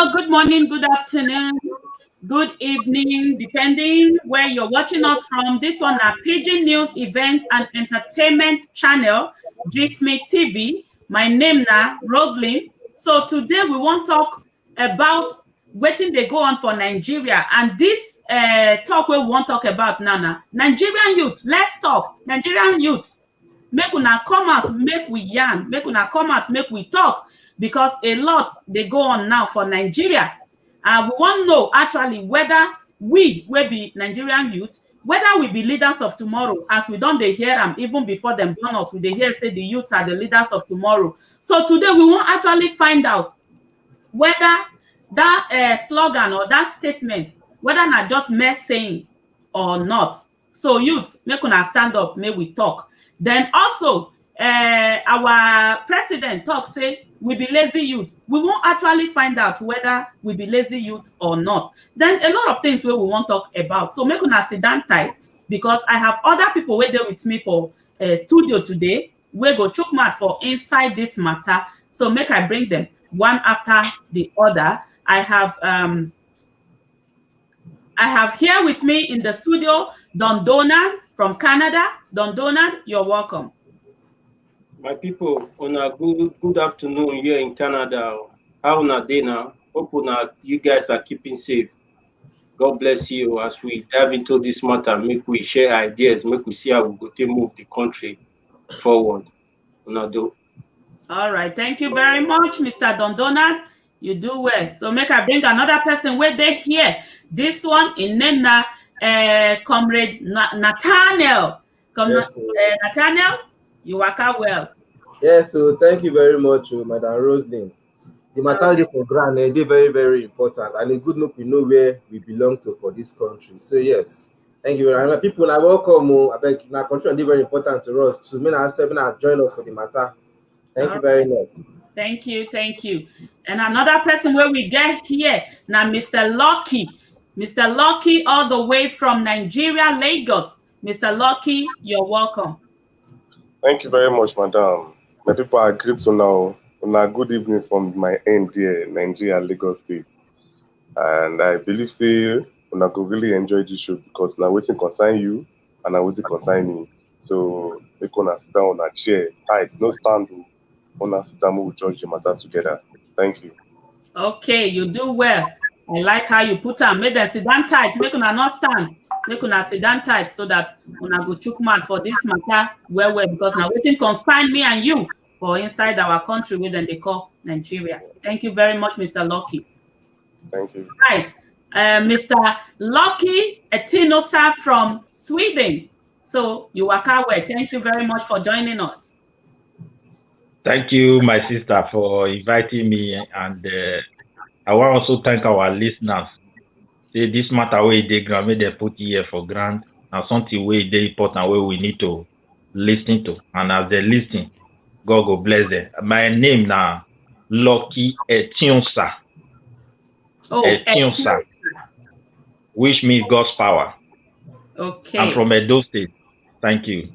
Hello, good morning, good afternoon, good evening, depending where you're watching us from. This one is Pigeon News Event and Entertainment Channel, Gisme TV. My name now, Roslyn. So today we want to talk about what they go on for Nigeria. And this talk we want to talk about now, Nigerian youth. Let's talk. Nigerian youth. Make una come out, make we yarn, make una come out, make we talk, because a lot they go on now for Nigeria. And we want to know actually whether we will be Nigerian youth, whether we be leaders of tomorrow, as we don't they hear them even before them born us, we they hear say the youth are the leaders of tomorrow. So today we want actually find out whether that slogan or that statement, whether not just mere saying or not. So youth, make una stand up, may we talk. Then also, our president talk say we be lazy youth. We won't actually find out whether we be lazy youth or not. Then a lot of things where we want to talk about. So make una sit down tight, because I have other people waiting with me for studio today. We go chook mouth for inside this matter. So make I bring them one after the other. I have here with me in the studio Don Donald from Canada. Don Donald, you're welcome. My people, on a good afternoon here in Canada. How na day now? Hope you guys are keeping safe. God bless you as we dive into this matter. Make we share ideas. Make we see how we go to move the country forward. All right, thank you very much, Mr. Don Donald. You do well. So make I bring another person where they here. This one in name na Comrade Nathaniel. Yes, Nathaniel, you work out well. Yes, so thank you very much, Madam Roslyn. The matter for grant, they very, very important, and a good look we know where we belong to for this country. So yes, thank you very much. People, I welcome. I beg, our country is very important to us. To me, I seven join us for the matter. Thank you very much. Thank you, thank you. And another person where we get here now, Mr. Lucky. Mr. Lucky, all the way from Nigeria, Lagos. Mr. Lucky, you're welcome. Thank you very much, madam. My people are great now. Good evening from my end here, Nigeria, Lagos State. And I believe say una go really enjoy this show, because now waiting concern you and now waiting concern me. So we gonna sit down on a chair, tight, no stand. Una sit down, we'll judge the matter together. Thank you. Okay, you do well. I like how you put them. Make them sit down tight. Make una not stand. Make una sit down tight so that una go chook mouth for this matter well, because now waiting concern me and you for inside our country, where then they call Nigeria. Thank you very much, Mr. Lucky. Thank you. Right, Mr. Lucky Etinosa from Sweden. So you work out well. Thank you very much for joining us. Thank you, my sister, for inviting me, and I want also thank our listeners. Say this matter where they grant me they put here for grant, and something where they important where we need to listen to, and as they listen, God go bless them. My name now, Lucky Etionsa. Etionsa, which means God's power. Okay. I'm from Edo State. Thank you.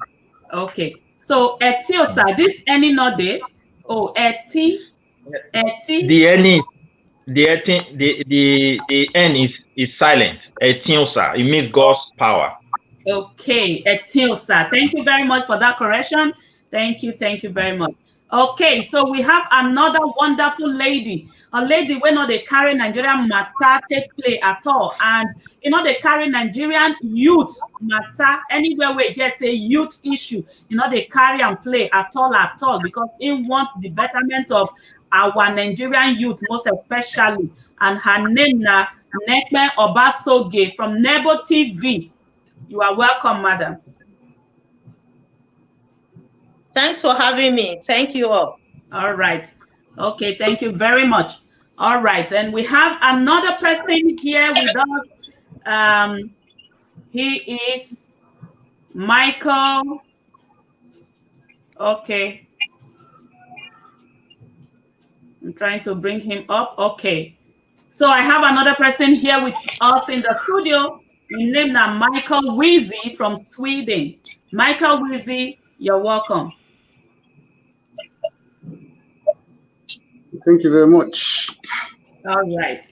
Okay. So Etiosa, this any not there? Oh, Eti. The N is silent. Etiosa. It means God's power. Okay, Etiosa. Thank you very much for that correction. Thank you very much. Okay, so we have another wonderful lady. A lady when they carry Nigerian matter take play at all. And they carry Nigerian youth matter anywhere we hear say youth issue. They carry and play at all, because it wants the betterment of our Nigerian youth most especially. And her name na Nekme Obasoge from Nebo TV. You are welcome, madam. Thanks for having me. Thank you all. All right. Okay, thank you very much. All right, and we have another person here with us. He is Michael. Okay. I'm trying to bring him up. Okay. So I have another person here with us in the studio. His name is Michael Wizzy from Sweden. Michael Wizzy, you're welcome. Thank you very much. All right.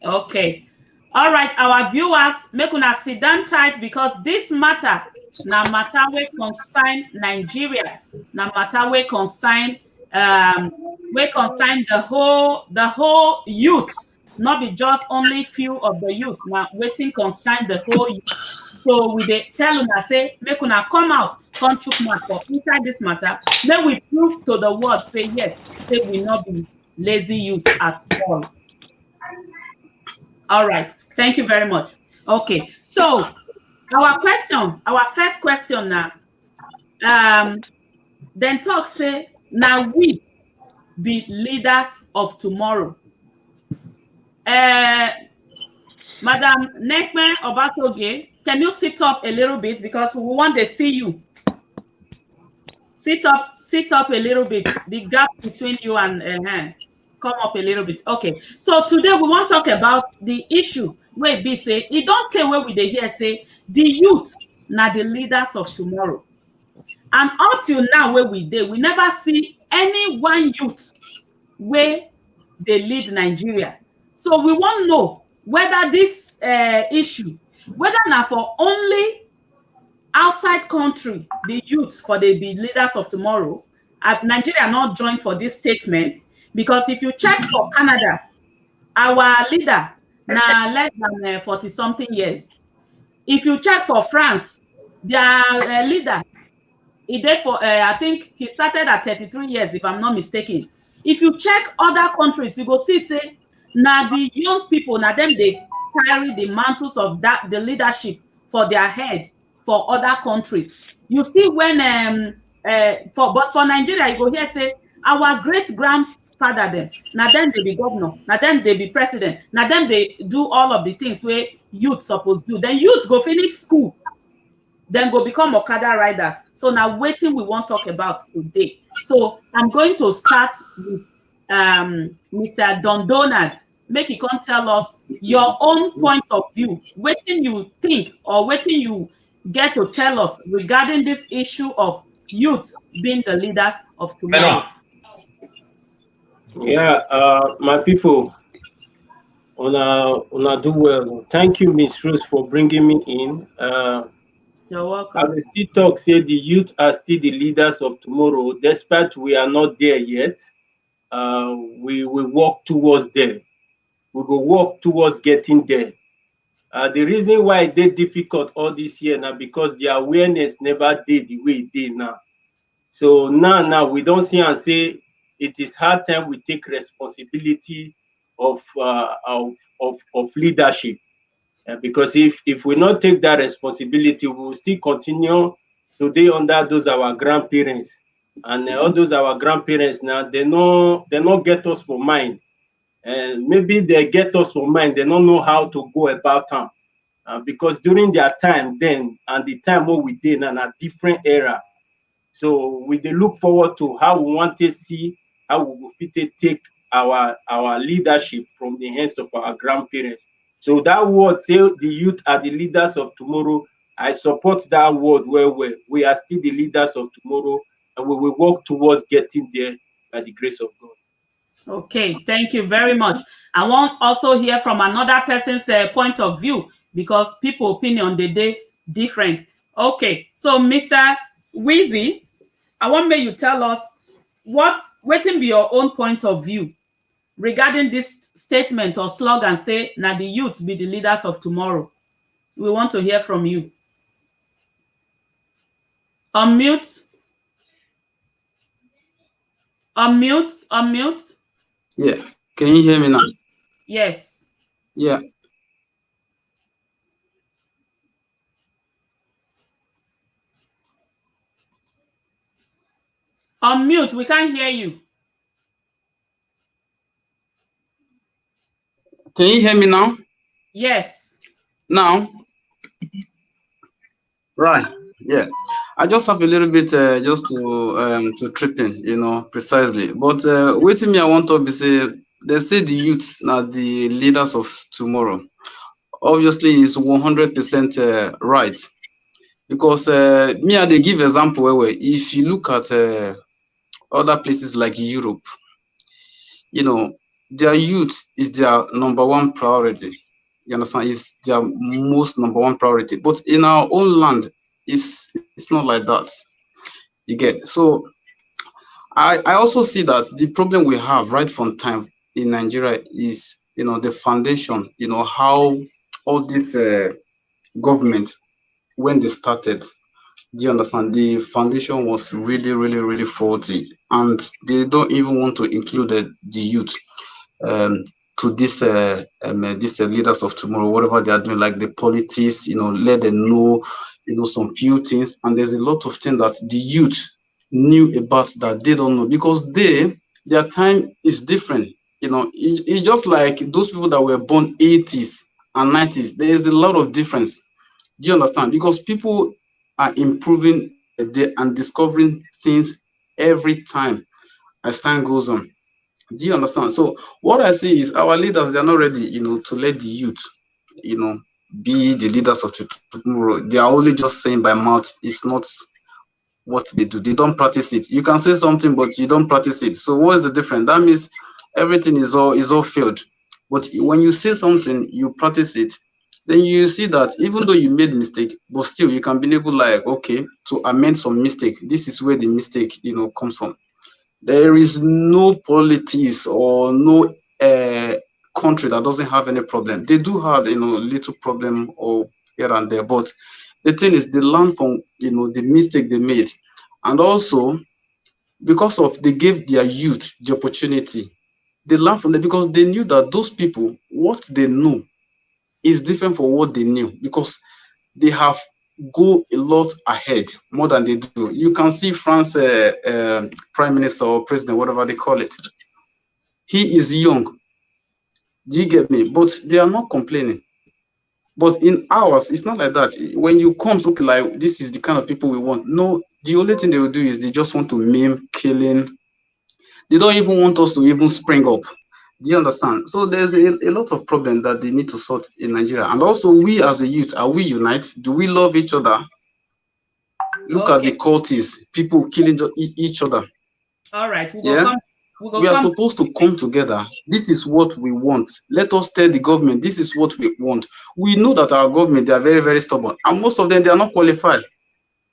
Okay. All right, our viewers, make una sit down tight because this matter na matter wey concern Nigeria, na matter wey concern the whole youth, not be just only few of the youth, na wetin concern the whole youth. So we dey tell una say make una come out, come chook mouth for inside this matter. Make we prove to the world say yes, say we not be lazy youth at all. All right. Thank you very much. Okay. So our first question now, then talk say, now we be leaders of tomorrow. Madam Nekme Obatoge, can you sit up a little bit because we want to see you. Sit up a little bit. The gap between you and her. Come up a little bit. Okay. So today we want to talk about the issue where be say, it don't tell where we dey hear say the youth na the leaders of tomorrow. And up till now where we dey, we never see any one youth where they lead Nigeria. So we want to know whether this issue, whether now for only outside country, the youth for the be leaders of tomorrow, Nigeria not joined for this statement, because if you check for Canada, our leader now less than 40 something years. If you check for France, their leader, he did for I think he started at 33 years, if I'm not mistaken. If you check other countries, you go see say now the young people, now them they carry the mantles of the leadership for their head for other countries. You see when but for Nigeria, you go here say our great grandfather them, now then they be governor, now then they be president, now then they do all of the things where youth supposed to do. Then youth go finish school, then go become Okada riders. So now waiting we want to talk about today. So I'm going to start with Mr. Don Donald. Make you come tell us your own point of view. What you think or what you get to tell us regarding this issue of youth being the leaders of tomorrow. Yeah, my people, una do well. Thank you, Miss Rose, for bringing me in. You're welcome. I will still talk, say the youth are still the leaders of tomorrow, despite we are not there yet. We will walk towards there. We will walk towards getting there. The reason why it did difficult all this year now because the awareness never did the way it did now. So now we don't see and say it is hard time we take responsibility of leadership. Because if we not take that responsibility, we will still continue today under those our grandparents. And all those our grandparents now, they not get us for mind. And maybe they get us for mind, they don't know how to go about them. Because during their time then and the time what we did in a different era. So we dey look forward to how we want to see how we will fit take our leadership from the hands of our grandparents. So that word say the youth are the leaders of tomorrow. I support that word well. We are still the leaders of tomorrow and we will work towards getting there by the grace of God. Okay, thank you very much. I want also hear from another person's point of view because people opinion they different. Okay, so Mr. Wheezy, I want me you tell us what will be your own point of view regarding this statement or slogan say now the youth be the leaders of tomorrow. We want to hear from you. Unmute. Yeah. Can you hear me now? Yes. Yeah. Unmute. We can't hear you. Can you hear me now? Yes. Now? Right. Yeah. I just have a little bit just to trip in, precisely. But waiting me, I want to be say they say the youth now the leaders of tomorrow. Obviously, it's 100% right because me I they give example where if you look at other places like Europe, their youth is their number one priority. You understand? It's their most number one priority. But in our own land, it's not like that. You get. So I also see that the problem we have right from time in Nigeria is, the foundation, how all this government, when they started, do you understand? The foundation was really, really, really faulty, and they don't even want to include the youth um, to this leaders of tomorrow, whatever they are doing, like the politics, let them know, some few things, and there's a lot of things that the youth knew about that they don't know because their time is different. It's just like those people that were born 80s and 90s. There is a lot of difference. Do you understand? Because people are improving and discovering things every time as time goes on. Do you understand? So what I see is our leaders, they're not ready, to let the youth, be the leaders of tomorrow. They are only just saying by mouth. It's not what they do. They don't practice it. You can say something, but you don't practice it. So what is the difference? That means everything is all failed. But when you say something, you practice it, then you see that even though you made mistake, but still you can be able, like, okay, to amend some mistake. This is where the mistake, comes from. There is no politics or no country that doesn't have any problem. They do have, little problem or here and there, but the thing is, they learn from, the mistake they made, and also because of they gave their youth the opportunity, they learn from them because they knew that those people, what they know is different from what they knew because they have go a lot ahead more than they do. You can see France prime minister or president, whatever they call it. He is young. Do you get me? But they are not complaining. But in ours, it's not like that. When you come, something like this is the kind of people we want. No, the only thing they will do is they just want to maim, killing. They don't even want us to even spring up. Do you understand? So there's a lot of problems that they need to sort in Nigeria. And also, we as a youth, are we united? Do we love each other? Look at the cultists, people killing each other. All right, we are supposed to come together. This is what we want. Let us tell the government, this is what we want. We know that our government, they are very, very stubborn. And most of them, they are not qualified.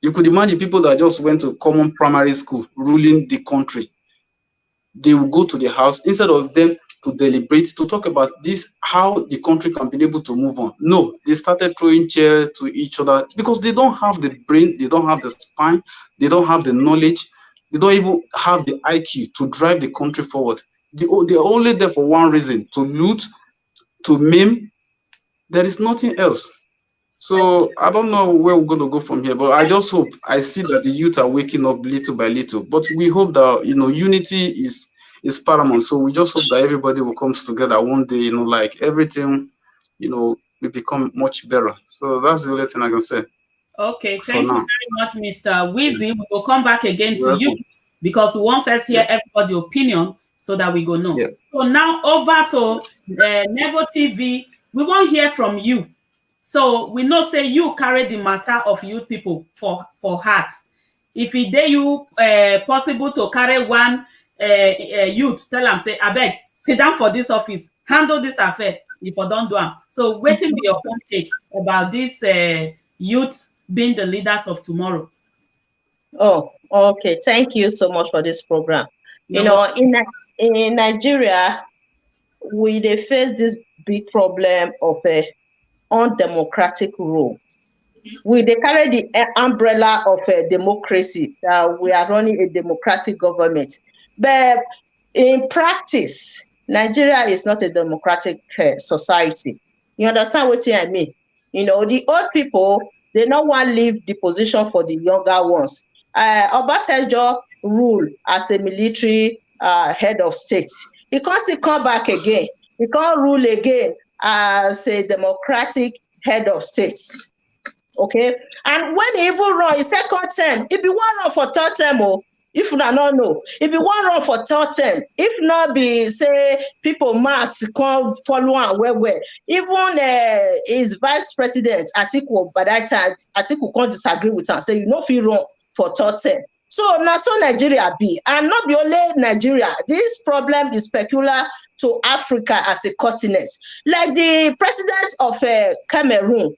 You could imagine people that just went to common primary school, ruling the country. They will go to the house instead of them to deliberate, to talk about this, how the country can be able to move on. No, they started throwing chairs to each other because they don't have the brain, they don't have the spine, they don't have the knowledge, they don't even have the IQ to drive the country forward. They're only there for one reason, to loot, to maim. There is nothing else. So I don't know where we're going to go from here, but I just hope, I see that the youth are waking up little by little. But we hope that, unity is paramount. So we just hope that everybody will come together one day, like everything, will become much better. So that's the only thing I can say. Okay, thank you very much, Mr. Wheezy. We will come back again to you because we want first hear everybody's opinion so that we go know. Yeah. So now over to Nevo TV. We want hear from you. So we know say you carry the matter of youth people for heart. If it dey you possible to carry one youth, tell them say, abeg, sit down for this office, handle this affair if you don't do am. So wetin be your own take about this youth being the leaders of tomorrow? Oh, okay. Thank you so much for this program. In Nigeria, we dey face this big problem of undemocratic rule. We dey carry the umbrella of democracy that we are running a democratic government. But in practice, Nigeria is not a democratic society. You understand what I mean? The old people, they don't want to leave the position for the younger ones. Obasanjo rule as a military head of state. He can't still come back again. He can't rule again as a democratic head of states. Okay? And when he even run his second term, if he want run for third term, if you don't know, if you want run for third term, if not be, say, people mass come follow on well. Even his vice president, Atiku, by that time, Atiku can't disagree with him, say, you know if you run for third term. So now so Nigeria be, and not be only Nigeria. This problem is peculiar to Africa as a continent. Like the president of Cameroon,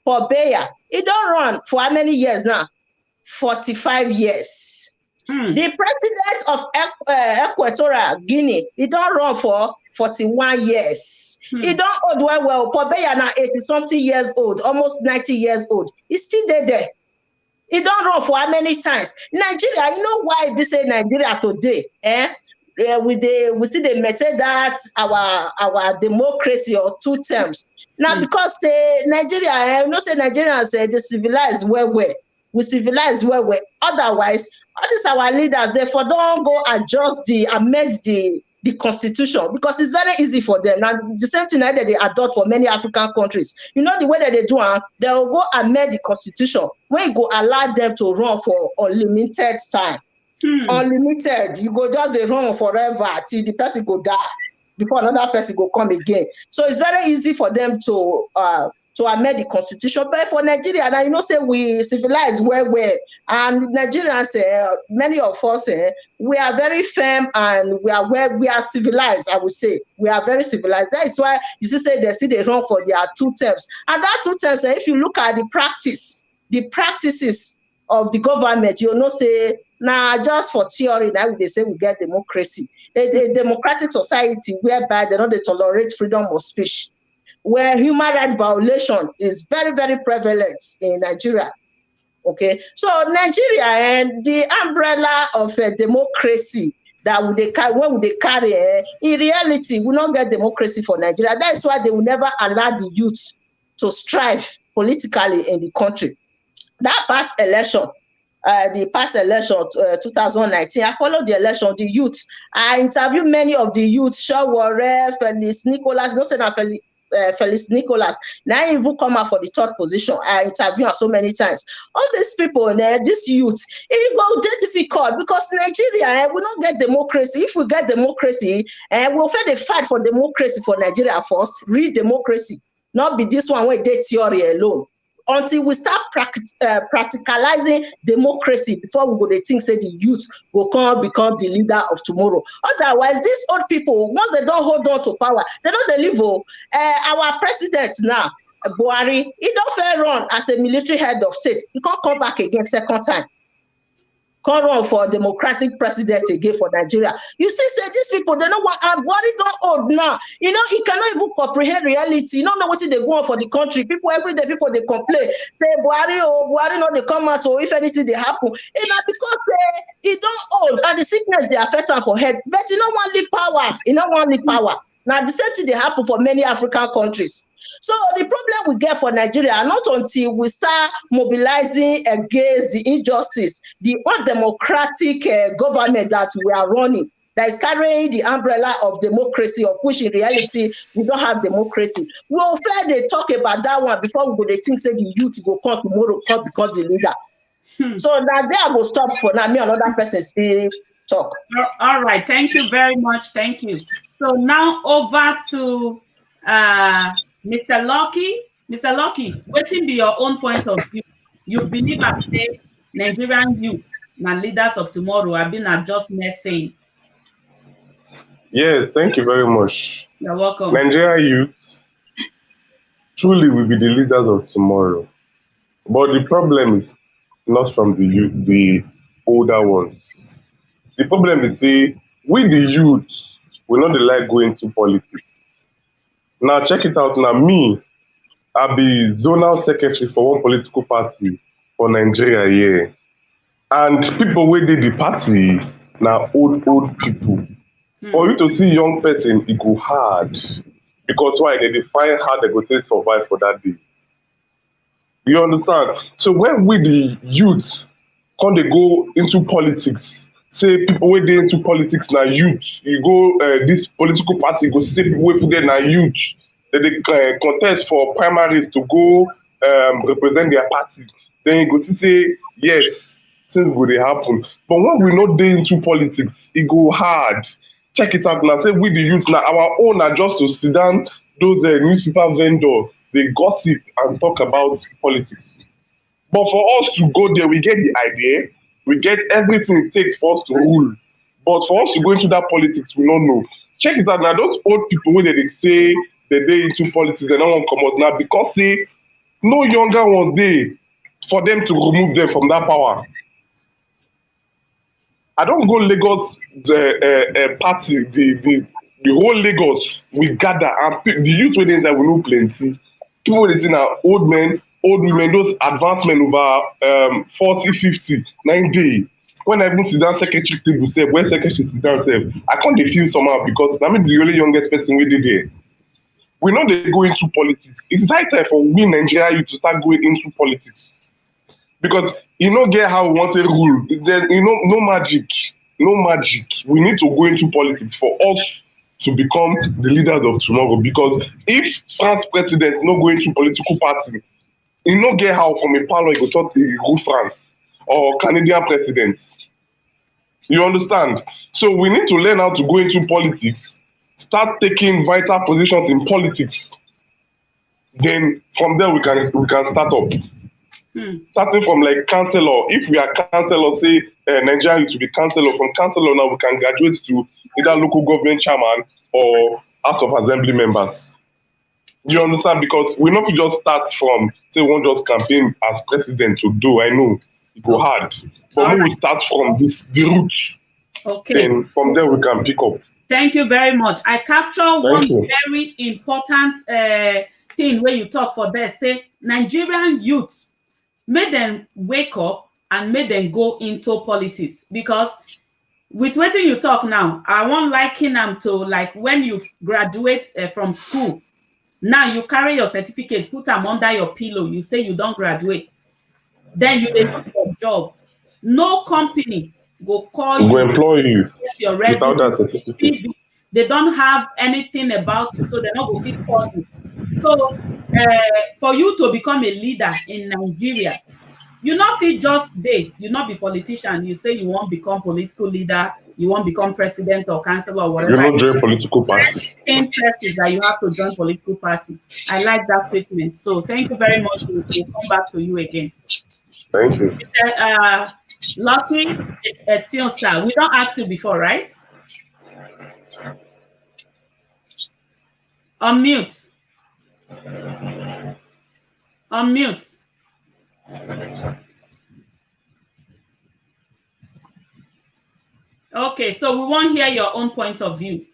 for Beya, he don't run for how many years now? 45 years. The president of Equatorial Guinea, he don't run for 41 years. He don't old well. For Beya now 80-something years old, almost 90 years old. He's still there. He don't run for how many times? Nigeria, you know why we say Nigeria today? We see the method that our democracy or 2 terms. Now because Nigeria, you know say Nigerians they civilize well. We civilize well. Otherwise, all these our leaders, therefore don't go amend the constitution, because it's very easy for them. Now the same thing that they adopt for many African countries. You know the way that they do, they will go amend the constitution when you go allow them to run for unlimited time. Unlimited, you go just run forever till the person go die before another person go come again. So it's very easy for them to amend the constitution. But for Nigeria, now you know say we civilize well, and Nigerians, many of us, we are very firm and we are civilized. I would say we are very civilized. That is why you say they run for their 2 terms, and that 2 terms, if you look at the practices of the government, you know say now just for theory now they say we get democracy, a democratic society whereby they don't tolerate freedom of speech, where human rights violation is very, very prevalent in Nigeria. Okay, so Nigeria and the umbrella of democracy that when they carry, in reality, we don't get democracy for Nigeria. That's why they will never allow the youth to strive politically in the country. That past election, 2019, I followed the election, the youth. I interviewed many of the youth, Shawore, Felix Nicholas, no say Felix Nicholas. Now he even come out for the 3rd position. I interviewed so many times. All these people, this youth, it will be difficult because Nigeria will not get democracy. If we get democracy, we'll fight a fight for democracy for Nigeria first. Real democracy, not be this one where they theory alone. Until we start practicalizing democracy before we go to think say the youth will come become the leader of tomorrow. Otherwise, these old people, once they don't hold on to power, they don't deliver. Our president now, Buhari, he don't fair run as a military head of state. He can't come back again 2nd time. Can't run for democratic president again for Nigeria. You see, say these people, they know what Buhari don't hold now. You know, he cannot even comprehend reality. You don't know what they go on for the country. People every day, people they complain. Say Buhari, no, they come out, or if anything they happen. You know, because he don't hold, and the sickness they affect him for head. But you don't want leave power. You don't want leave power. Now the same thing they happen for many African countries. So the problem we get for Nigeria, not until we start mobilizing against the injustice, the undemocratic government that we are running, that is carrying the umbrella of democracy, of which in reality we don't have democracy. We'll fair they talk about that one before we go. They think say the youth go come tomorrow, come become the leader. So now there I will stop for now. Me another person still talk. All right, thank you very much. Thank you. So now over to Mr. Lucky. Mr. Lucky, what will be your own point of view? You believe I say Nigerian youth, now leaders of tomorrow, have been just saying. Yes, thank you very much. You're welcome. Nigeria youth truly will be the leaders of tomorrow. But the problem is not from the youth, the older ones. The problem is we the youth will not like going to politics. Now check it out now. Me, I'll be zonal secretary for one political party for Nigeria here. And people where did the party now old people. For you to see young person, it go hard. Because why? They define how they go to survive for that day. You understand? So when we the youth come they go into politics, say people where they into politics now youth, you go this political party go say people where there now youth, they contest for primaries to go represent their party. Then you go to say yes, things will they happen. But when we not there into politics, it go hard. Check it out now. Say we the youth now, our own are just to sit down those newspaper vendors, they gossip and talk about politics. But for us to go there, we get the idea, We get everything it takes for us to rule. But for us to go into that politics, we don't know. Check it out now. Those old people when they say they into politics, they don't want to come out now because say no younger ones there for them to remove them from that power. I don't go Lagos the party, the whole Lagos we gather and the youth wey dey inside we know plenty. People wey dey say na old men, old women, those advanced men over 40, 50, 90. When I even sit down secretary table sef, when secretary sit down sef, I come dey feel somehow because na me be the only youngest person wey dey there. We no dey go into politics. It's high time for we Nigeria youth to start going into politics. Because you no get how we want to rule. There, no magic. No magic. We need to go into politics for us to become the leaders of tomorrow. Because if France president no go into political party, you no get how from a parlor you go talk to rule France or Canadian president. You understand? So we need to learn how to go into politics, start taking vital positions in politics. Then from there we can start up. Starting from like councillor, if we are councillor, say Nigerian to be councillor, from councillor now we can graduate to either local government chairman or House of Assembly members. You understand? Because we not just start from say one just campaign as president to do. I know it go hard, but we will start from the root. Okay. Then from there we can pick up. Thank you very much. I capture one very important thing where you talk for there. Say Nigerian youth, make them wake up and make them go into politics. Because with what you talk now, I won't liken them to like when you graduate from school. Now you carry your certificate, put them under your pillow. You say you don't graduate. Then you look for a job. No company go call you. Go employ you your without that certificate. They don't have anything about you, so they're not going to call you. So for you to become a leader in Nigeria, you not feel just day, you not be politician, you say you won't become political leader, you won't become president or councillor or whatever. You not join political party. Same is that you have to join political party. I like that statement. So thank you very much. We'll come back to you again. Thank you. Lucky at Sion Star. We don't ask you before, right? Unmute. Unmute. Okay, so we won't hear your own point of view.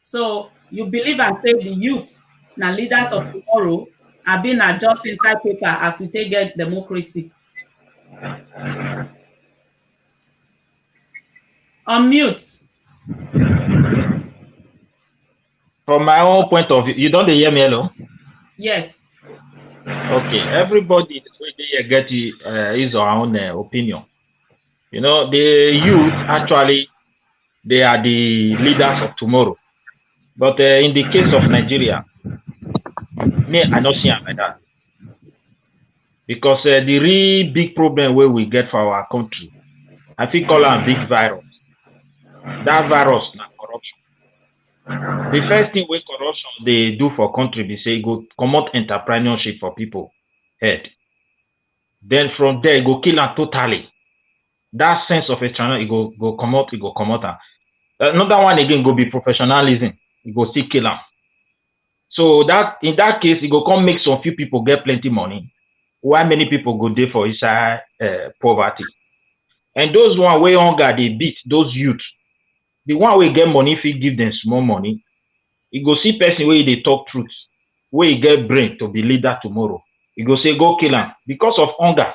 So you believe and say the youth, now leaders of tomorrow, are being adjusted inside paper as we take get democracy. Unmute. From my own point of view, you don't hear me, hello? Yes. Okay, everybody get his or her own opinion. You know, the youth actually, they are the leaders of tomorrow. But in the case of Nigeria, me, I don't see it like that. Because the real big problem where we get for our country, I think call it a big virus. That virus is corruption. The first thing with corruption they do for country, they say go promote entrepreneurship for people head. Then from there, it go kill them totally. That sense of entrepreneurship, it go come out. Another one again go be professionalism. It go still kill them. So that in that case, it go come make some few people get plenty money. Why many people go there for inside poverty? And those one way hunger they beat those youth. The one way get money, if you give them small money, you go see person where they talk truth, where you get brain to be leader tomorrow. You go say go kill him because of hunger.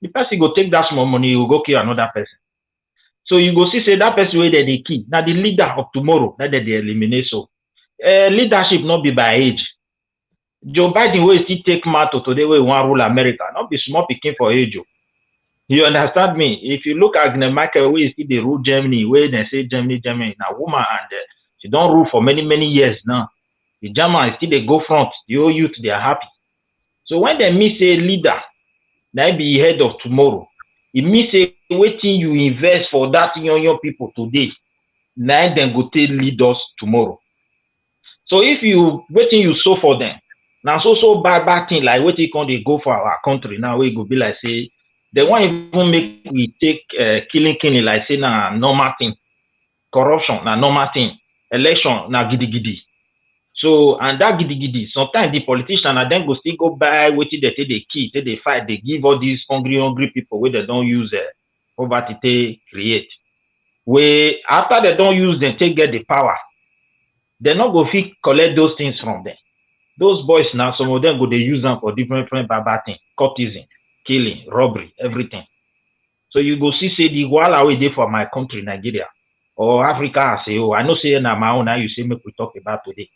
The person go take that small money, you will go kill another person. So you go see say that person where they kill. Now the leader of tomorrow that they eliminate. So leadership not be by age. Joe Biden will still take matter today where he want rule America, not be small picking for age. You understand me? If you look at the market where you see the rule Germany, where they say Germany, now woman and she don't rule for many years now. The German still they go front. The whole youth they are happy. So when they meet a leader, that be head of tomorrow. It means say waiting you invest for that young people today. Now then go take lead us tomorrow. So if you waiting you sow for them, now so bad thing like what you can they go for our country now we go be like say They won't even make we take killing like say na normal thing. Corruption na normal thing. Election na gidi gidi. So, and that gidi gidi, sometimes the politician and then go still go buy wetin they take the key, take the fight, they give all these hungry people where they don't use poverty to create. Where after they don't use them, take get the power, they not go fit collect those things from them. Those boys now, some of them go they use them for different bad things, courtesan, killing, robbery, everything. So you go see say the wahala wey dey for my country, Nigeria, or Africa as a whole. I know say na my own now you say make we talk about today.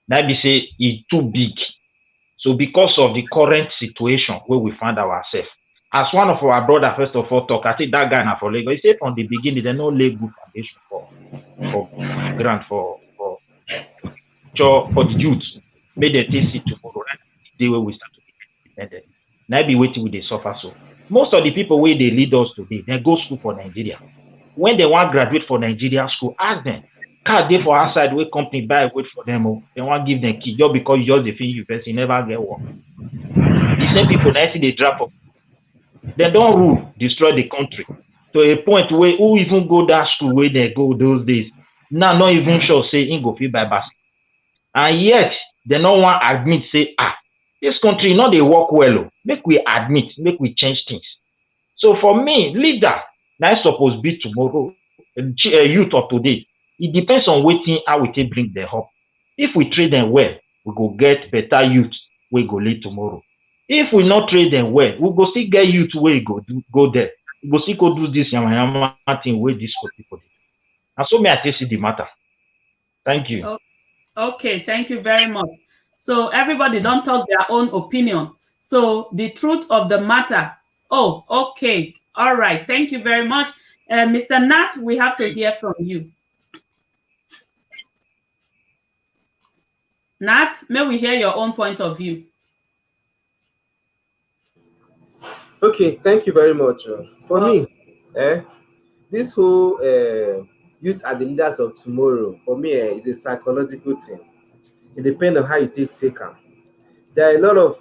Now be say it's too big. So because of the current situation where we find ourselves, as one of our brother first of all talk, I think that guy now for Lagos, he said from the beginning they no lay good foundation for grant for the youth. Make them take it tomorrow. Right? The day where we start to be independent. Now be waiting with the suffer so. Most of the people where they lead us today, they go school for Nigeria. When they want graduate for Nigeria school, ask them. Card dey for outside wey company buy wait for them. They want give them key just because you just dey finish university, never get work. The same people na see they drop up. They don't rule, destroy the country to a point where who even go that school where they go those days. Now not even sure say in go fit buy basket. And yet they no want admit say this country not they work well. Make we admit, make we change things. So for me, leader, na supposed be tomorrow, youth of today. It depends on waiting how we take bring them up. If we train them well, we go get better youth we go lead tomorrow. If we not train them well, we go still get youth where go there. We go still go do this yama thing where this people do. And so may I see the matter. Thank you. Okay, thank you very much. So everybody don't talk their own opinion. So the truth of the matter. Oh, okay. All right. Thank you very much. Mr. Nat, we have to hear from you. Nat, may we hear your own point of view? Okay, thank you very much. For me, this whole youth are the leaders of tomorrow, for me, it's a psychological thing. It depends on how you take them. There are a lot of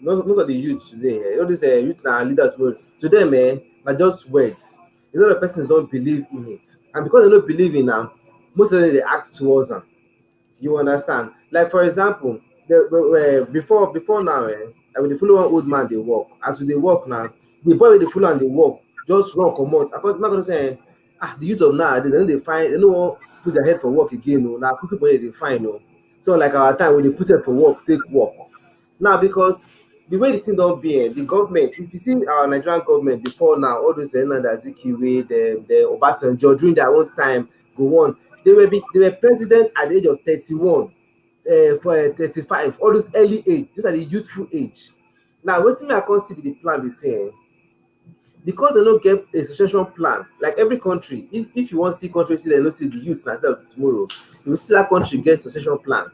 most of the youth today. All these youth are leaders tomorrow. To them, are just words. A lot of persons don't believe in it, and because they don't believe in them, most of them they act towards them. You understand? Like for example, before now, when they follow one old man, they walk. As they walk now, the boy with the follow and they walk, just run come out. I'm not gonna say, the youth of nowadays, they find they don't want to put their head for work again. No, now quick money they find. No, so like our time when they put it for work, take work. Now because the way the thing don't be, the government. If you see our Nigerian government before now, all those Azikiwe, the Obasanjo during their own time, go on. They were president at the age of 31, for 35, all those early age. These are the youthful age. Now, what thing I can see the plan be saying, because they don't get a succession plan, like every country, if you want to see country, see they don't see the youth now tomorrow, you will see that country get succession plan.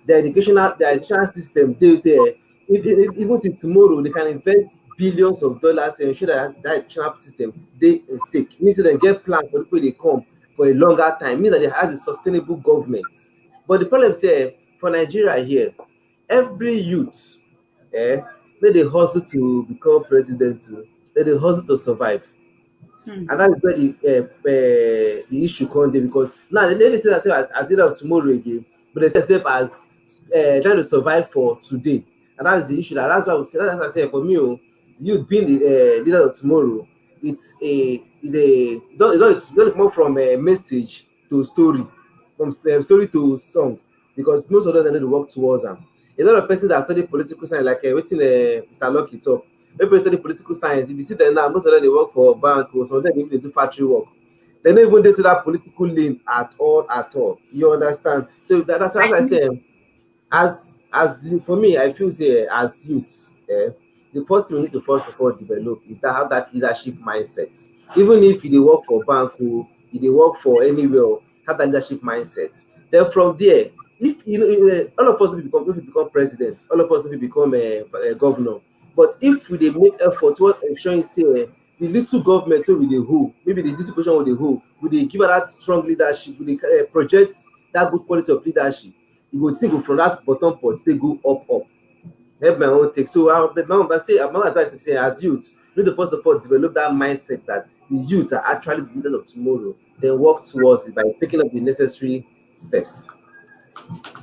The educational system, they say, even till tomorrow, they can invest billions of dollars to ensure that educational system they stake. Means that they get plan for people they come for a longer time, means that they have a sustainable government. But the problem is for Nigeria here, every youth, they hustle to become president, they hustle to survive. And that is where the issue comes in, because now they say themselves as leader of tomorrow again, but they see themselves as trying to survive for today. And that is the issue. That's why we say, that's why I say for me, youth being the leader of tomorrow, it's don't come from a message to story, from story to song, because most of them they need to work towards them. A lot of persons that study political science, like waiting Mr. Lucky talk. People study political science. If you see them now, most of them they work for bank, or some of them even they do factory work. They don't even get to that political lane at all. You understand? So that's what I say. As for me, I feel say as youths, the first thing we need to first of all develop is that have that leadership mindset. Even if you work for bank or if they work for anywhere, have that leadership mindset. Then from there, if all of us will become president, all of us will become a governor. But if we make effort towards ensuring say the little government we dey hold, maybe the little position we dey hold, we dey give her that strong leadership, we dey project that good quality of leadership, you go think from that bottom part they go up. Help my own take. So my advice is say as youth, We need to first of all develop that mindset that the youth are actually the leaders of tomorrow, then work towards it by taking up the necessary steps.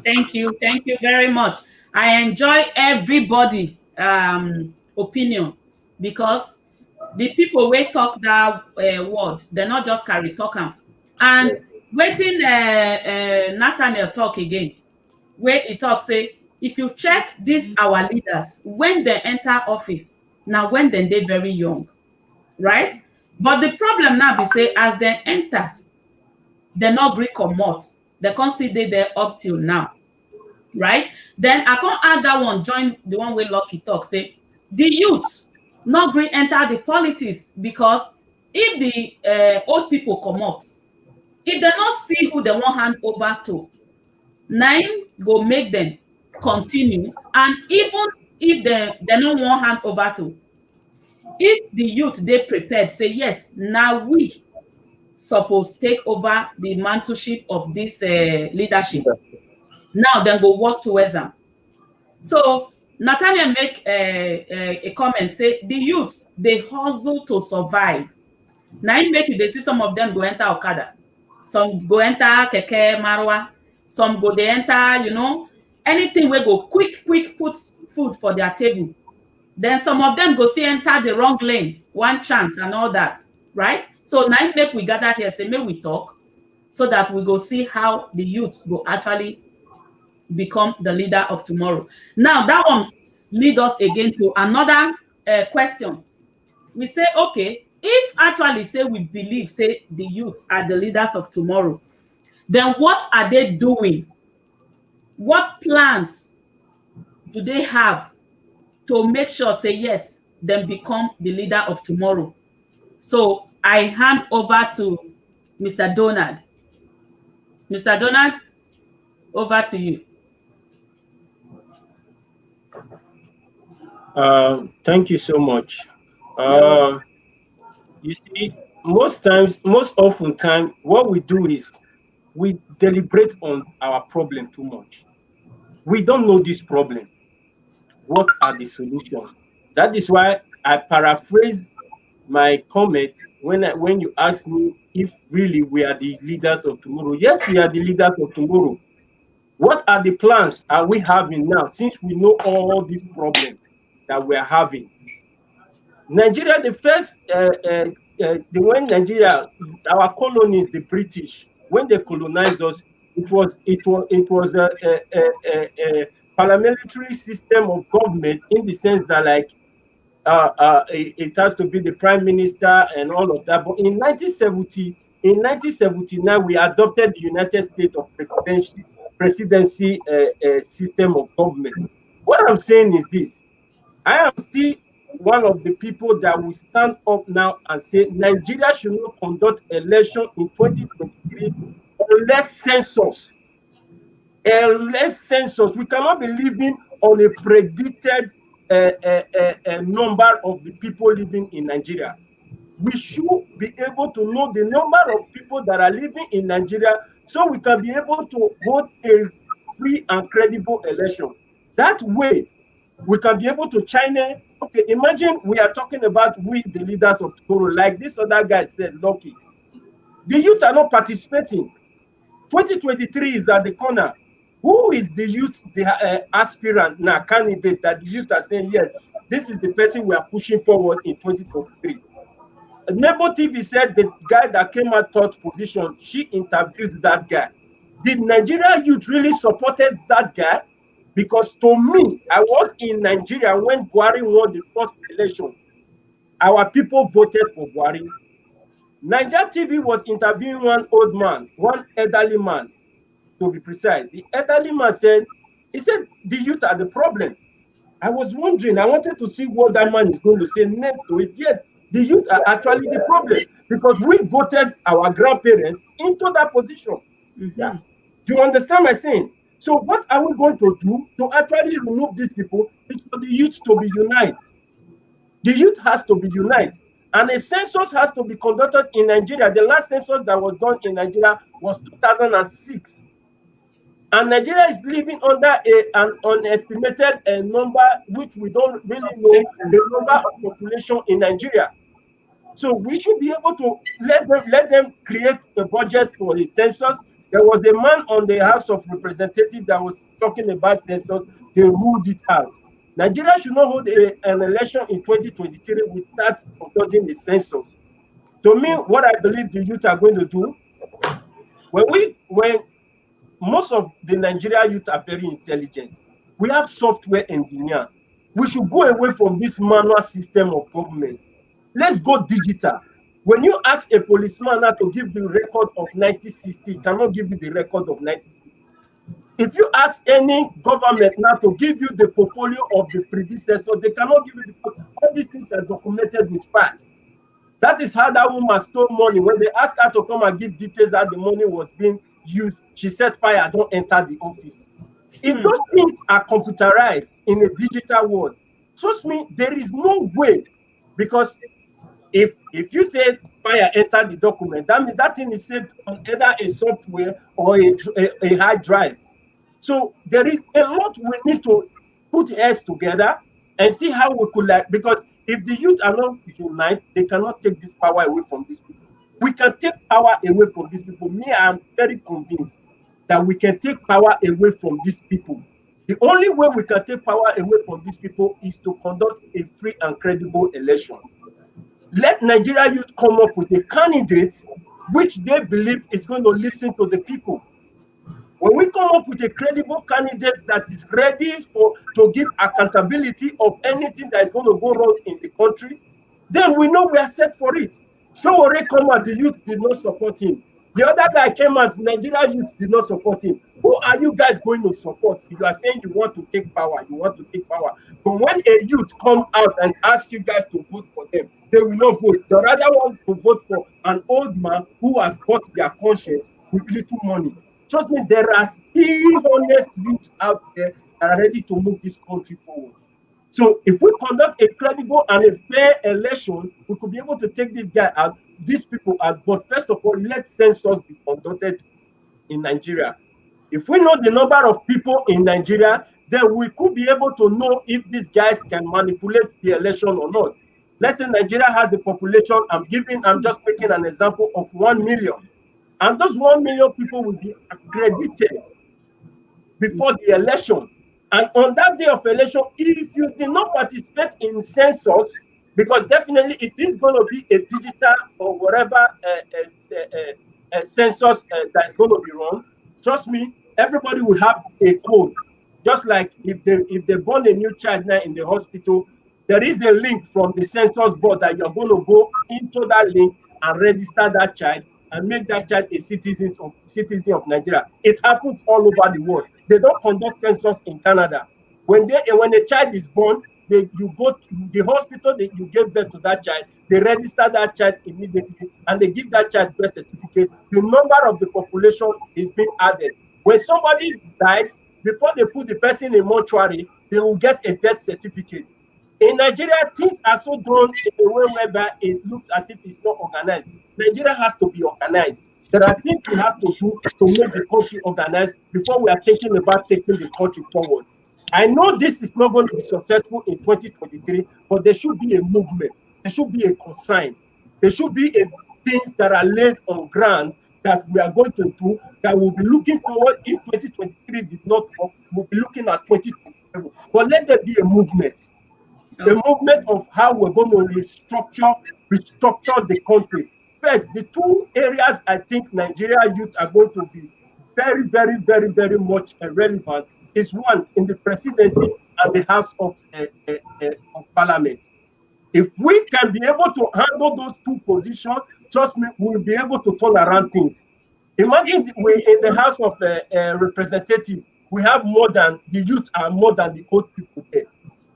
Thank you. Thank you very much. I enjoy everybody opinion, because the people wey talk that word, they're not just carry talk am. And Yes. waiting Nathaniel talk again, where he talk say, if you check this our leaders, when they enter office, now when they very young, right? But the problem now be say, as they enter, they not gree comot, they con still dey there up till now, right? Then I can't add that one, join the one where Lucky talk, say, the youth not gree enter the politics, because if the old people comot, if they not see who they want hand over to, nine go make them continue. And even if they no want hand over to, if the youth they prepared, say yes, now we suppose take over the mantleship of this leadership, now then go work towards them. So Nathaniel make a comment, say the youth they hustle to survive. Now im make you dey see some of them go enter Okada, some go enter keke marwa, some go dey enter, anything wey go quick put food for their table. Then some of them go still enter the wrong lane, one chance and all that, right? So now im make we gather here, say make we talk, so that we go see how the youth go actually become the leader of tomorrow. Now that one lead us again to another question. We say, okay, if actually say we believe say the youth are the leaders of tomorrow, then what are they doing? What plans do they have to make sure, say yes, them become the leader of tomorrow? So I hand over to Mr. Donald. Mr. Donald, over to you. Thank you so much. You see, most often time, what we do is we deliberate on our problem too much. We don't know this problem. What are the solutions? That is why I paraphrase my comment when you ask me if really we are the leaders of tomorrow. Yes, we are the leaders of tomorrow. What are the plans are we having now, since we know all these problems that we are having? Nigeria, the first, when Nigeria, our colonies, the British, when they colonized us, it was a parliamentary system of government, in the sense that it has to be the prime minister and all of that. But in 1979, we adopted the United States of presidency system of government. What I'm saying is this: I am still one of the people that will stand up now and say Nigeria should not conduct election in 2023 unless census. Unless census, we cannot be living on a predicted number of the people living in Nigeria. We should be able to know the number of people that are living in Nigeria, so we can be able to hold a free and credible election. That way, we can be able to China. Okay, imagine we are talking about we, the leaders of tomorrow, like this other guy said, Lucky. The youth are not participating. 2023 is at the corner. Who is the youth, the aspirant now, candidate that the youth are saying, yes, this is the person we are pushing forward in 2023? Nebo TV said the guy that came at third position, she interviewed that guy. Did Nigeria youth really supported that guy? Because to me, I was in Nigeria when Buhari won the first election. Our people voted for Buhari. Niger TV was interviewing one old man, one elderly man, to be precise. The elderly man said, he said, the youth are the problem. I was wondering, I wanted to see what that man is going to say next to it. Yes, the youth are actually the problem, because we voted our grandparents into that position. Yeah. Do you understand my saying? So what are we going to do to actually remove these people? It's for the youth to be united. The youth has to be united. And a census has to be conducted in Nigeria. The last census that was done in Nigeria was 2006. And Nigeria is living under an unestimated number, which we don't really know the number of population in Nigeria. So we should be able to let them create a budget for the census. There was a man on the House of Representatives that was talking about census. They ruled it out. Nigeria should not hold an election in 2023 without conducting the census. To me, what I believe the youth are going to do, when most of the Nigeria youth are very intelligent, we have software engineer. We should go away from this manual system of government. Let's go digital. When you ask a policeman now to give the record of 1960, he cannot give you the record of 1960. If you ask any government now to give you the portfolio of the predecessor, they cannot give you because all these things are documented with fact. That is how that woman stole money. When they asked her to come and give details how the money was being used, she said, "Fire, don't enter the office." If those things are computerized in a digital world, trust me, there is no way. Because if you say fire enter the document, that means that thing is saved on either a software or a hard drive. So there is a lot we need to put heads together and see how we could, like, because if the youth are not united, they cannot take this power away from these people. We can take power away from these people. Me, I'm very convinced that we can take power away from these people. The only way we can take power away from these people is to conduct a free and credible election. Let Nigeria youth come up with a candidate which they believe is going to listen to the people. When we come up with a credible candidate that is ready to give accountability of anything that is going to go wrong in the country, then we know we are set for it. Sowore come out, the youth did not support him. The other guy came out, Nigeria youth did not support him. Who are you guys going to support? You are saying you want to take power, you want to take power. But when a youth come out and ask you guys to vote for them, they will not vote. They rather want to vote for an old man who has bought their conscience with little money. Trust me, there are still honest youth out there that are ready to move this country forward. So if we conduct a credible and a fair election, we could be able to take this guy out, these people out. But first of all, let census be conducted in Nigeria. If we know the number of people in Nigeria, then we could be able to know if these guys can manipulate the election or not. Let's say Nigeria has the population, I'm just taking an example of 1 million. And those 1 million people will be accredited before the election. And on that day of election, if you did not participate in census, because definitely if it's going to be a digital or whatever census that's going to be run, trust me, everybody will have a code. Just like if they born a new child now in the hospital, there is a link from the census board that you're going to go into that link and register that child and make that child a citizen of Nigeria. It happens all over the world. They don't conduct census in Canada. When a child is born, you go to the hospital, you give birth to that child, they register that child immediately, and they give that child birth certificate. The number of the population is being added. When somebody died, before they put the person in mortuary, they will get a death certificate. In Nigeria, things are so done in a way whereby it looks as if it's not organized. Nigeria has to be organized. There are things we have to do to make the country organized before we are thinking about taking the country forward. I know this is not going to be successful in 2023, but there should be a movement. There should be a consign. There should be things that are laid on ground that we are going to do that we'll be looking forward. If 2023 did not work, we'll be looking at 2027. But let there be a movement. The movement of how we're going to restructure the country. First, the two areas I think Nigeria youth are going to be very, very, very, very much relevant is one in the presidency and the House of Parliament. If we can be able to handle those two positions, trust me, we'll be able to turn around things. Imagine we in the House of Representatives, we have the youth are more than the old people there.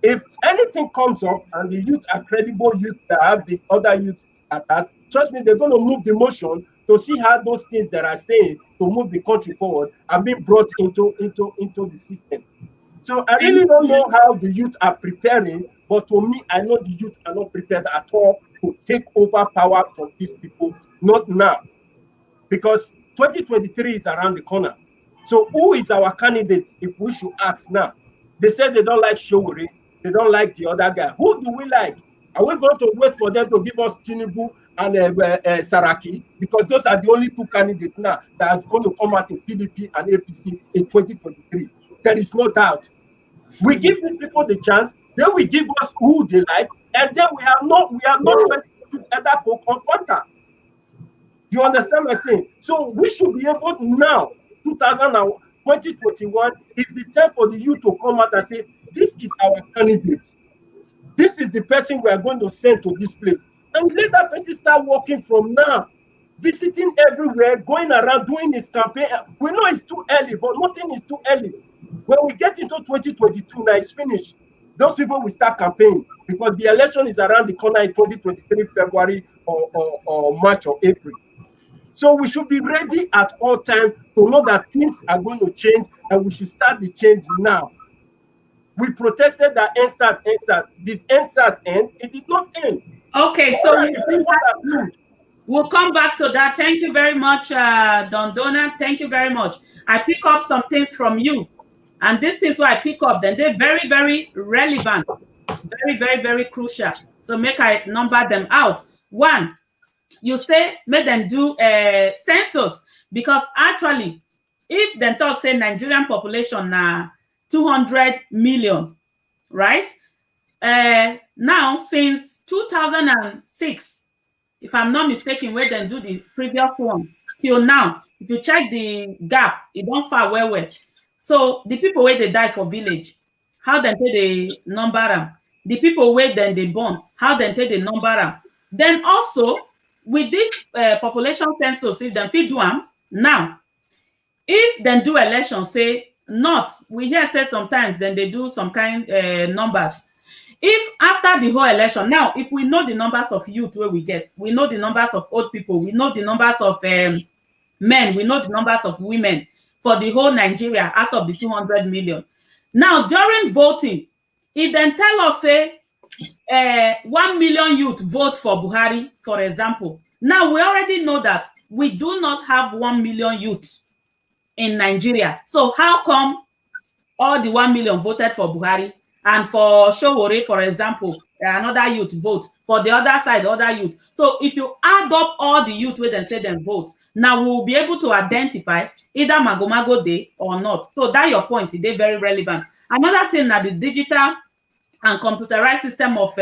If anything comes up and the youth are credible youth that have the other youths at that, trust me, they're going to move the motion to see how those things that are saying to move the country forward are being brought into the system. So I really don't know how the youth are preparing, but to me, I know the youth are not prepared at all to take over power from these people, not now. Because 2023 is around the corner. So who is our candidate if we should ask now? They said they don't like Showore, they don't like the other guy. Who do we like? Are we going to wait for them to give us Tinubu and Saraki? Because those are the only two candidates now that are going to come out in PDP and APC in 2023. There is no doubt. We give these people the chance, they will give us who they like, and then we are not trying to choose either Coke or Fanta. You understand what I'm saying? So we should be able now, 2021 is the time for the youth to come out and say, this is our candidate. This is the person we are going to send to this place. And let that person start working from now, visiting everywhere, going around, doing his campaign. We know it's too early, but nothing is too early. When we get into 2022, now it's finished. Those people will start campaigning because the election is around the corner in 2023, February or March or April. So we should be ready at all times to know that things are going to change and we should start the change now. We protested that NSAS. Did NSAS end? It did not end. Okay, so we'll come back to that. Thank you very much, Don Dona. Thank you very much. I pick up some things from you. And these things I pick up, then they're very, very relevant. Very, very, very crucial. So make I number them out. One, you say make them do a census, because actually, if them talk say Nigerian population na 200 million, right? Now since 2006, if I'm not mistaken, where they do the previous one till now, if you check the gap, it don't far well. So the people where they die for village, how them take the number them? The people where then they born, how them take the number them? Then also with this population census, if them fit do them now, if them do election, say not, we hear say sometimes then they do some kind numbers. If after the whole election, now if we know the numbers of youth where we get, we know the numbers of old people, we know the numbers of men, we know the numbers of women for the whole Nigeria out of the 200 million. Now during voting, if then tell us say 1 million youth vote for Buhari, for example, now we already know that we do not have 1 million youth in Nigeria. So how come all the 1 million voted for Buhari, and for Showore, for example, another youth vote, for the other side, other youth? So if you add up all the youth where they say them vote, now we'll be able to identify either Magomago Day or not. So that your point, they very relevant. Another thing that the digital and computerized system of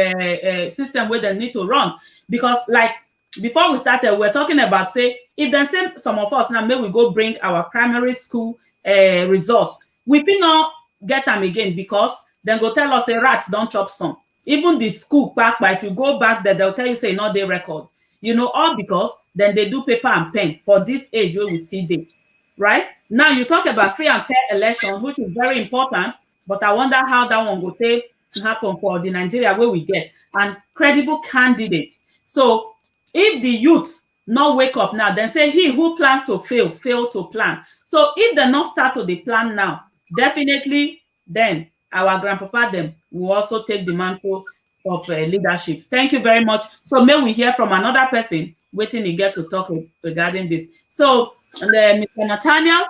system where they need to run, because like before we started, we're talking about say if they say some of us now, maybe we go bring our primary school results, we will not get them again because then go tell us a rats don't chop some. Even the school back, but if you go back there, they'll tell you say not they record. You know, all because then they do paper and pen for this age where we still do. Right? Now you talk about free and fair election, which is very important, but I wonder how that one will take to happen for the Nigeria where we get and credible candidates. So if the youth not wake up now, then say he who plans to fail to plan. So if they not start to the plan now, definitely then our grandpapa them will also take the mantle of leadership. Thank you very much. So may we hear from another person waiting to get to talk regarding this. So Mr. Nathaniel,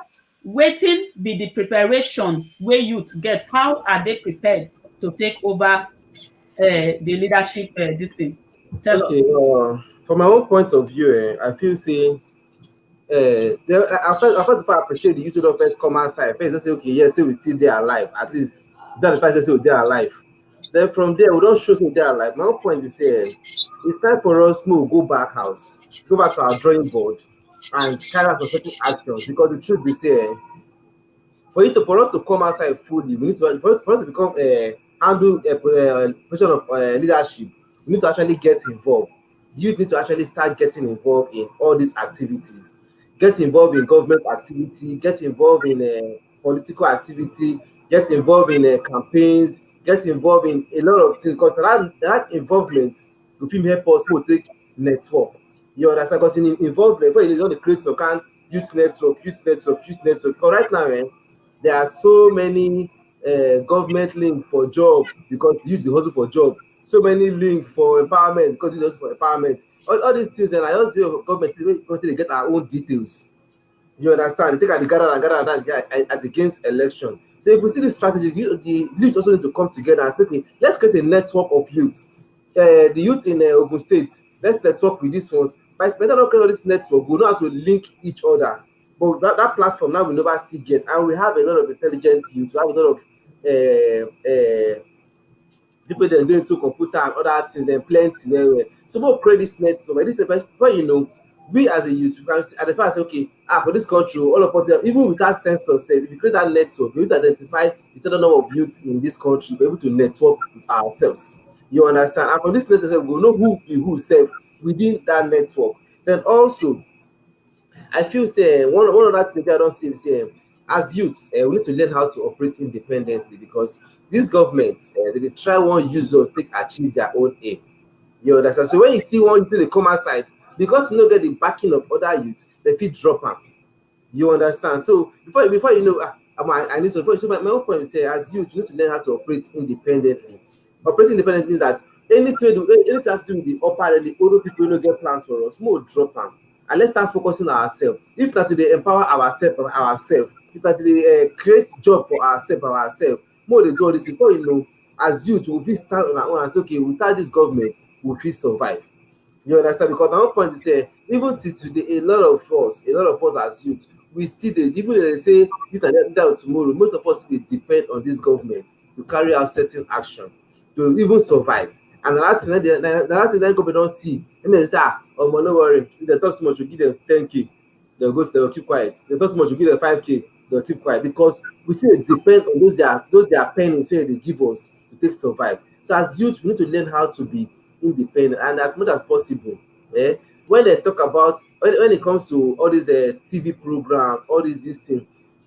waiting be the preparation where youth get. How are they prepared to take over the leadership this thing? Tell us. From my own point of view, I feel saying first of all, I appreciate the YouTube first come outside. First, they say, okay, yes, say we still there alive. At least that's the first say they're alive. Then from there, we don't show say they're alive. My own point is it's time for us to go back house, go back to our drawing board, and carry out some certain actions. Because the truth is for us to come outside fully, we need to for us to become handle a position of leadership. We need to actually get involved. You need to actually start getting involved in all these activities. Get involved in government activity, get involved in political activity, get involved in campaigns, get involved in a lot of things, because that involvement will help us to take network. You understand? Because in involvement, when you want to create some kind youth network. Because right now, there are so many government links for job because youth the hustle for job. So many links for empowerment because it's for empowerment. All these things, and I also say government they get our own details. You understand? They take the gather as against election. So if we see this strategy, the youth also need to come together and say, okay, let's create a network of youth. The youth in Ogun State, let's network with these ones. But it's better not create all this network. We know how to link each other. But that platform now we never still get, and we have a lot of intelligent youth. We have a lot of people that do into computer and other things, then plenty there. So we'll create this network. But this is before you know, we as a youth, we can identify and say, okay, for this country, all of us, even without census, if you create that network, we need to identify the total number of youth in this country, be able to network with ourselves. You understand? And for this network, we'll know who serve within that network. Then also, I feel say one other thing I don't see is as youths, we need to learn how to operate independently because this government, they try one use us take achieve their own aim. You understand? So when you see one thing they come outside, because you don't get the backing of other youths, they fit drop them. You understand? So before you know, I need to. So my own point is say, as youth, you need to learn how to operate independently. Operating independently means that anything has to do with the upper and the older people who don't get plans for us, more drop them. And let's start focusing on ourselves. If that they empower ourselves, if that they create job for ourselves, more they do all this before you know, as youth, we'll be stand on our own and say, okay, without this government, we'll survive. You understand? Because my own point is say, even till today, a lot of us as youth, we still even if they say youth are there tomorrow, most of us still depend on this government to carry out certain action to even survive. And that's the thing government don't see. And they say, oh, no worry, if they talk too much, we give them 10K, they'll keep quiet. They talk too much, we give them 5K, they'll keep quiet because we still depend on those their pennies so they give us to take survive. So as youth, we need to learn how to be independent and as much as possible. When they talk about when it comes to all these TV programs, all these things,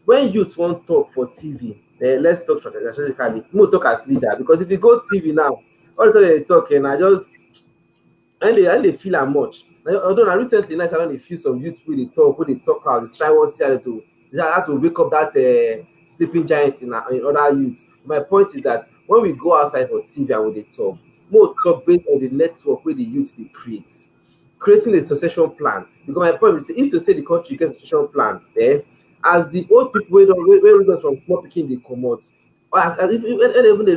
when youth won't talk for TV, let's talk strategically. We'll talk as leader because if you go TV now, all the time they talk and I just and they feel how much. Although now recently, nice I feel some youth when they talk out, they try one see how to wake up that sleeping giant in other youths. My point is that when we go outside for TV and when they talk, more talk based on the network where the youth they creating a succession plan. Because my point is, if to say the country gets a succession plan, as the old people where from small picking they come out, or as if even they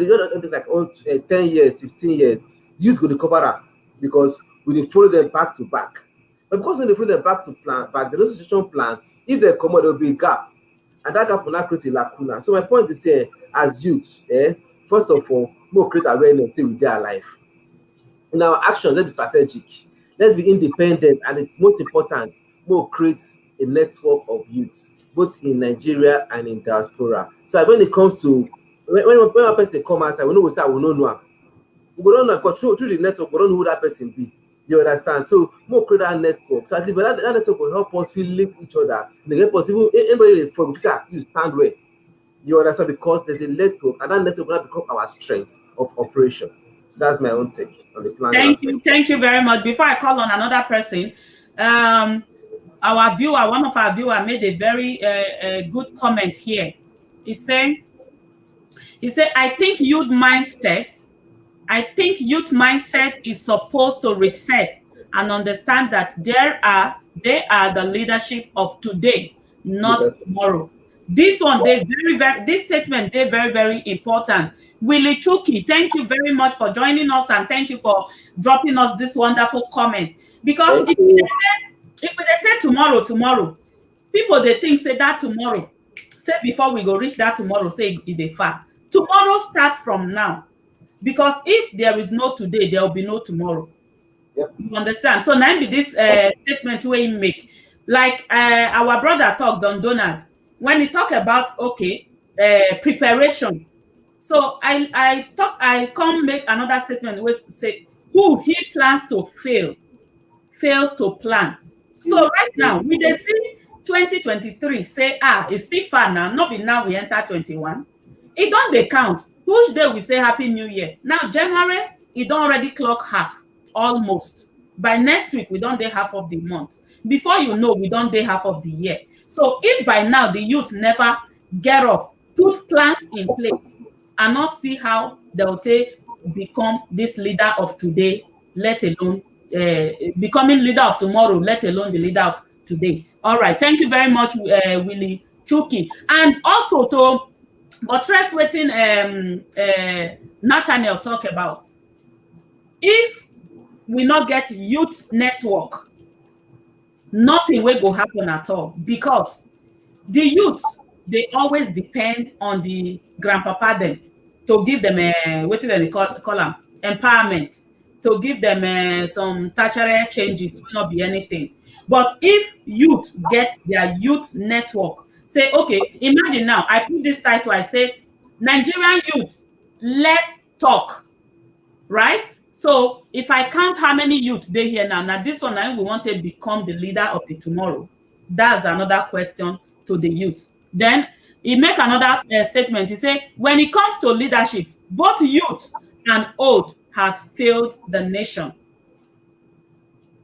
like 10 years, 15 years, youth go to cover up because we follow them back to back. But because when they follow them back to the succession plan, if they come out, there will be a gap. And that gap will not create a lacuna. So my point is here, as youths, first of all, more create awareness with their life. In our actions, let's be strategic. Let's be independent, and the most important, more create a network of youths, both in Nigeria and in diaspora. So when it comes to when a person come outside, we know we say we don't know him. We don't know because through the network, we don't know who that person be. You understand? So more create that network. So at least that network will help us feel link each other. They help us even anybody you stand where. You understand? Because there's a network, and that network will become our strength of operation. So that's my own take on the plan. Thank you very much. Before I call on another person, one of our viewers made a very good comment here. He said, I think youth mindset is supposed to reset and understand that they are the leadership of today, not tomorrow. This one, this statement, they're very, very important. Willie Chuki, thank you very much for joining us and thank you for dropping us this wonderful comment. Because if they say tomorrow, people they think say that tomorrow. Say before we go reach that tomorrow, say it they far. Tomorrow starts from now. Because if there is no today, there will be no tomorrow. Yep. You understand? So now be this statement we make. Like our brother talked on Donald, when he talk about preparation. So I come make another statement which say who he plans to fails to plan. So right now we dey see 2023 say it's still far now, not be now we enter 21. It don't they count. Which day we say Happy New Year? Now January, it don't already clock half, almost. By next week, we don't day half of the month. Before you know, we don't day half of the year. So if by now the youth never get up, put plans in place, and not see how they'll become this leader of today, let alone becoming leader of tomorrow, let alone the leader of today. All right, thank you very much, Willie Chuki. And also to buttress wetin Nathaniel talk about, if we not get youth network, nothing will go happen at all, because the youth, they always depend on the grandpapa them to give them wetin dem dey call am empowerment, to give them some tertiary changes, will not be anything. But if youth get their youth network, say, okay, imagine now, I put this title, I say, Nigerian youth, let's talk, right? So if I count how many youth they here now this one, we want to become the leader of the tomorrow. That's another question to the youth. Then he make another statement. He say, when it comes to leadership, both youth and old has failed the nation.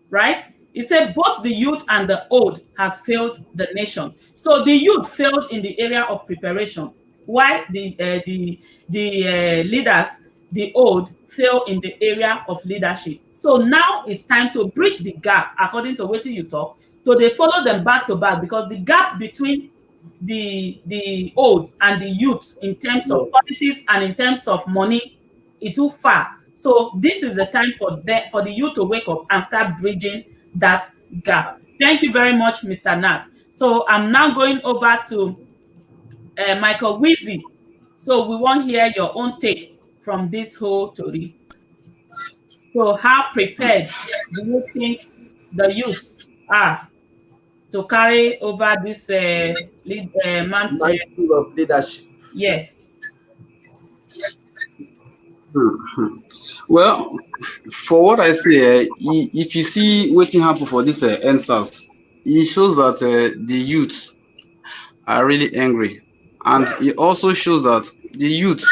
Right? He said both the youth and the old has failed the nation. So the youth failed in the area of preparation, while the leaders, the old, fail in the area of leadership. So now it's time to bridge the gap, according to what you talk. So they follow them back to back, because the gap between the old and the youth in terms of politics and in terms of money is too far. So this is the time for the youth to wake up and start bridging that gap. Thank you very much, Mr. Nat. So I'm now going over to Michael Wheezy. So we want to hear your own take from this whole story. So how prepared do you think the youths are to carry over this mantle of leadership? Yes. Well, for what I say, if you see what happen for this NSAS, it shows that the youth are really angry, and it also shows that the youth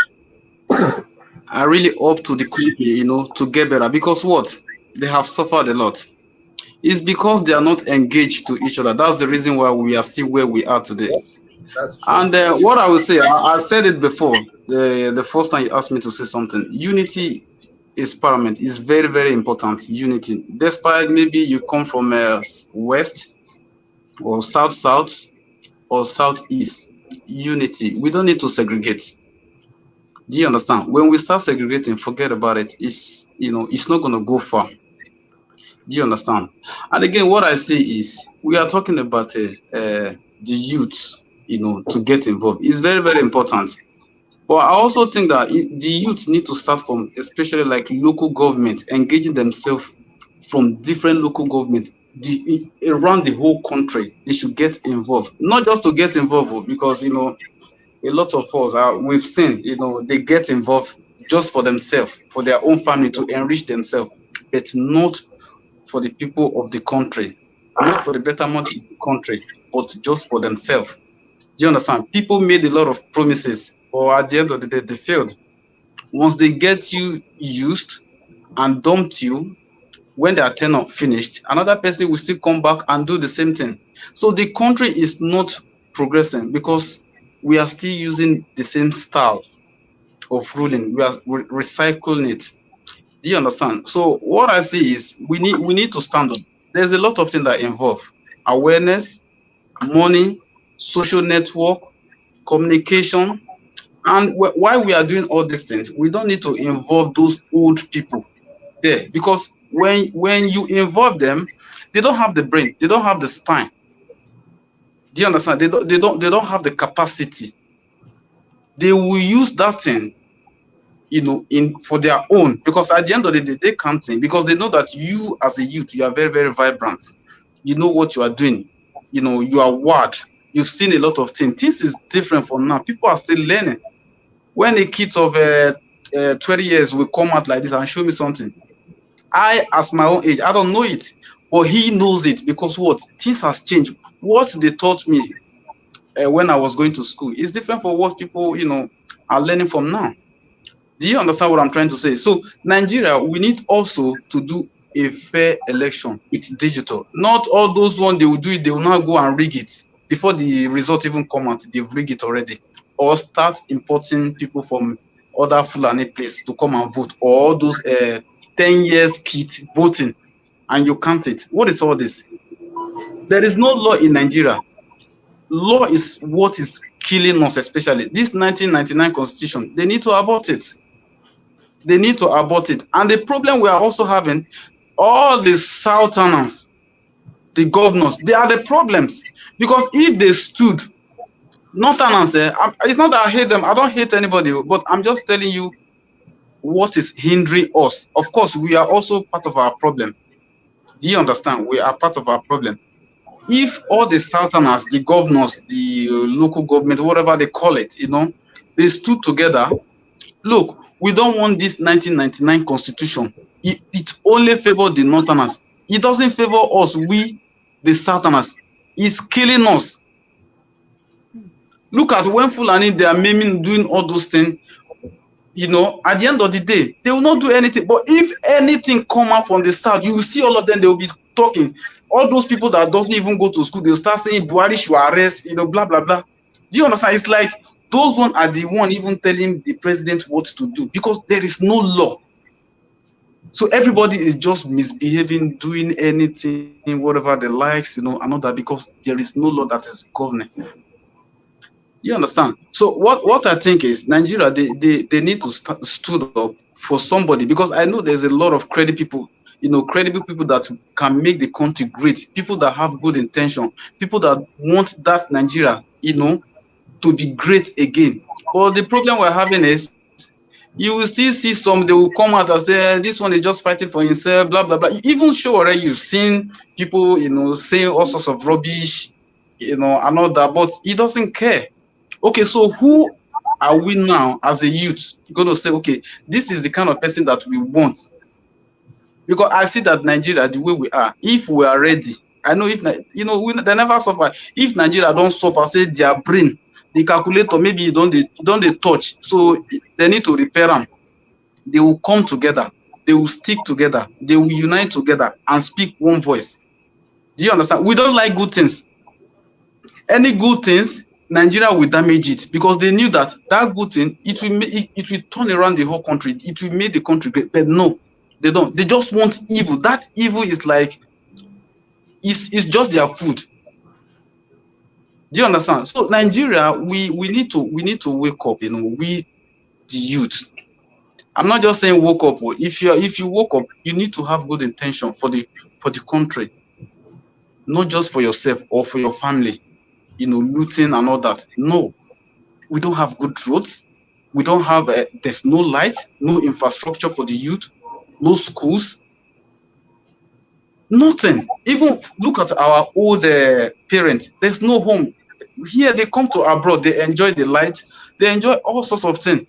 are really up to the country, to get better. Because what? They have suffered a lot. It's because they are not engaged to each other. That's the reason why we are still where we are today. That's true. And what I will say, I said it before, the first time you asked me to say something, unity is paramount. It's very, very important, unity. Despite maybe you come from west or south or southeast, unity. We don't need to segregate. Do you understand? When we start segregating, forget about it. It's not going to go far. Do you understand? And again, what I see is we are talking about the youth, to get involved. It's very, very important. But I also think that the youth need to start from, especially like local government, engaging themselves from different local government around the whole country. They should get involved, not just to get involved, because a lot of us we've seen, they get involved just for themselves, for their own family, to enrich themselves, but not for the people of the country, not for the betterment of the country, but just for themselves. Do you understand? People made a lot of promises, but at the end of the day, they failed. Once they get you used and dumped you, when their tenure finished, another person will still come back and do the same thing. So the country is not progressing because we are still using the same style of ruling. We are recycling it. Do you understand? So what I see is we need to stand up. There's a lot of things that involve awareness, money, social network, communication. And while we are doing all these things, we don't need to involve those old people there, because when you involve them, they don't have the brain, they don't have the spine. Do you understand? They don't have the capacity. They will use that thing, for their own, because at the end of the day, they can't think, because they know that you as a youth, you are very, very vibrant. You know what you are doing. You are wired. You've seen a lot of things. This is different from now. People are still learning. When a kid of 20 years will come out like this and show me something, I, as my own age, I don't know it, but he knows it, because what? Things has changed. What they taught me when I was going to school is different from what people, are learning from now. Do you understand what I'm trying to say? So Nigeria, we need also to do a fair election. It's digital. Not all those ones, they will do it, they will not go and rig it. Before the result even come out, they've rigged it already. Or start importing people from other Fulani places to come and vote. Or those 10 years kids voting, and you count it. What is all this? There is no law in Nigeria. Law is what is killing us, especially this 1999 constitution. They need to abort it. They need to abort it. And the problem we are also having, all the southerners, the governors, they are the problems. Because if they stood, northerners, it's not that I hate them, I don't hate anybody, but I'm just telling you what is hindering us. Of course, we are also part of our problem. Do you understand? We are part of our problem. If all the southerners, the governors, the local government, whatever they call it, they stood together, look, we don't want this 1999 constitution. It only favors the northerners. It doesn't favor us, we, the southerners. It's killing us. Look at when Fulani, they are maiming, doing all those things. At the end of the day, they will not do anything. But if anything come out from the south, you will see all of them, they will be talking. All those people that doesn't even go to school, they'll start saying, Buhari should arrest, blah, blah, blah. Do you understand? It's like those ones are the one even telling the president what to do because there is no law. So everybody is just misbehaving, doing anything, whatever they likes, and all that because there is no law that is governing. You understand? So what I think is Nigeria, they need to stood up for somebody because I know there's a lot of credible people that can make the country great, people that have good intention, people that want that Nigeria, to be great again. But the problem we're having is you will still see some, they will come out and say, this one is just fighting for himself, blah, blah, blah. Even sure already you've seen people, saying all sorts of rubbish, and all that, but he doesn't care. Okay, so who are we now as a youth going to say, okay, this is the kind of person that we want? Because I see that Nigeria, the way we are, if we are ready, I know if, they never suffer. If Nigeria don't suffer, say their brain, the calculator, maybe you don't they touch. So they need to repair them. They will come together. They will stick together. They will unite together and speak one voice. Do you understand? We don't like good things. Any good things, Nigeria will damage it because they knew that good thing, it will turn around the whole country. It will make the country great. But no, they don't. They just want evil. That evil is like, it's just their food. Do you understand? So Nigeria, we need to wake up. We the youth. I'm not just saying woke up. If you woke up, you need to have good intention for the country, not just for yourself or for your family. Looting and all that. No, we don't have good roads. We don't have. There's no light, no infrastructure for the youth, no schools. Nothing. Even look at our old parents. There's no home. Here they come to abroad. They enjoy the light. They enjoy all sorts of things.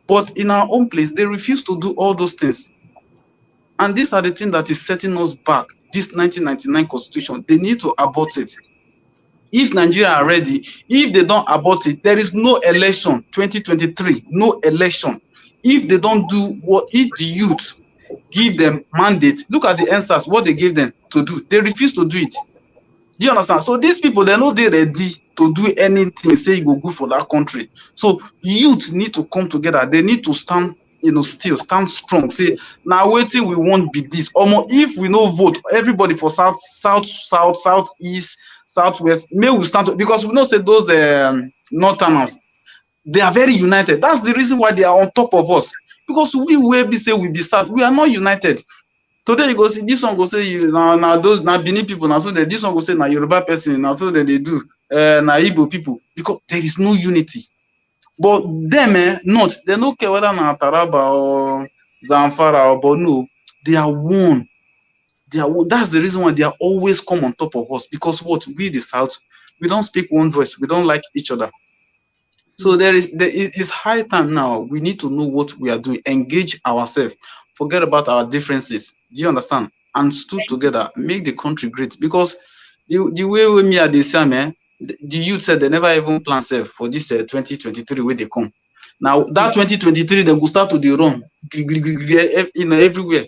But in our own place, they refuse to do all those things. And these are the things that is setting us back. This 1999 constitution, they need to abort it. If Nigeria are ready, if they don't abort it, there is no election 2023, no election. If they don't do if the youth give them mandate, look at the answers, what they gave them to do. They refuse to do it. Do you understand? So these people, they're not ready to do anything, say you go good for that country. So youth need to come together. They need to stand, still stand strong. Say, now waiting, we won't be this. If we no vote, everybody for south, southeast, southwest, may we stand because we know say those northerners, they are very united. That's the reason why they are on top of us. Because we will be say we be south, we are not united. Today you go see this one go say you now those now Benin people now so this one go say now Yoruba person now so that they do now Igbo people because there is no unity. But them not they don't care whether now Taraba or Zamfara or Borno, they are one. They are one. That's the reason why they are always come on top of us because what we the South, we don't speak one voice, we don't like each other. So it's high time now. We need to know what we are doing, engage ourselves, forget about our differences. Do you understand? And stood together, make the country great. Because the way we me at the same, the youth said they never even plan self for this 2023 where they come. Now that 2023 they will start to the run, everywhere.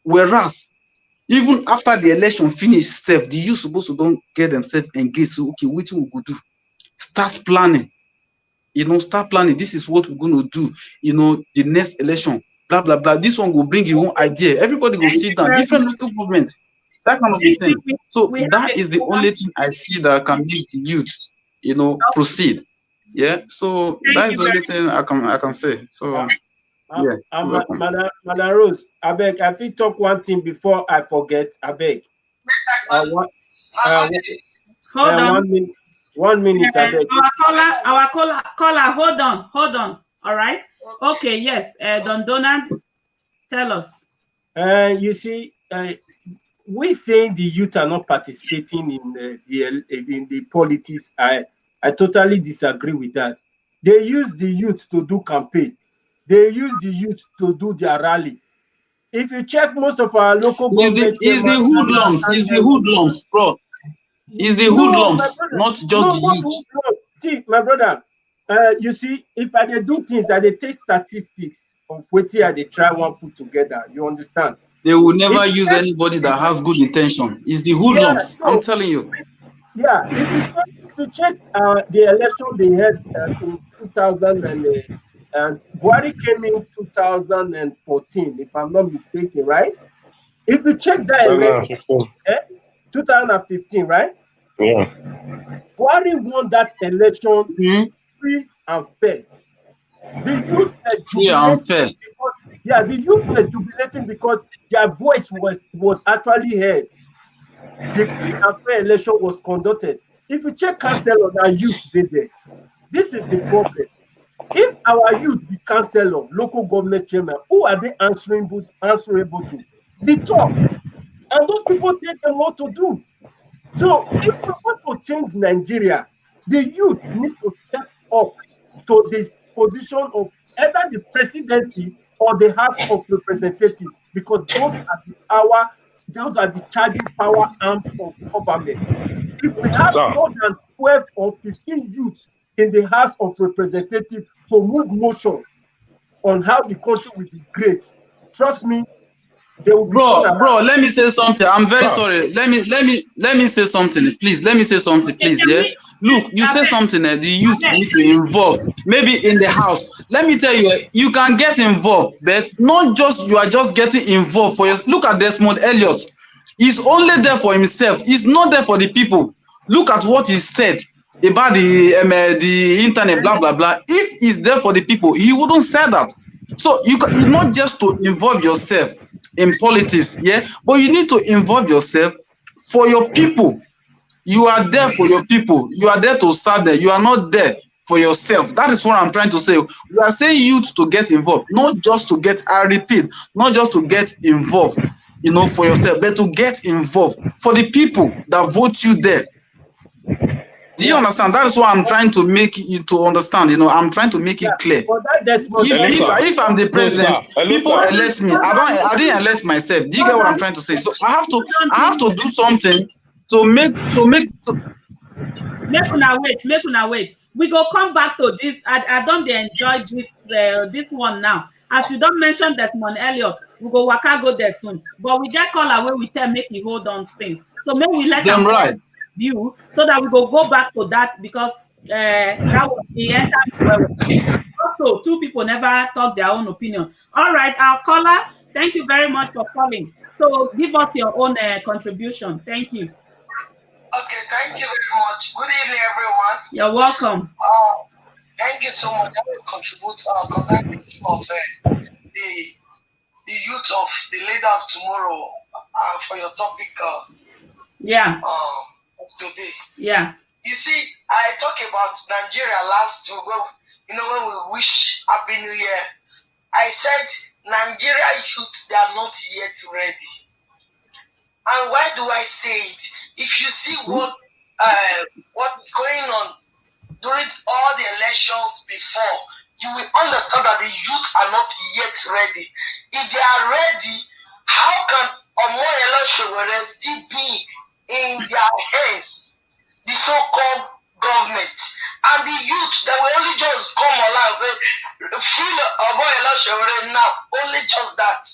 Whereas even after the election finish, the youth supposed to don't get themselves engaged. So okay, what we go do? Start planning. Start planning. This is what we're going to do. The next election, blah blah blah. This one will bring your own idea. Everybody will sit down. Different local government. That kind of a thing. So we have that a is the only thing I see that can make the youth, proceed. Yeah. So that is the only thing I can say. So yeah. Madam Rose, I beg, I fit talk one thing before I forget. I beg. Hold on. 1 minute, I beg. Our caller, hold on. All right. Okay, yes. Don Donald, tell us. You see, we saying the youth are not participating in the politics. I totally disagree with that. They use the youth to do campaign. They use the youth to do their rally. If you check most of our local government, is the hoodlums, bro. Is the hoodlums, not just the youth. See, my brother, you see, if I dey do things, I dey take statistics of wetin I dey try one put together. You understand? They will never use anybody that has good intention. It's the hoodlums. I'm telling you. Yeah, if you check the election they had in 2000 and Buhari came in 2014, if I'm not mistaken, right? If you check that election, 2015, right? Yeah. Buhari won that election free and fair. The youth were jubilating because, the youth were jubilating because their voice was actually heard. The free and fair election was conducted. If you check councillor, our youth did there. This is the problem. If our youth be councillor, local government chairman, who are they answerable to? The top. And those people take a lot to do. So if we want to change Nigeria, the youth need to step up to the position of either the presidency or the House of Representatives, because those are the charging power arms of government. If we have more than 12 or 15 youths in the House of Representatives to move motion on how the country will be great, trust me, they will be bro, let me say something. I'm very sorry. Let me say something, please. Let me say something, please. Yeah. Look, you say something. The youth need to involve. Maybe in the house. Let me tell you, you can get involved, but not just you are just getting involved for your. Look at Desmond Elliot. He's only there for himself. He's not there for the people. Look at what he said about the internet, blah blah blah. If he's there for the people, he wouldn't say that. So it's not just to involve yourself in politics, yeah, but you need to involve yourself for your people. You are there for your people. You are there to serve them. You are not there for yourself. That is what I'm trying to say. We are saying youth to get involved, not just to get, I repeat, not just to get involved, for yourself, but to get involved for the people that vote you there. Do you understand? That is what I'm trying to make you to understand. I'm trying to make it clear. If I'm the president, people elect me. I didn't elect myself. Do you get what I'm trying to say? So I have to do something to make. Make una wait. We go come back to this. I don't enjoy this one now. As you don't mention Desmond Elliot, we go waka go there soon. But we get call away with them, make me hold on things. So maybe we let them right. View so that we go back to that, because that was the entire. Also, two people never talk their own opinion. All right, our caller, thank you very much for calling. So give us your own contribution. Thank you. Okay, thank you very much. Good evening, everyone. You're welcome. Thank you so much. I will contribute concerning the issue of the youth of the leader of tomorrow for your topic. Today. Yeah. You see, I talked about Nigeria last week. When we wish Happy New Year, I said Nigeria youth, they are not yet ready. And why do I say it? If you see what's going on during all the elections before, you will understand that the youth are not yet ready. If they are ready, how can Omoyele Sowore still be in their hands, the so-called government, and the youth that will only just come along and say, feel Omoyele Sowore now, only just that.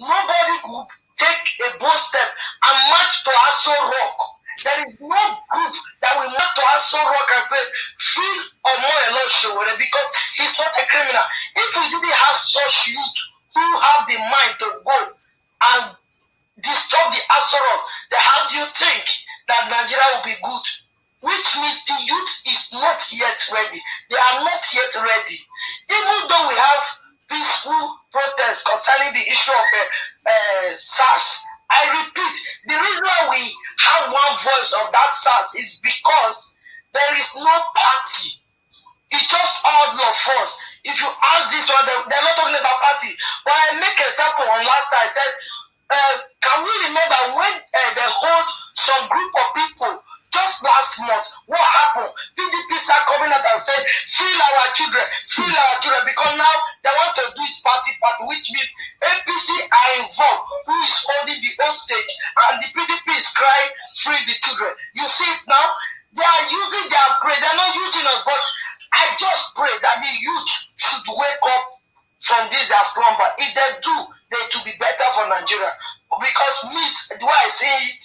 Nobody could take a bold step and march to Aso Rock. There is no group that will march to Aso Rock and say, feel Omoyele Sowore, because he's not a criminal. If we didn't have such youth who have the mind to go and disturb the Aso Rock, the that Nigeria will be good, which means the youth is not yet ready. They are not yet ready. Even though we have peaceful protests concerning the issue of SARS, I repeat, the reason why we have one voice of that SARS is because there is no party. It's just all of us. If you ask this one, they're not talking about party. But I make example on last time. I said, can we remember when they hold some group of people just last month? What happened? PDP start coming out and say, free our children, because now they want to do it party, which means APC are involved, who is holding the hostage, and the PDP is crying, free the children. You see it now? They are using their brain. They're not using us, but I just pray that the youth should wake up from this their slumber. If they do, they will be better for Nigeria. Because me, the way I say it,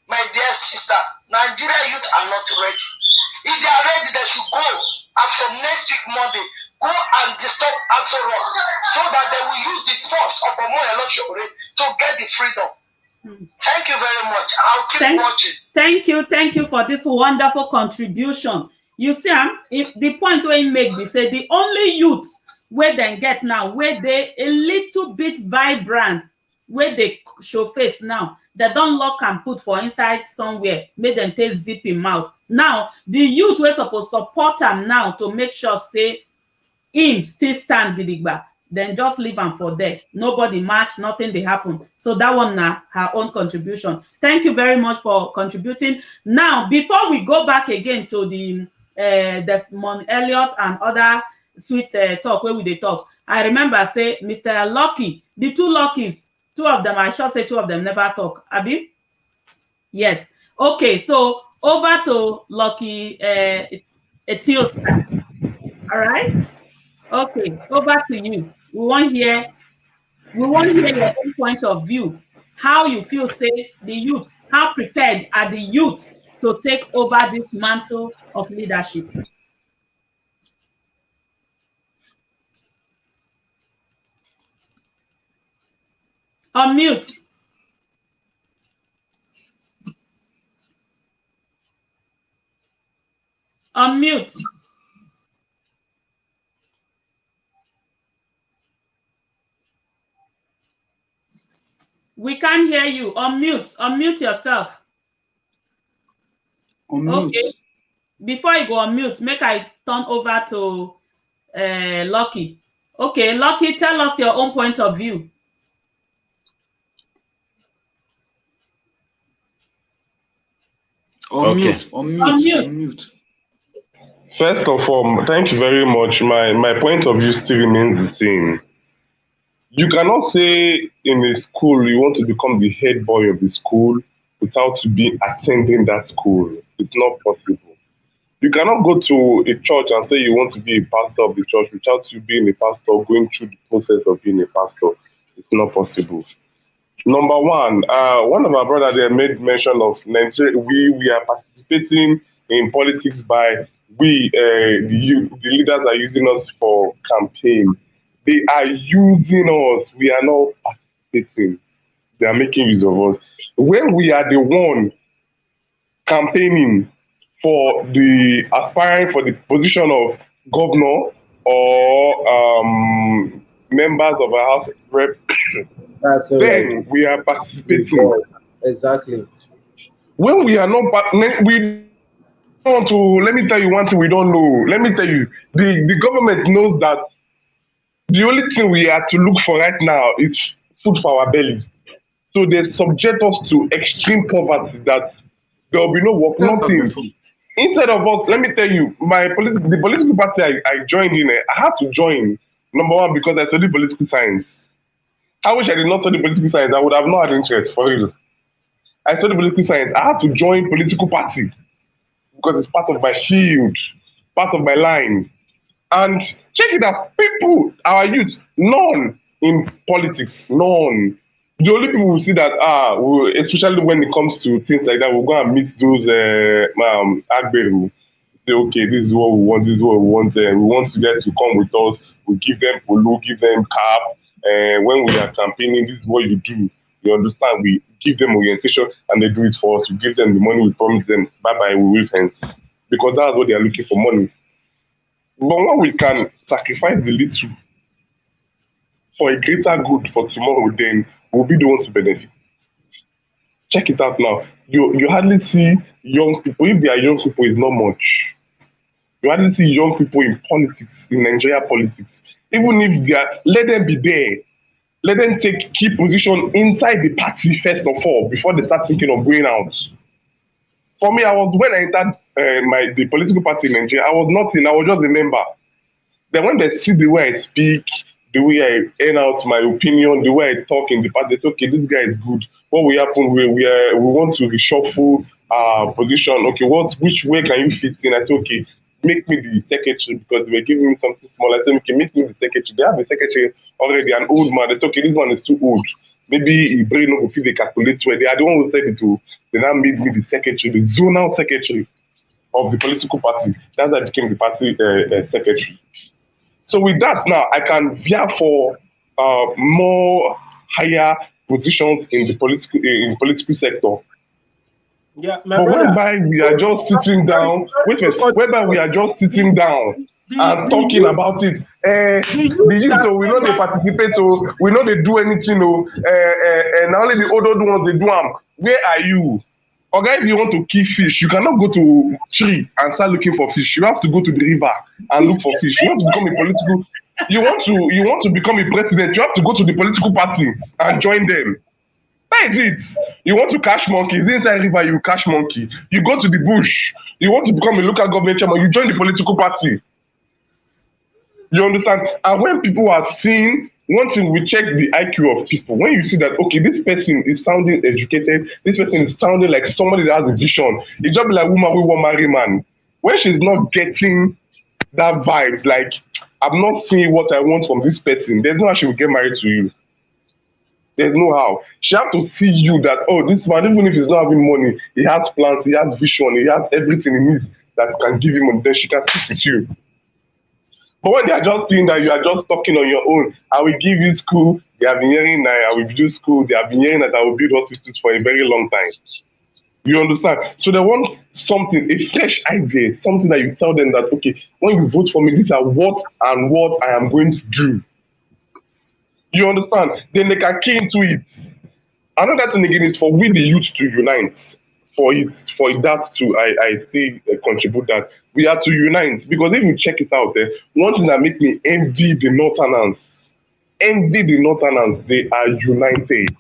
my dear sister, Nigeria youth are not ready. If they are ready, they should go. And from next week, Monday, go and disturb Asoro so that they will use the force of a more election to get the freedom. Thank you very much. I'll keep watching. Thank you for this wonderful contribution. You see, if the point where you make, we say the only youth where they get now, where they a little bit vibrant, where they show face now, they don't lock and put for inside somewhere, make them take zip him out. Now, the youth were supposed to support them now to make sure, say, him still stand gidigba. Then just leave am for there. Nobody march, nothing they happen. So that one now, her own contribution. Thank you very much for contributing. Now, before we go back again to the Desmond Elliott and other sweet talk where we they talk, I remember say Mr. Lucky, the two Luckies, two of them, I should say two of them never talk. Abi? Yes. Okay, so over to Lucky Etiosa. All right. Okay, over to you. We want to hear your own point of view. How you feel, say, the youth, how prepared are the youth to take over this mantle of leadership? Unmute. Unmute. We can't hear you. Unmute. Unmute yourself. Unmute. Okay. Before you go unmute, make I turn over to Lucky. Okay, Lucky, tell us your own point of view. Unmute. Unmute. Unmute. First of all, thank you very much. My point of view still remains the same. You cannot say in a school you want to become the head boy of the school without you attending that school. It's not possible. You cannot go to a church and say you want to be a pastor of the church without you being a pastor, going through the process of being a pastor. It's not possible. Number one of our brothers there made mention of Nigeria. We are participating in politics by the leaders are using us for campaign. They are using us. We are not participating. They are making use of us. When we are the one campaigning for the aspiring for the position of governor or members of a house rep, That's all then right. we are participating. Exactly. When we are not, we want to. Let me tell you one thing we don't know. Let me tell you, the government knows that the only thing we have to look for right now is food for our bellies. So they subject us to extreme poverty that there will be no work, nothing. Instead of us, let me tell you, the political party I joined in, I had to join, number one, because I studied political science. I wish I did not study political science. I would have not had interest for real. I studied political science. I had to join political party because it's part of my shield, part of my line. And check it out, people, our youth, none in politics, none. The only people we see that especially when it comes to things like that, we'll go and meet those Agberu. Say, okay, this is what we want, this is what we want. We want you guys to come with us. We give them polo, give them cap. When we are campaigning, this is what you do. You understand? We give them orientation and they do it for us. We give them the money, we promise them, bye bye, we will hence. Because that's what they are looking for, money. But when we can sacrifice the little for a greater good for tomorrow, then we'll be the ones to benefit. Check it out now. You hardly see young people. If they are young people, it's not much. You hardly see young people in politics, in Nigeria politics. Even if they are, let them be there. Let them take key position inside the party first of all before they start thinking of going out. For me, I was when I entered the political party in Nigeria, I was nothing. I was just a member. Then when they see the way I speak, the way I earn out my opinion, the way I talk in the party, they say, okay, this guy is good. What will happen? We want to reshuffle position. Okay, which way can you fit in? I said, okay, make me the secretary because they were giving me something small. I said, okay, make me the secretary. They have a secretary already, an old man. They said, okay, this one is too old. Maybe he brain no go fit dey calculate well. They are the one who said it to. They now made me the secretary, the zonal secretary of the political party. That's how I became the party secretary. So with that now, I can veer for more higher positions in the political sector. Yeah, but whereby we are just sitting down, whereby we are just sitting down and talking about it. The youth, we know they participate, so we know they do anything, and only the older ones they do them. Where are you? Or guys, if you want to kill fish, you cannot go to tree and start looking for fish. You have to go to the river and look for fish. You want to become a political, you want to become a president, you have to go to the political party and join them. That is it. You want to catch monkeys inside river, you catch monkey. You go to the bush, you want to become a local government chairman, you join the political party. You understand? And when people are seeing, one thing, we check the IQ of people. When you see that, okay, this person is sounding educated, this person is sounding like somebody that has a vision. It's just like woman who want marry man. When she's not getting that vibe, like, I'm not seeing what I want from this person, there's no how she will get married to you. There's no how. She has to see you that, oh, this man, even if he's not having money, he has plans, he has vision, he has everything he needs that can give him money, then she can sit with you. But when they are just doing that, you are just talking on your own. I will give you school. They have been hearing that I will do school. They have been hearing that I will build hospitals for a very long time. You understand? So they want something, a fresh idea, something that you tell them that, okay, when you vote for me, these are what and what I am going to do. You understand? Then they can key into it. Another thing again is for we the youth to unite. For that to I say contribute that we have to unite, because if you check it out there, one thing that makes me envy the Northerners, they are united.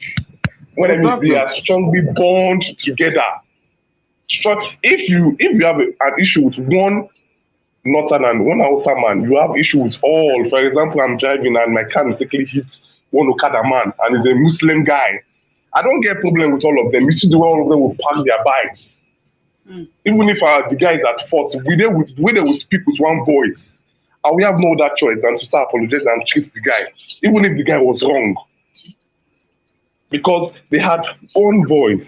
When I mean they are strongly bound together. If you have an issue with one Northern and one Hausa man, you have issue with all. For example, I'm driving and my car mistakenly hits one Okada man and he's a Muslim guy. I don't get problem with all of them. You see the way all of them will park their bikes. Even if the guy is at fault, we they will speak with one voice. And we have no other choice than to start apologizing and treat the guy, even if the guy was wrong. Because they had one voice.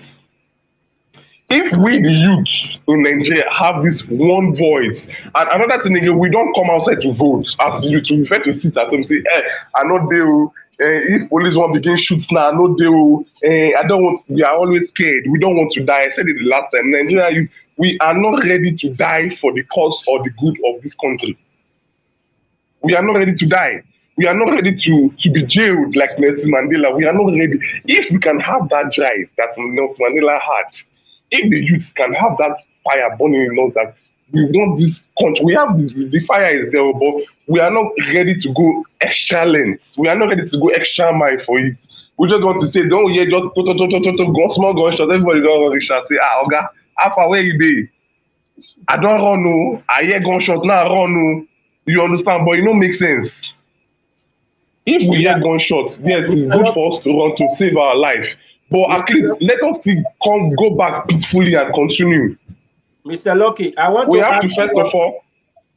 If we, the youth in Nigeria, have this one voice, and another thing again, we don't come outside to vote as youth. We prefer to sit at home and say, I know they if police want to begin shoot now, I know they I don't want, we are always scared. We don't want to die. I said it the last time. Nigeria, we are not ready to die for the cause or the good of this country. We are not ready to die. We are not ready to be jailed like Nelson Mandela. We are not ready. If we can have that drive that Nelson Mandela had, if the youth can have that fire burning in us that we want this country, we have the fire is there, but we are not ready to go extra length. We are not ready to go extra mile for it. We just want to say, don't hear just go small gunshot. Everybody don't reach and say, Oga, how far where you dey? I don't run no. I hear gunshot now. I run no. You understand? But it don't make sense. If we hear gunshots, yes, it's good for us to run to save our life. But at least let us go back peacefully and continue. Mr. Lucky, I want we to have to first of all.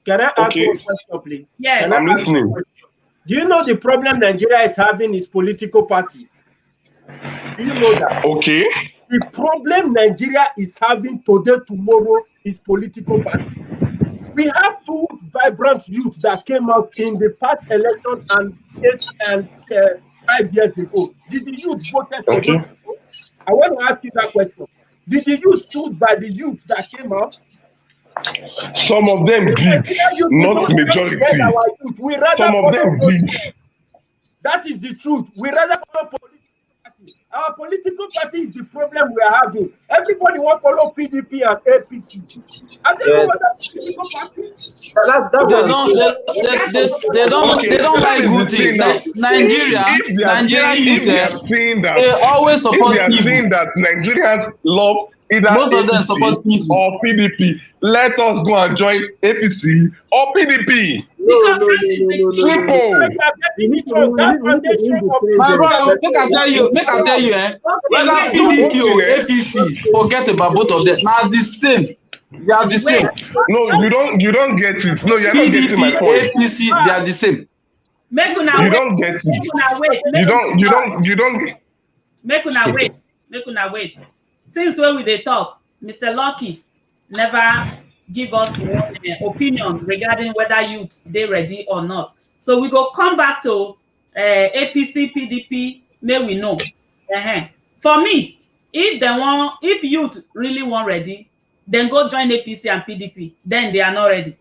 Can I ask you a question, please? Yes. I'm listening. Do you know the problem Nigeria is having is political party? Do you know that? Okay. The problem Nigeria is having today, tomorrow is political party. We have two vibrant youths that came out in the past election and 5 years ago, did the youth voted for Okay. those people? I want to ask you that question. Did the youth stood by the youth that came out? Some of them did, Nigerian youth, we not don't stand majority. behind our youth. We rather Some of follow them those did. men. That is the truth. We rather follow political party. Our political party is the problem we are having. Everybody wants to follow PDP and APC. Are they no other political party? That's They what I'm don't saying. they don't that like is good the thing things. now. Nigerian If they are saying that, they always if support they are evil. saying that Nigerians love either Most of them APC support evil. or PDP, let us go and join APC or PDP. Because that is the truth. Simple. You are getting it wrong. That foundation of My brother, make I tell you, Okay, whether wait, PDP or Okay. APC, forget about both of them. Now the same. They are the wait. same. No, you don't get it. No, you're not getting my PDP, point. APC, they are the same. Make una You wait. don't get Make it. una wait. You don't. Make una wait. Make una wait. Since when we dey talk, Mr. Lucky never give us one opinion regarding whether youth dey ready or not. So we go come back to APC, PDP, may we know. For me, if youth really want ready, then go join APC and PDP. Then they are not ready.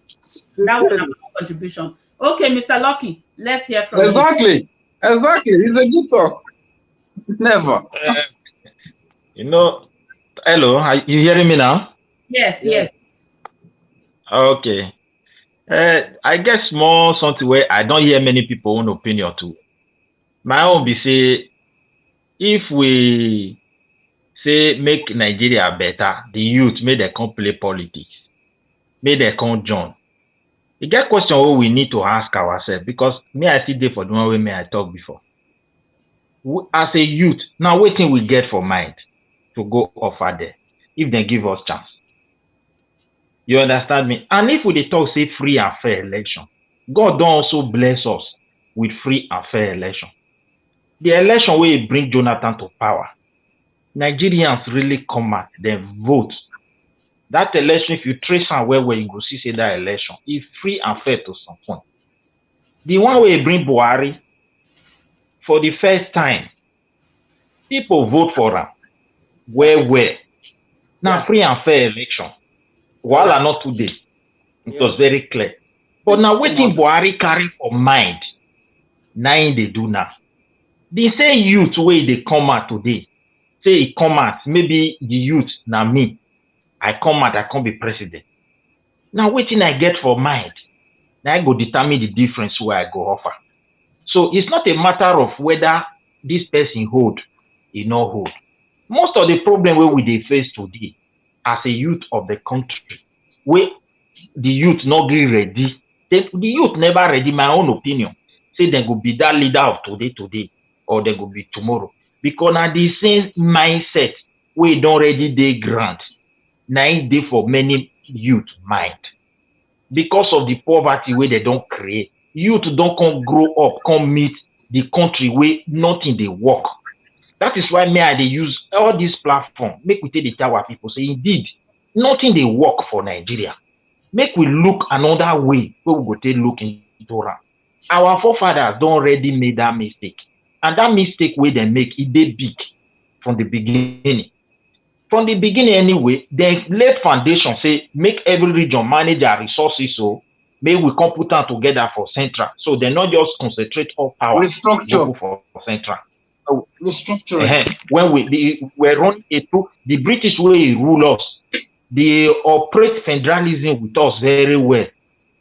That was my contribution. Okay, Mr. Lucky, let's hear from you. Exactly. It's a good talk. Never. Hello, are you hearing me now? Yes. Okay. I guess more something where I don't hear many people own opinion too. My own be say, if we say make Nigeria better, the youth may they come play politics, may they come join. You get question what we need to ask ourselves, because me I see there for the one way me I talk before. As a youth, now waiting we get for mind to go offer there if they give us chance. You understand me? And if we dey talk say free and fair election, God don also bless us with free and fair election. The election wey bring Jonathan to power, Nigerians really come out, dem vote. That election, if you trace am well, you go see say that election is free and fair to some point. The one wey bring Buhari, for the first time, people vote for am well. Now free and fair election. Wahala not today. It was very clear. But now wetin Buhari carry for mind, na im dey do now. The same youth wey dey come out today, say e come out, maybe the youth na me, I come out, I come be president. Now wetin I get for mind, na I go determine the difference wey I go offer. So it's not a matter of whether this person hold, e no hold. Most of the problem wey we dey face today as a youth of the country, wey the youth not gree ready. The youth never ready, my own opinion. Say they go be that leader of today, or they go be tomorrow. Because now the same mindset we don't ready dey grant. Now it dey for many youth mind. Because of the poverty where they don't create. Youth don't come grow up, come meet the country where nothing they work. That is why me I dey use all these platforms. Make we take the tower people say indeed, nothing they work for Nigeria. Make we look another way where we go take look into am. Our forefathers don already made that mistake. And that mistake where they make, it dey big from the beginning. From the beginning anyway, they lay foundation, say, make every region manage their resources, so may we come put them together for central. So they not just concentrate all power Restructure. for central. Restructure. When we run it through, the British way rule us, they operate federalism with us very well.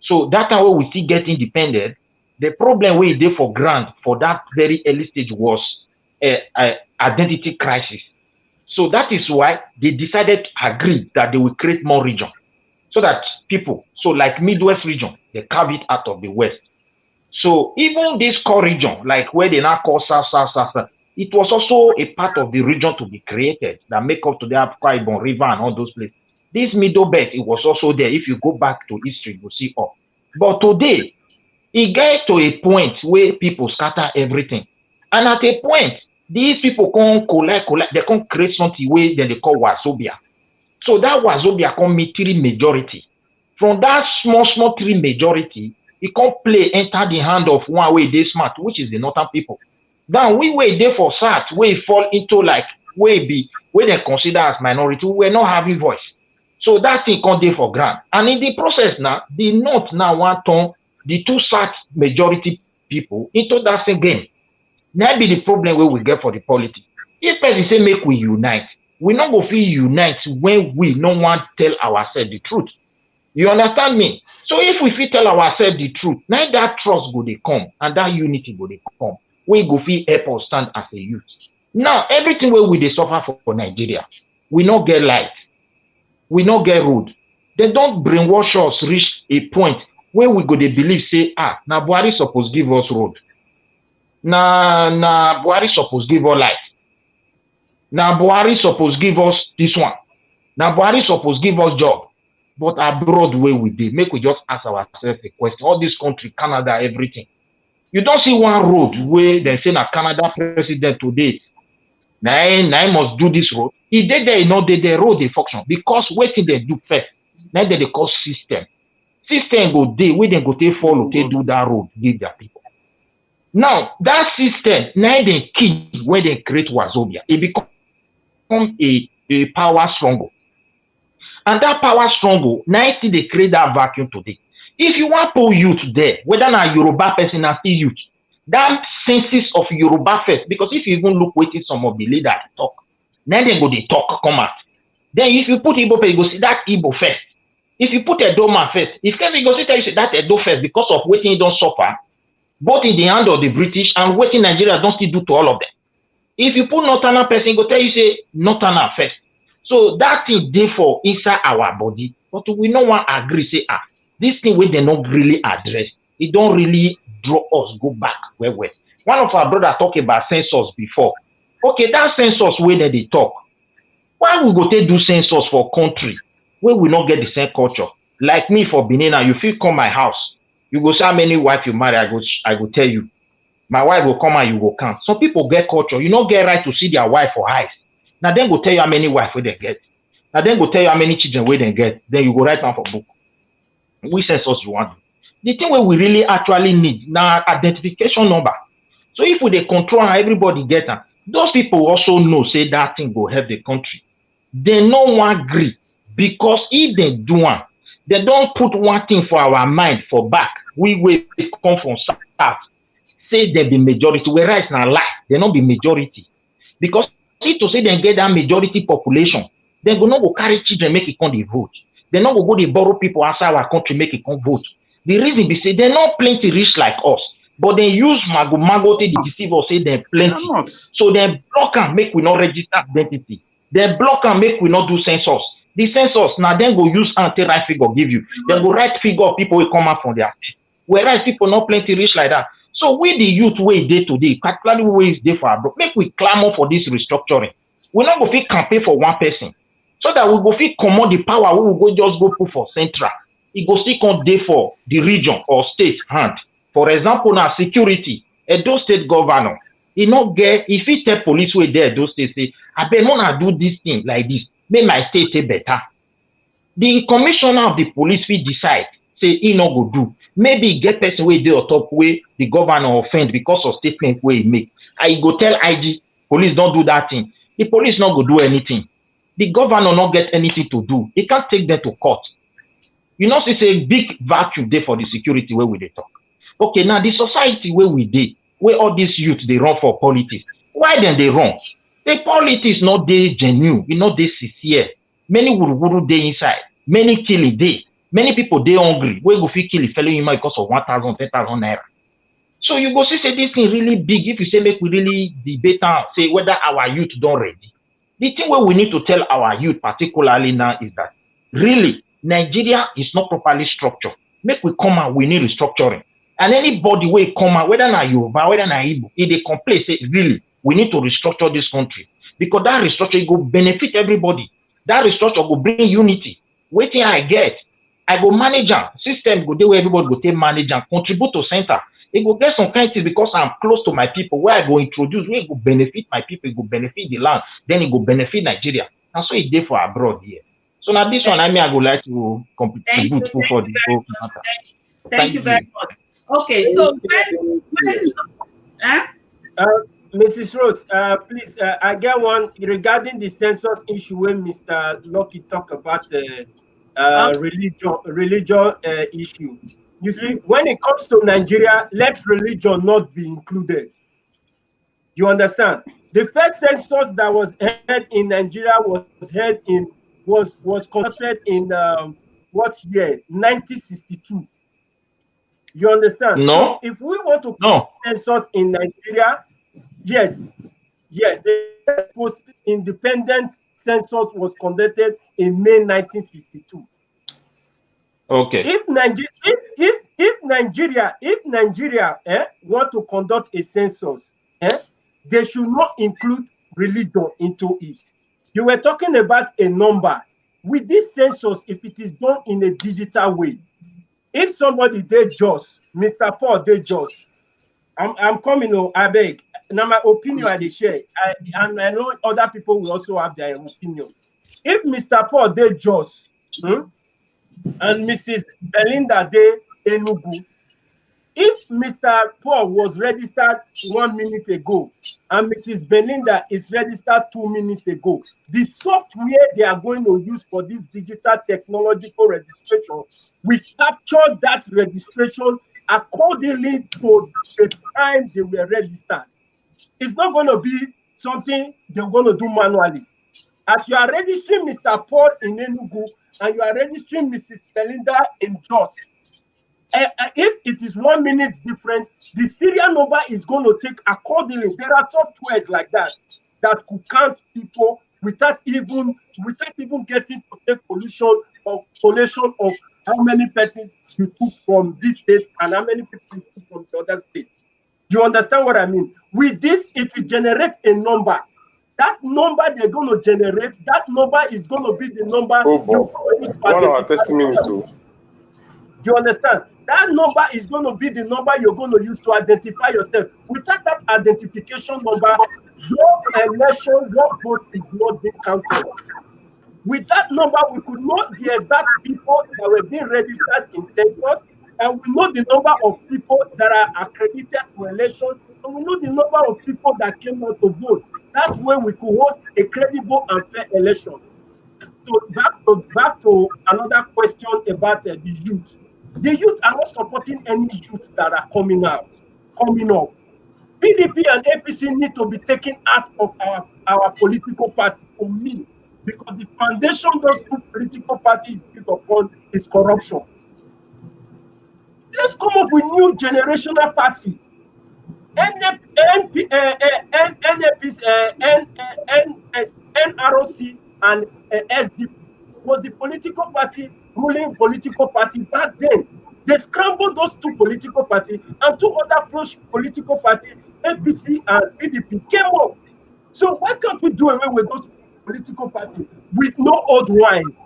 So that time when we still get independent, the problem we did for grant for that very early stage was identity crisis. So that is why they decided to agree that they will create more region. So that people, so like Midwest region, they carve it out of the West. So even this core region, like where they now call South, it was also a part of the region to be created that make up to the Akwa Ibom River and all those places. This middle belt, it was also there. If you go back to history, you see all. But today, it gets to a point where people scatter everything. And at a point, these people can collect, they can create something where they call Wazobia. So that Wazobia can meet 3 majority. From that small 3 majority, it can play enter the hand of one way they smart, which is the northern people. Then we were there for SAT, we fall into like we they consider as minority, we were not having voice. So that thing can't dey for ground. And in the process now, the North now want turn the two SAT majority people into that same game. That be the problem where we get for the politics. If person say make we unite, we not go feel unite when we no want tell ourselves the truth. You understand me? So if we fit tell ourselves the truth, now that trust go dey come and that unity go dey come. We go feel help us stand as a youth. Now everything where we dey suffer for Nigeria, we not get light, we not get road. They don't brainwash us reach a point where we go dey believe say na Buhari suppose give us road. Na Buhari suppose give us light. Na Buhari suppose give us this one. Na Buhari suppose give us job. But abroad where we dey, make we just ask ourselves a question. All this country, Canada, everything. You don't see one road where they say na Canada president today. Now must do this road. If they there, the road they function because wetin they do first. Now they call system. System go dey where they go take follow, they do that road, give their people. Now that system, now they key where they create Wazobia. It become a power struggle. And that power struggle, now they create that vacuum today. If you want to youth there, whether na Yoruba person or still youth, that senses of Yoruba first, because if you even look waiting some of the leaders talk, then they go they talk, come out. Then if you put Igbo first, you go see that Igbo first. If you put Edo man first, if Kevin go see tell you that Edo first because of waiting he don't suffer, both in the hand of the British and waiting Nigeria don't still do to all of them. If you put Northerner person, go tell you say Northerner first. So that thing therefore inside our body, but we no want agree say this thing where they not really address, it don't really draw us go back where. One of our brothers talk about census before. Okay, that census where they talk. Why we go take do census for country where we not get the same culture? Like me for Benin, you feel come my house, you go say how many wife you marry, I go tell you. My wife will come and you go count. Some people get culture, you not get right to see their wife for eyes. Now then go tell you how many wife where they get. Now then go tell you how many children where they get. Then you go write down for book. Which census you want? The thing where we really actually need now identification number. So if we dey control and everybody get them, those people also know say that thing go help the country. They no one agree because if they do one, they don't put one thing for our mind for back. We will come from south. Say they be majority, whereas now lie, they not be majority. Because if to say they get that majority population, they go not go carry children make it come the vote. They not go they borrow people outside our country make it come vote. The reason be say they're not plenty rich like us, but they use mago to deceive us say they're plenty. So they block and make we not register identity. They block and make we not do census. The census now then go use anti-right figure give you. They go write figure of people will come out from their state. Whereas people not plenty rich like that. So we the youth way day today, particularly ways day for our make we clamor for this restructuring. We not go fit campaign for one person. So that we go fit command the power, we will go just go put for central. It go still come day for the region or state hand. For example, now security, Edo state governor, he not get if he tell police way there, Edo state say, I bet not do this thing like this, make my state better. The commissioner of the police will decide, say he not go do. Maybe get person way there or top way the governor offend because of statement way he make. I go tell IG, police don't do that thing. The police not go do anything. The governor not get anything to do. He can't take them to court. You know, it's a big vacuum there for the security where we they talk. Okay, now the society where we did, where all these youth they run for politics. Why then they run? The politics not they genuine, you know they sincere. Many wuru they inside, many kill it day. Many people they hungry. Where go fit kill a fellow human because of 1,000, 10,000 naira. So you go see say this thing really big. If you say make we really debate and say whether our youth don't ready. The thing where we need to tell our youth particularly now is that really Nigeria is not properly structured. Make we come out, we need restructuring. And anybody will come out, whether na Yoruba, whether na Igbo, if they complain, say really, we need to restructure this country. Because that restructure go benefit everybody. That restructure go bring unity. Waiting I get, I go manage them. System go there where everybody go take manage and contribute to center. It go get some kind of thing because I'm close to my people, where I go introduce, where it go benefit my people, it go benefit the land, then it go benefit Nigeria. And so it's there for abroad here. So now this one, I go like to contribute for the whole matter. Thank you very much. Okay, so Mrs. Rose, please, I get one regarding the census issue when Mr. Lucky talk about the religion issue. You see, when it comes to Nigeria, let religion not be included. You understand? The first census that was held in Nigeria was conducted in what year? 1962. You understand? No, So if we want to no. census in Nigeria, yes, the post-independent census was conducted in May 1962. Okay. If Nigeria want to conduct a census, they should not include religion into it. You were talking about a number. With this census, if it is done in a digital way, if somebody did just, Mr. Paul did just, I'm coming, I beg. Now my opinion I dey share, and I know other people will also have their opinion. If Mr. Paul did just, and Mrs. Belinda de Enugu, if Mr. Paul was registered 1 minute ago and Mrs. Belinda is registered 2 minutes ago, the software they are going to use for this digital technological registration will capture that registration accordingly to the time they were registered. It's not going to be something they're going to do manually. As you are registering Mr. Paul in Enugu and you are registering Mrs. Belinda in Jos, if it is 1 minute different, the serial number is going to take accordingly. There are softwares like that that could count people without even getting to take collation of how many persons you took from this state and how many people you took from the other state. You understand what I mean? With this, it will generate a number. That number they're going to generate, that number is going to be the number. Oh, Bob. 1 hour 30 minutes. You understand? That number is going to be the number you're going to use to identify yourself. Without that identification number, your election, your vote is not being counted. With that number, we could know the exact people that were being registered in census, and we know the number of people that are accredited for election, and we know the number of people that came out to vote. That way, we could hold a credible and fair election. So back to another question about the youth. The youth are not supporting any youth that are coming up. PDP and APC need to be taken out of our political party, for me, because the foundation those two political parties built upon is corruption. Let's come up with new generational party. NROC and SDP was the political party, ruling political party back then. They scrambled those two political parties, and two other fresh political parties, APC and PDP, came up. So why can't we do away with those political parties with no old wine?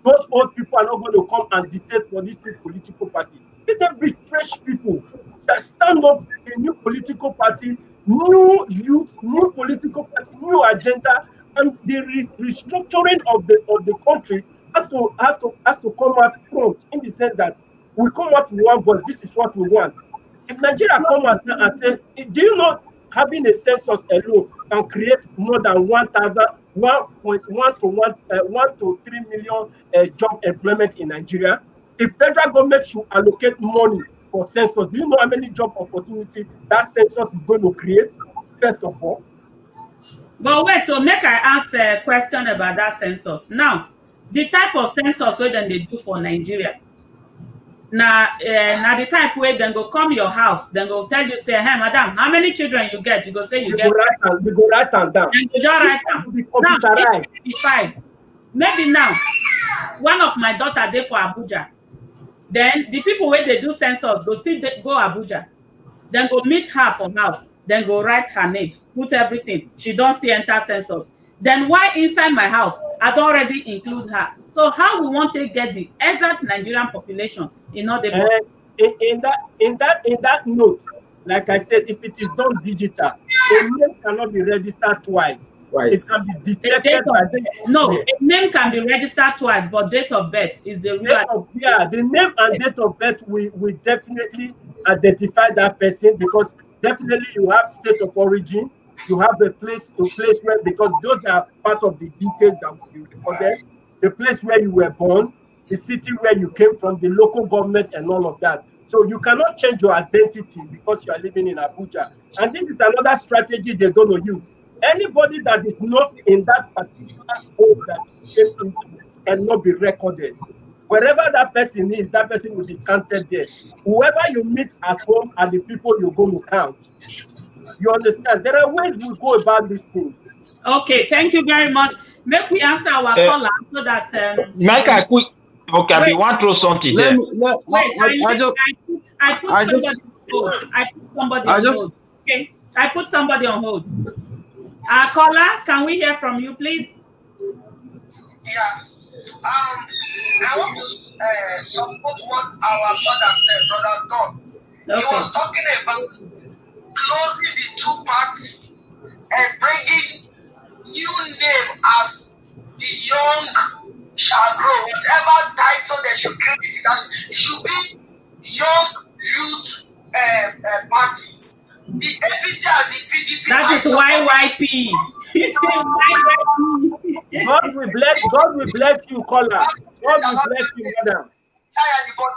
Those old people are not going to come and dictate for these two political parties. Let them be fresh people that stand up a new political party, new youth, new political party, new agenda, and the restructuring of the country has to come out front, in the sense that we come out with one voice. This is what we want. If Nigeria come out now and say, do you know having a census alone can create more than 1 to 3 million job employment in Nigeria? The federal government should allocate money for census. Do you know how many job opportunities that census is going to create, first of all? But wait, so make I ask a question about that census. Now, the type of census wey dem dey do for Nigeria, na the type wey dem go come your house, dem go tell you, say, hey, madam, how many children you get? You go say you get. You go write am down. And you just write am. Now, maybe now, one of my daughter dey for Abuja. Then the people wey dey do census go still go Abuja. Then go meet her for house. Then go write her name, put everything. She don still enter census. Then why inside my house I don already include her? So how we want to get the exact Nigerian population in all the in that note, like I said, if it is done digital, a name cannot be registered twice. It can be detected by a name can be registered twice, but date of birth is the real. The name and date of birth will definitely identify that person, because definitely you have state of origin, You have a place where, because those are part of the details that will be recorded, the place where you were born, the city where you came from, the local government, and all of that. So you cannot change your identity because you are living in Abuja. And this is another strategy they're going to use. Anybody that is not in that particular home that you came into cannot be recorded. Wherever that person is, that person will be counted there. Whoever you meet at home are the people you're going to count. You understand? There are ways we go about these things. Okay, thank you very much. Make we answer our caller so that Mike, I put okay, I want to throw something there. Wait, I put somebody on hold. I put somebody on hold. Okay, I put somebody on hold. Caller, can we hear from you, please? Yeah. I want to support what our brother said, Brother Don. Okay. He was talking about closing the two parts and bringing new name as the young shall grow. Whatever title they should create, that it should be young youth party. The APC and the PDP. That is YYP. God will bless you, caller. God will bless you, madam. I support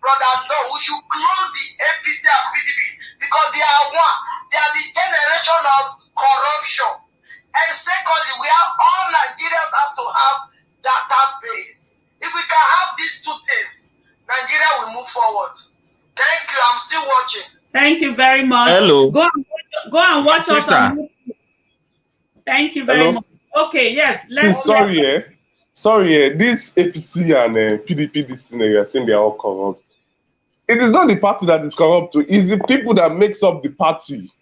Brother No. We should close the APC and PDP because they are one. They are the generation of corruption. And secondly, we have all Nigerians have to have database. If we can have these two things, Nigeria will move forward. Thank you. I'm still watching. Thank you very much. Hello. Go and watch us on YouTube. Thank you very much. Okay, yes. Sorry, this APC and PDP, this thing you are saying they are all corrupt. It is not the party that is corrupt, it's the people that makes up the party.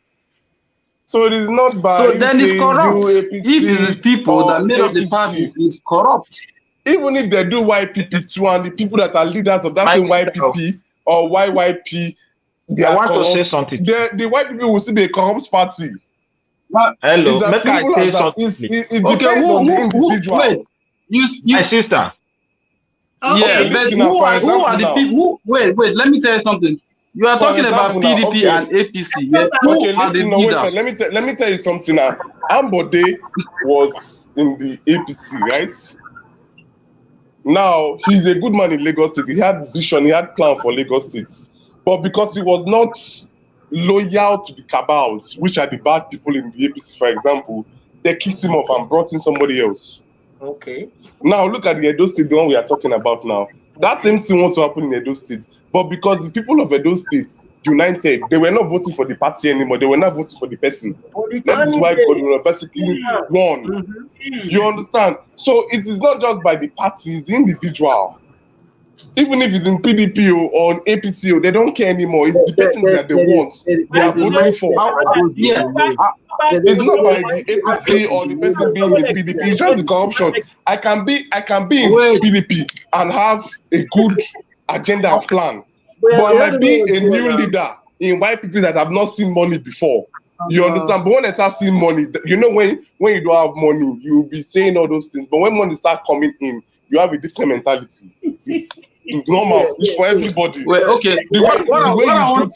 So it is not by so then it's corrupt. APC, if it is people that made up the party, it's corrupt. Even if they do YPP too, and the people that are leaders of that same YPP or YYP, they are corrupt. To say something. The white people will still be a corrupt party. Hello, it's as simple as that. It depends on the individual. Wait, my sister. Okay. Yeah, but who are the people? Wait, let me tell you something. You are talking about PDP and APC. Yeah? Who are the leaders? Let me tell you something now. Ambode was in the APC, right? Now he's a good man in Lagos State. He had vision, he had plan for Lagos State. But because he was not loyal to the cabals, which are the bad people in the APC, for example, they kicked him off and brought in somebody else. Okay. Now look at the Edo State, the one we are talking about now. That same thing wants to happen in Edo State. But because the people of Edo State united, they were not voting for the party anymore. They were not voting for the person. That is why God will basically won. Mm-hmm. You understand? So it is not just by the party, it's the individual. Even if it's in PDP or on APC, they don't care anymore. It's the person that they want. They are voting for. It's not by the APC or the person being in PDP. It's just the corruption. I can be in PDP and have a good agenda and plan, but I might be a new leader in YPP that have not seen money before. You understand? But when I start seeing money, you know, when you don't have money, you'll be saying all those things. But when money start coming in, you have a different mentality. It's normal. It's for everybody. Wait, okay. What I want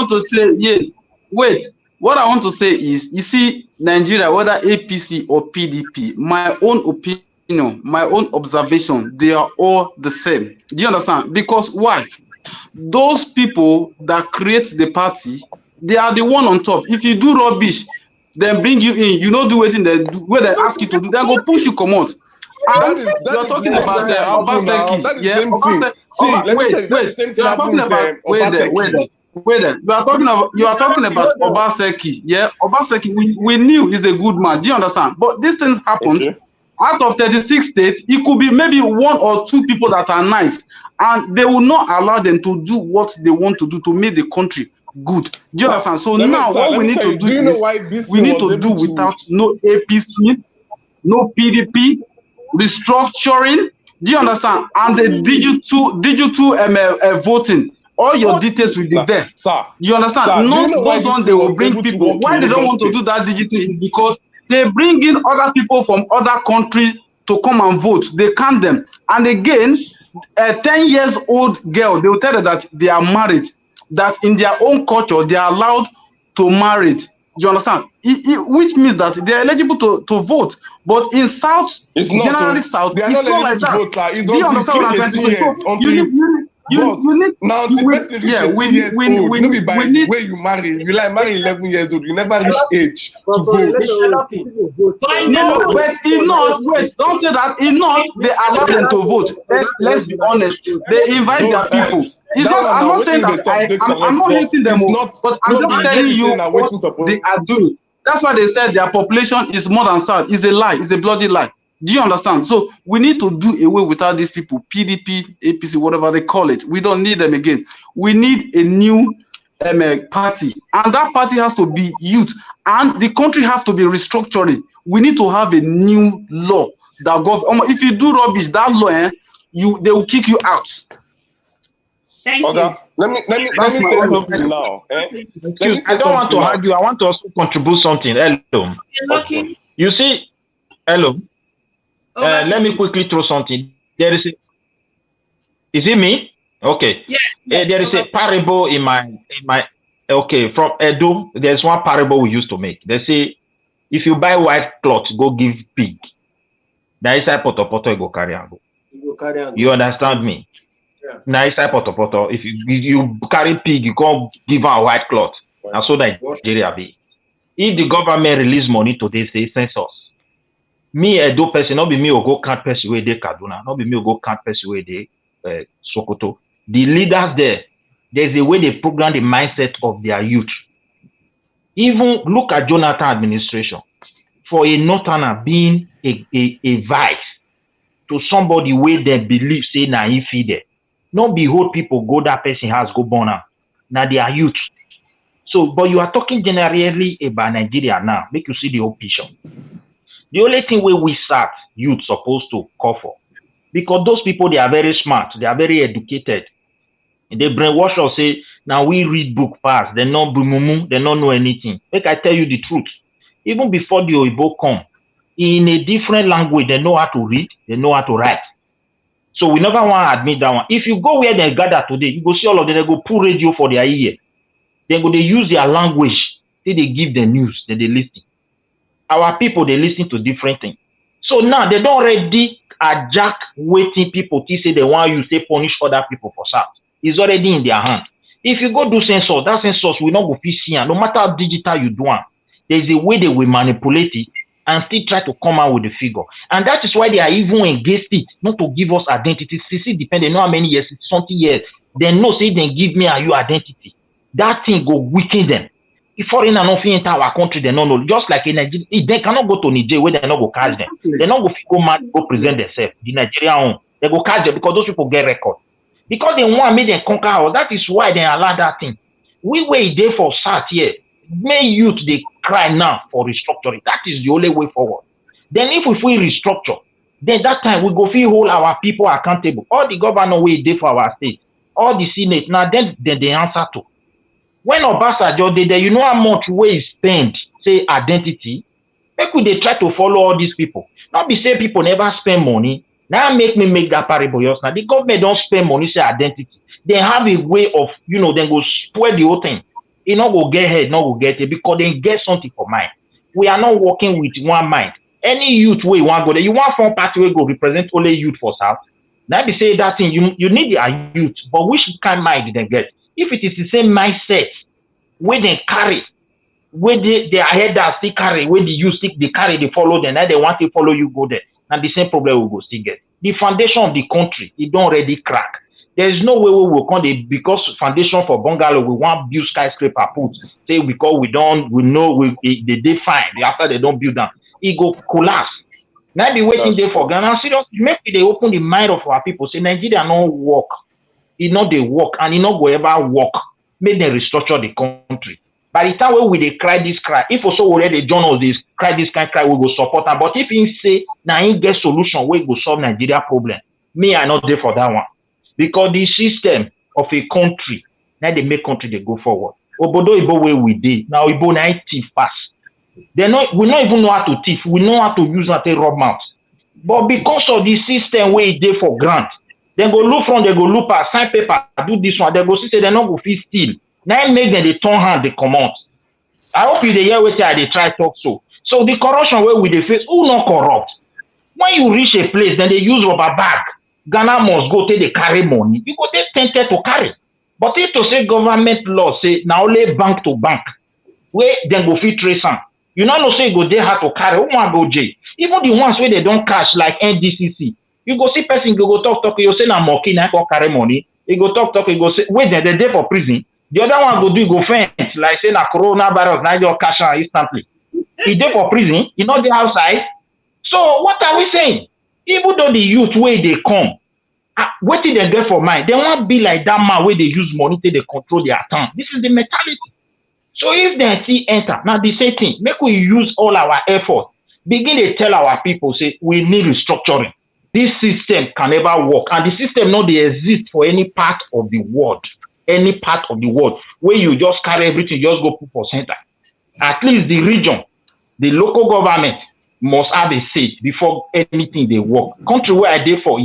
to say, yes. Wait. What I want to say is, you see, Nigeria, whether APC or PDP, my own opinion, my own observation, they are all the same. Do you understand? Because why? Those people that create the party, they are the one on top. If you do rubbish, then bring you in. You don't do anything where they ask you to do, they go push you come out. And you're talking about Obaseki. Yeah, Obaseki. See, let me tell you, that's the same thing happened with Obaseki. Wait, you are talking about Obaseki. Yeah, Obaseki, we knew he's a good man. Do you understand? But this thing happened. Okay. Out of 36 states, it could be maybe 1 or 2 people that are nice, and they will not allow them to do what they want to do to make the country good. Do you understand? So now what we need to do is we need to do without no APC, no PDP, restructuring. Do you understand? And the digital voting. All your details will be there. Sir, you understand? Not those ones they will bring people. Why they don't want to do that digital is because they bring in other people from other countries to come and vote. They count them. And again, a 10-year-old girl, they will tell her that they are married, that in their own culture, they are allowed to marriage. You understand? Which means that they are eligible to vote. But in South, it's not generally so, South, they are it's not not like eligible to that. vote, sir. It's Do you until understand what I'm trying to say? years, So until you need now the person reach 18 years old. You know, by the way you marry. If you like marry 11 years old, you never reach age to vote. No, but if not, wait, don't say that. If not, they allow them to vote. Let's be honest. They invite their people. It's not. I'm not saying that I'm not hating them, but I'm just telling you what they are doing. That's why they said their population is more than South. It's a lie. It's a bloody lie. Do you understand? So we need to do away with all these people, PDP, APC, whatever they call it. We don't need them again. We need a new party, and that party has to be youth, and the country has to be restructuring. We need to have a new law that goes. If you do rubbish, that law, they will kick you out. Thank you. Let me say something now. I don't want to argue. I want to also contribute something. Hello. Okay. You see, hello. Let me quickly throw something. There is it me? Okay. Yes, there is a parable in my okay, from Edo. There's one parable we used to make. They say, if you buy white cloth, go give pig. Now inside poto go carry and go. You understand me? Yeah. Now inside poto. If you carry pig, you can't give her white cloth. And so Nigeria be. If the government release money today, say census. Me Edo person, not be me or go count person where they Kaduna, not be me or go count person where they Sokoto. The leaders there's a way they program the mindset of their youth. Even look at Jonathan administration. For a northerner being a vice to somebody where they believe say na he feed there. Not behold people go that person has go born now. Now they are youth. So, but you are talking generally about Nigeria now. Make you see the whole picture. The only thing where we start youth supposed to call for, because those people, they are very smart, they are very educated. They brainwash us, say, now we read book fast, they not bumumu, they don't know anything. Like I tell you the truth. Even before the Oyibo come, in a different language, they know how to read, they know how to write. So we never want to admit that one. If you go where they gather today, you go see all of them, they go pull radio for their ear. They use their language, say they give the news, they listen. Our people, they listen to different things. So now they don't already adjust waiting people to say they want you say punish other people for South. It's already in their hand. If you go do census, that census will not go see. No matter how digital you do, there's a way they will manipulate it and still try to come out with the figure. And that is why they are even against it, not to give us identity. CC depend, they know how many years, it's something years. They know say they give me and you identity. That thing go weaken them. If foreigner not enter our country, they don't know. Just like in Nigeria, they cannot go to Nigeria where they not go catch them. They not go mad, go present themselves. The Nigerian own, they go catch them because those people get record. Because they want me they conquer us. That is why they allow that thing. We wait there for start here. May youth they cry now for restructuring. That is the only way forward. Then if we restructure, then that time we go feel hold our people accountable. All the governor we there for our state, all the senate. Now then they answer to. When Obasanjo did there, you know how much we spend, say identity. Make they try to follow all these people. Not be say people never spend money. Now make me make that parable. Now the government don't spend money, say identity. They have a way of, then go spoil the whole thing. It not go get head, not go get it, because they get something for mind. We are not working with one mind. Any youth way you want go there, you want from party will go represent only youth for South. Now be say that thing, you need a youth, but which kind of mind did they get? If it is the same mindset, where they carry, where they head that still carry, where the youth stick they carry, they follow them, now they want to follow you go there. And the same problem will go still get. The foundation of the country, it don't already crack. There is no way we will come because foundation for bungalow, we want build skyscraper put. Say because we know they fine after they don't build them. It go collapse. Now be waiting there for Ghana. Seriously, maybe they open the mind of our people. Say Nigeria no work. It not they work and it not go ever work. Make them restructure the country. By the time we they cry this cry, if also already join us this cry this kind of cry, we go support them. But if he say now he get solution, we go solve Nigeria problem. Me, I not there for that one. Because the system of a country, now they make country they go forward. Obodo Ibo way we did. Now Ibo na thief pass. We not even know how to thief. We know how to use that rob mouth. But because of the system where they for grant, they go look from, they go look at sign paper, do this one, they go see say they not go feel steal. Now make them they turn hand, they come out. I hope you dey hear wetin I dey try talk so. So the corruption wey we dey face, who no corrupt? When you reach a place, then they use rubber bag. Ghana must go take the carry money. You go dey tempted to carry. But if to say government law say na only bank to bank, wey dem go fit trace am, you no know say e go dey hard to carry. Who wan go jail? Even the ones wey they don catch like NDCC, you go see person go talk, you say na monkey na go carry money. He go talk, he go say wait, they dey for prison. The other one go do, go faint like say na coronavirus, na just catch am instantly. He dey for prison, he not dey outside. So what are we saying? Even though the youth wey they come, wetin dem get for mind, they wan be like that man wey dey use money till they control their town. This is the mentality. So if dem still enter, now the same thing, make we use all our effort, begin to tell our people, say we need restructuring. This system can never work, and the system no dey exist for any part of the world. Any part of the world where you just carry everything, just go put for center. At least the region, the local government must have a say before anything they work. Country where I did for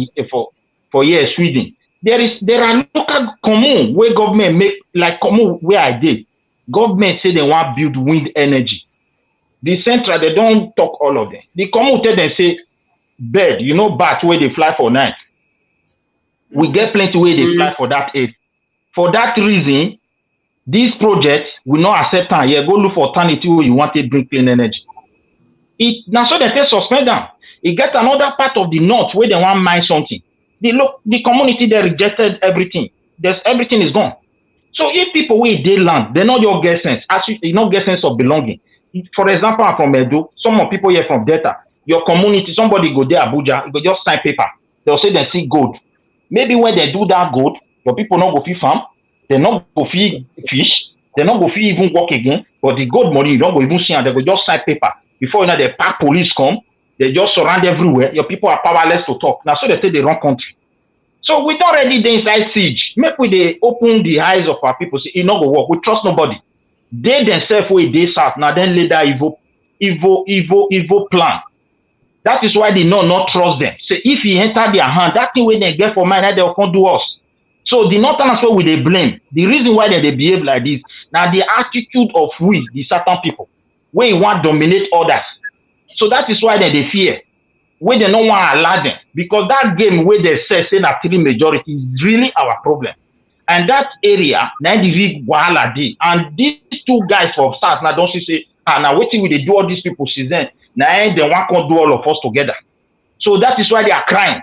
years, Sweden, there are local commune where government make, like commune where I did. Government say they want to build wind energy. The central, they don't talk all of them. The commune tell them say, bird, you know, bats where they fly for night. We get plenty where they fly for that area. For that reason, this project will not accept them. You go look for alternative where you want to bring clean energy. Now so they say suspend them. It get another part of the north where they want mine something. The community they rejected everything. Everything is gone. So if people where they land, they not your get sense. Actually, you not get sense of belonging. For example, I'm from Edo. Some of people here from Delta. Your community, somebody go there Abuja, you go just sign paper. They'll say they see gold. Maybe when they do that gold, your people not go feed farm, they not go feed fish, they not go feed even work again. But the gold money, you don't go even see, and they go just sign paper. Before you know, the pack police come, they just surround everywhere. Your people are powerless to talk. Now, so they say they run country. So we don't already dey inside siege. Make we dey open the eyes of our people. Say it not go work. We trust nobody. They themselves way they south. Now then later evil plan. That is why they not trust them. So if he enter their hand, that thing when they get for mind, they'll come do us. So the northerners where we they blame. The reason why they behave like this, now the attitude of we, the certain people, where you want to dominate others. So that is why they fear. Where they don't want to allow them. Because that game where they say that three majority is really our problem. And that area, now the big wahala dey. And these two guys from South, now don't you say, now waiting with they do all these people since then. Now they want to do all of us together. So that is why they are crying.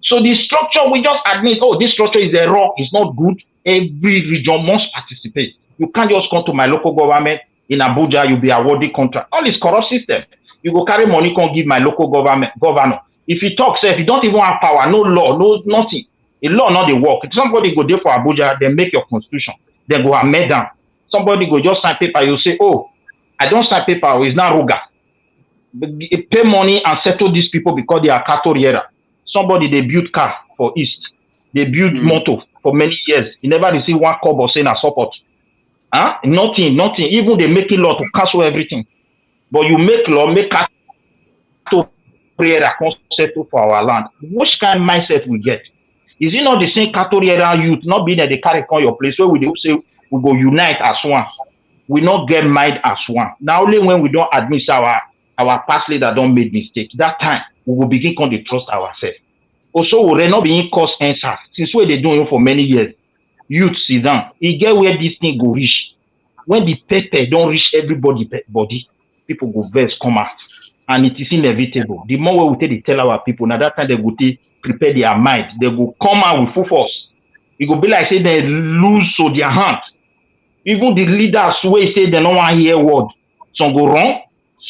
So the structure, we just admit, oh, this structure is wrong, it's not good. Every region must participate. You can't just come to my local government in Abuja, you'll be awarded contract. All this corrupt system. You go carry money, can't give my local governor. If he talks, if you don't even have power, no law, no nothing. A law not the work. If somebody go there for Abuja, they make your constitution. They go amend them. Somebody go just sign paper, you say, oh, I don't sign paper, it's not Ruga. Pay money and settle these people because they are cattle rearer. Somebody they build car for East. They build motor for many years. He never received one kobo saying a support. Huh? Nothing. Even they make law to cancel everything. But you make law, make cattle rearer settle for our land. Which kind of mindset we get? Is it not the same cattle rearer youth not being that they carry on your place where we say we go unite as one? We not get mind as one. Now only when we don't admit our past leader don't make mistakes. That time we will begin to trust ourselves. Also, we will not be in cause answers. Since what they doing for many years, youth sit down. You get where this thing go reach. When the pepper don't reach everybody body, people go vex come out. And it is inevitable. The more we take to tell our people, now that time they go prepare their mind. They go come out with full force. It go be like say they lose so their hand. Even the leaders who say they don't want to hear word. Some go wrong,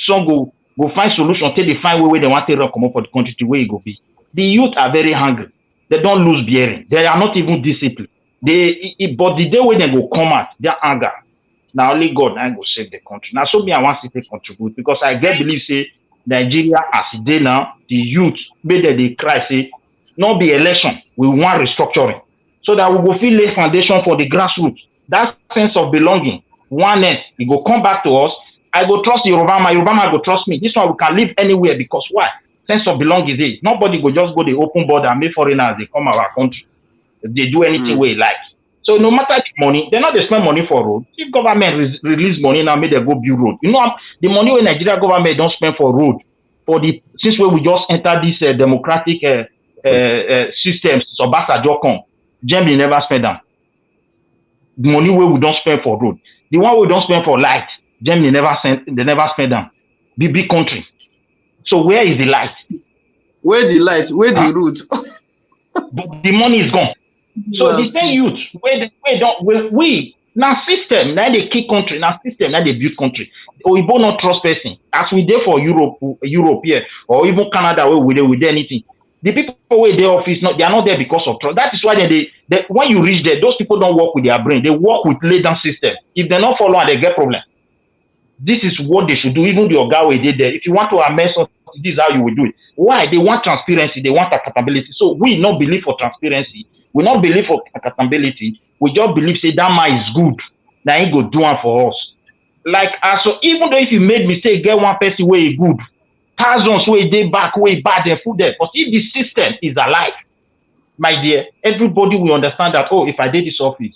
some go find solution till they find where they want to come up for the country to where it go be. The youth are very hungry. They don't lose bearing. They are not even disciplined. But the day when they go come out, their anger. Now only God ain't go save the country. Now so me I want to contribute because I get believe say Nigeria as they now, the youth made they cry say, not be election, we want restructuring. So that we will feel lay foundation for the grassroots. That sense of belonging, oneness, it will come back to us. I go trust Yoruba go trust me. This one we can live anywhere because why? Sense of belonging is there. Nobody go just go the open border and make foreigners they come our country. If they do anything we like. So no matter the money, they're not they spend money for road. If government release money now, make they go build road. You know the money when Nigeria government don't spend for road for the since when we just enter this democratic systems. So Obasanjo come, Germany never spend them. The money where we don't spend for road, the one we don't spend for light, Germany never send. They never spend them. Big country. So where is the light? Where the light? Where the road? But the money is gone. So the same youth we now system now they kill country now system now they build country. Oyibo not trust person as we there for Europe here or even Canada where we there with anything. The people where their office not they are not there because of trust. That is why they when you reach there, those people don't work with their brain. They work with laid down system. If they not follow, they get problem. This is what they should do. Even the Oga way they there. If you want to amend something, this is how you will do it. Why? They want transparency. They want accountability. So we not believe for transparency. We not believe for accountability. We just believe say that man is good. Now he go do one for us. Like so even though if you made mistake, get one person where he good, thousands where they back, where bad, they put there. But if the system is alive, my dear, everybody will understand that. Oh, if I did this office,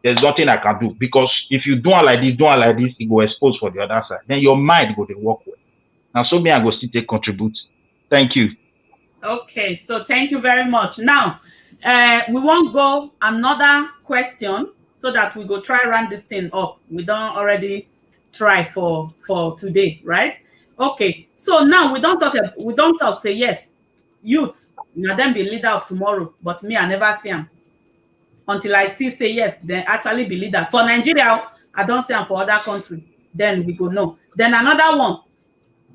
there's nothing I can do because if you do it like this, it go expose for the other side. Then your mind go to work well. Now, so me I go still take contribute. Thank you. Okay, so thank you very much. Now, we won't go another question so that we go try run this thing up. We don't already try for today, right? Okay, so now we don't talk. Say yes, youth. Now them be leader of tomorrow, but me I never see them until I see say yes, they actually be leader for Nigeria. I don't see them for other country. Then we go no. Then another one.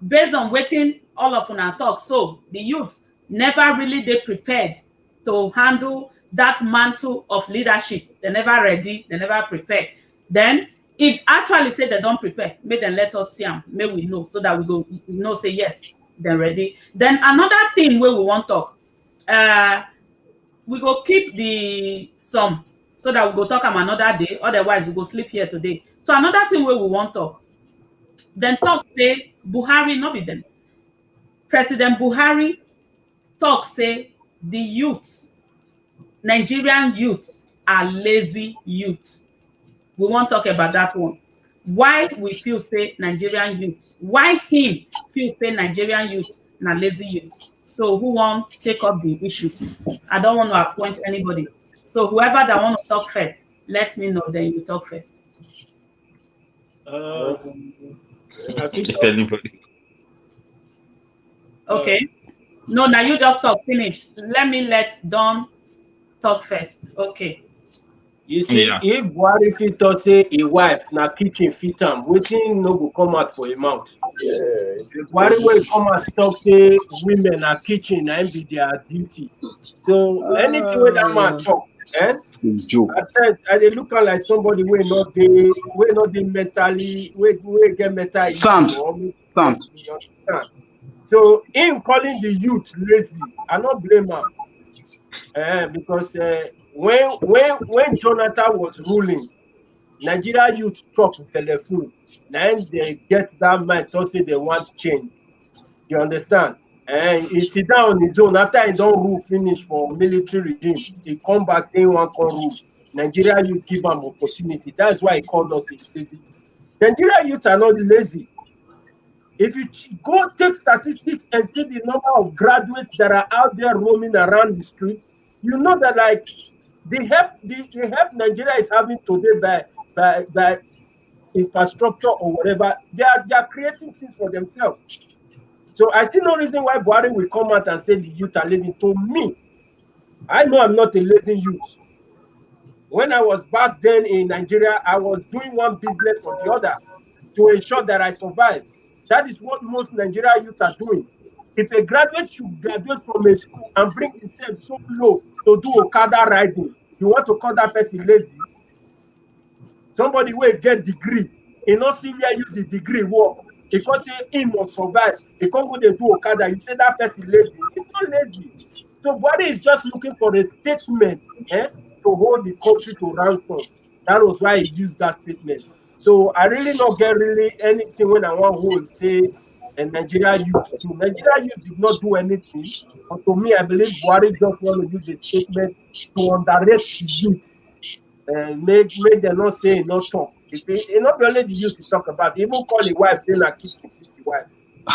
Based on waiting all of una talk, so the youth never really they prepared to handle that mantle of leadership. They never ready, they never prepare. Then if actually say they don't prepare, may them let us see them, may we know so that we go know say yes, they're ready. Then another thing where we want to talk, we go keep the sum so that we go talk am another day, otherwise we go sleep here today. So another thing where we want to talk, then talk say Buhari, not be them. President Buhari talk say the youths, Nigerian youths are lazy youth. We won't talk about that one. Why we feel say Nigerian youth? Why him feel say Nigerian youth na lazy youth? So who won't take up the issue? I don't want to appoint anybody. So whoever that want to talk first, let me know. Then you talk first. I think Okay. No, now you just talk finish. Let Don talk first. Okay. you see, if Buhari fit talk say a wife na kitchen fit am, wetin no go come out for a mouth. Buhari wey come out talk say women na kitchen na be their duty. So anything wey that man talk, I dey look am like somebody wey not dey mentally wey get mental issue. Sound. So him calling the youth lazy, I not blame am. Because when Jonathan was ruling, Nigeria youth talk with telephone. Now they get that mind, thought say they want change. You understand? And he sit down on his own after he don't rule finish for military regime. He come back saying one can rule. Nigeria youth give him opportunity. That's why he called us lazy. Nigeria youth are not lazy. If you go take statistics and see the number of graduates that are out there roaming around the street, you know that like the help Nigeria is having today by infrastructure or whatever, they are creating things for themselves. So I see no reason why Buhari will come out and say the youth are lazy. To me, I know I'm not a lazy youth. When I was back then in Nigeria, I was doing one business or the other to ensure that I survive. That is what most Nigerian youth are doing. If a graduate should graduate from a school and bring himself so low to do Okada riding, you want to call that person lazy? Somebody will get degree, he not see where use the degree work. Because he must survive. He can't go to do Okada, you say that person lazy. It's not lazy. So Buhari is just looking for a statement to hold the country to ransom. That was why he used that statement. So I really not get really anything when I want to say and Nigeria youth. So Nigeria youth did not do anything. But to me, I believe Buhari just want to use a statement to underrate the youth. make them not say no talk. If it not be only the youth to talk about, even call the wife, then I keep the wife.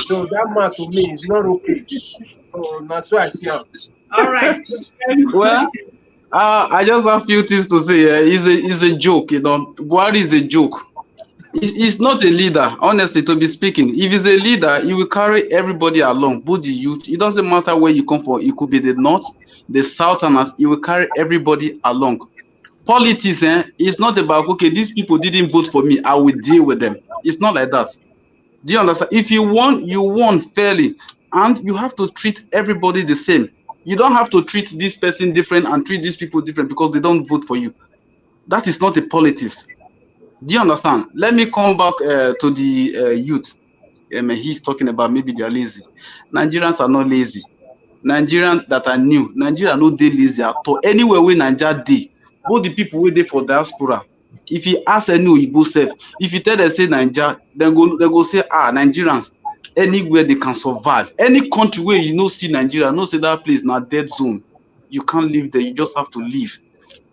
So that man to me is not okay. So that's why I see him. All right. Well, I just have few things to say. It's a joke, you know. Buhari is a joke. He's not a leader, honestly, to be speaking. If he's a leader, he will carry everybody along, both the youth. It doesn't matter where you come from. It could be the north, the southerners. He will carry everybody along. Politics, it's not about, okay, these people didn't vote for me, I will deal with them. It's not like that. Do you understand? If you won fairly, and you have to treat everybody the same. You don't have to treat this person different and treat these people different because they don't vote for you. That is not a politics. Do you understand? Let me come back to the youth. He's talking about maybe they're lazy. Nigerians are not lazy. Nigerians that are new, Nigeria no dey lazy at all. Anywhere where Nigeria dey, both the people wey dey for diaspora, if you ask any Oyibo sef, if you tell them say Naija, they go say, Nigerians, anywhere they can survive. Any country where you no see Nigeria, no say that place na dead zone. You can't live there. You just have to leave.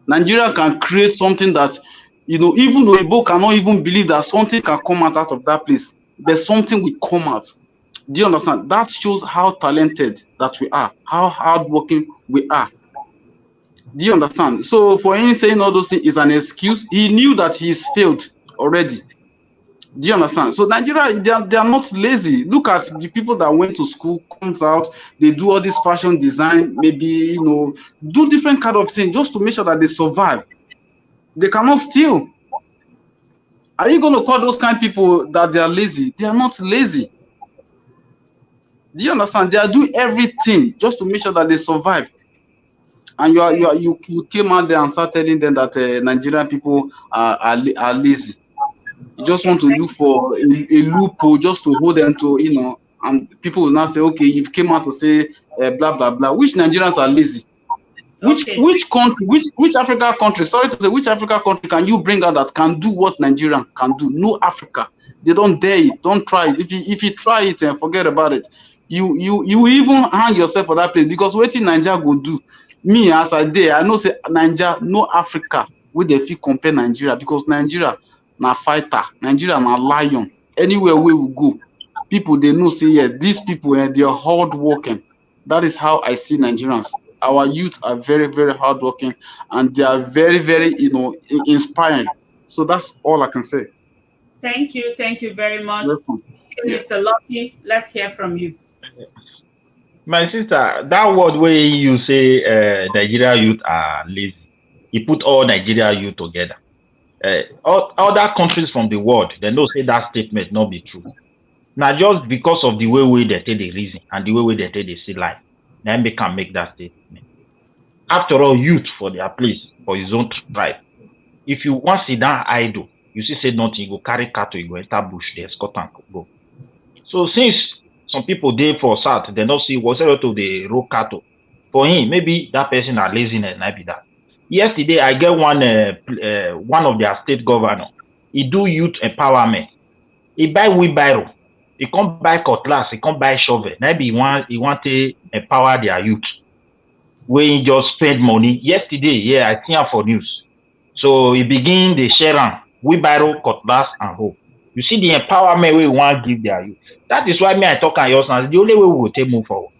Nigeria can create something that, you know, even Oyibo cannot even believe that something can come out of that place. There's something will come out. Do you understand? That shows how talented that we are, how hardworking we are. Do you understand? So for him saying all those things is an excuse. He knew that he's failed already. Do you understand? So Nigeria, they are not lazy. Look at the people that went to school, comes out, they do all this fashion design, maybe, you know, do different kind of things just to make sure that they survive. They cannot steal. Are you going to call those kind of people that they are lazy? They are not lazy. Do you understand? They are doing everything just to make sure that they survive. And you came out there and start telling them that Nigerian people are lazy. You just want to look for a loophole just to hold them to, you know, and people will now say, okay, you came out to say blah blah blah. Which Nigerians are lazy? Which country, which Africa country, sorry to say, which Africa country can you bring out that can do what Nigeria can do? No Africa. They don't dare it. Don't try it. If you try it and forget about it, you even hang yourself for that place, because wetin Nigeria go do. Me as I dey, I know say Nigeria, no Africa wey dey fit compare Nigeria, because Nigeria na fighter, Nigeria na lion. Anywhere wey we go, people they know say, yeah, these people they are hard working. That is how I see Nigerians. Our youth are very, very hardworking, and they are very, very, you know, inspiring. So that's all I can say. Thank you very much. Welcome. Okay, Mr. Lucky, let's hear from you. My sister, that word where you say Nigeria youth are lazy, you put all Nigeria youth together. All other countries from the world, they know say that statement not be true. Now just because of the way they take the reason and the way they take the see life, then they can make that statement. After all, youth for their place, for his own tribe. If you want to sit down idle, you see say nothing, you go carry cattle, you go enter bush, they escort and go. So since some people there for south, they don't see what's to the road cattle. For him, maybe that person are laziness, might be that. Yesterday, I get one of their state governor. He do youth empowerment. He buy wheelbarrow. He can't buy cutlass. He can't buy shovel. Maybe he want to empower their youth. Where he just spend money. Yesterday, yeah, I think for news. So he begin the share wheelbarrow, cutlass, and hoe. You see the empowerment we want to give their youth. That is why me I talk on yours now. The only way we will take move forward.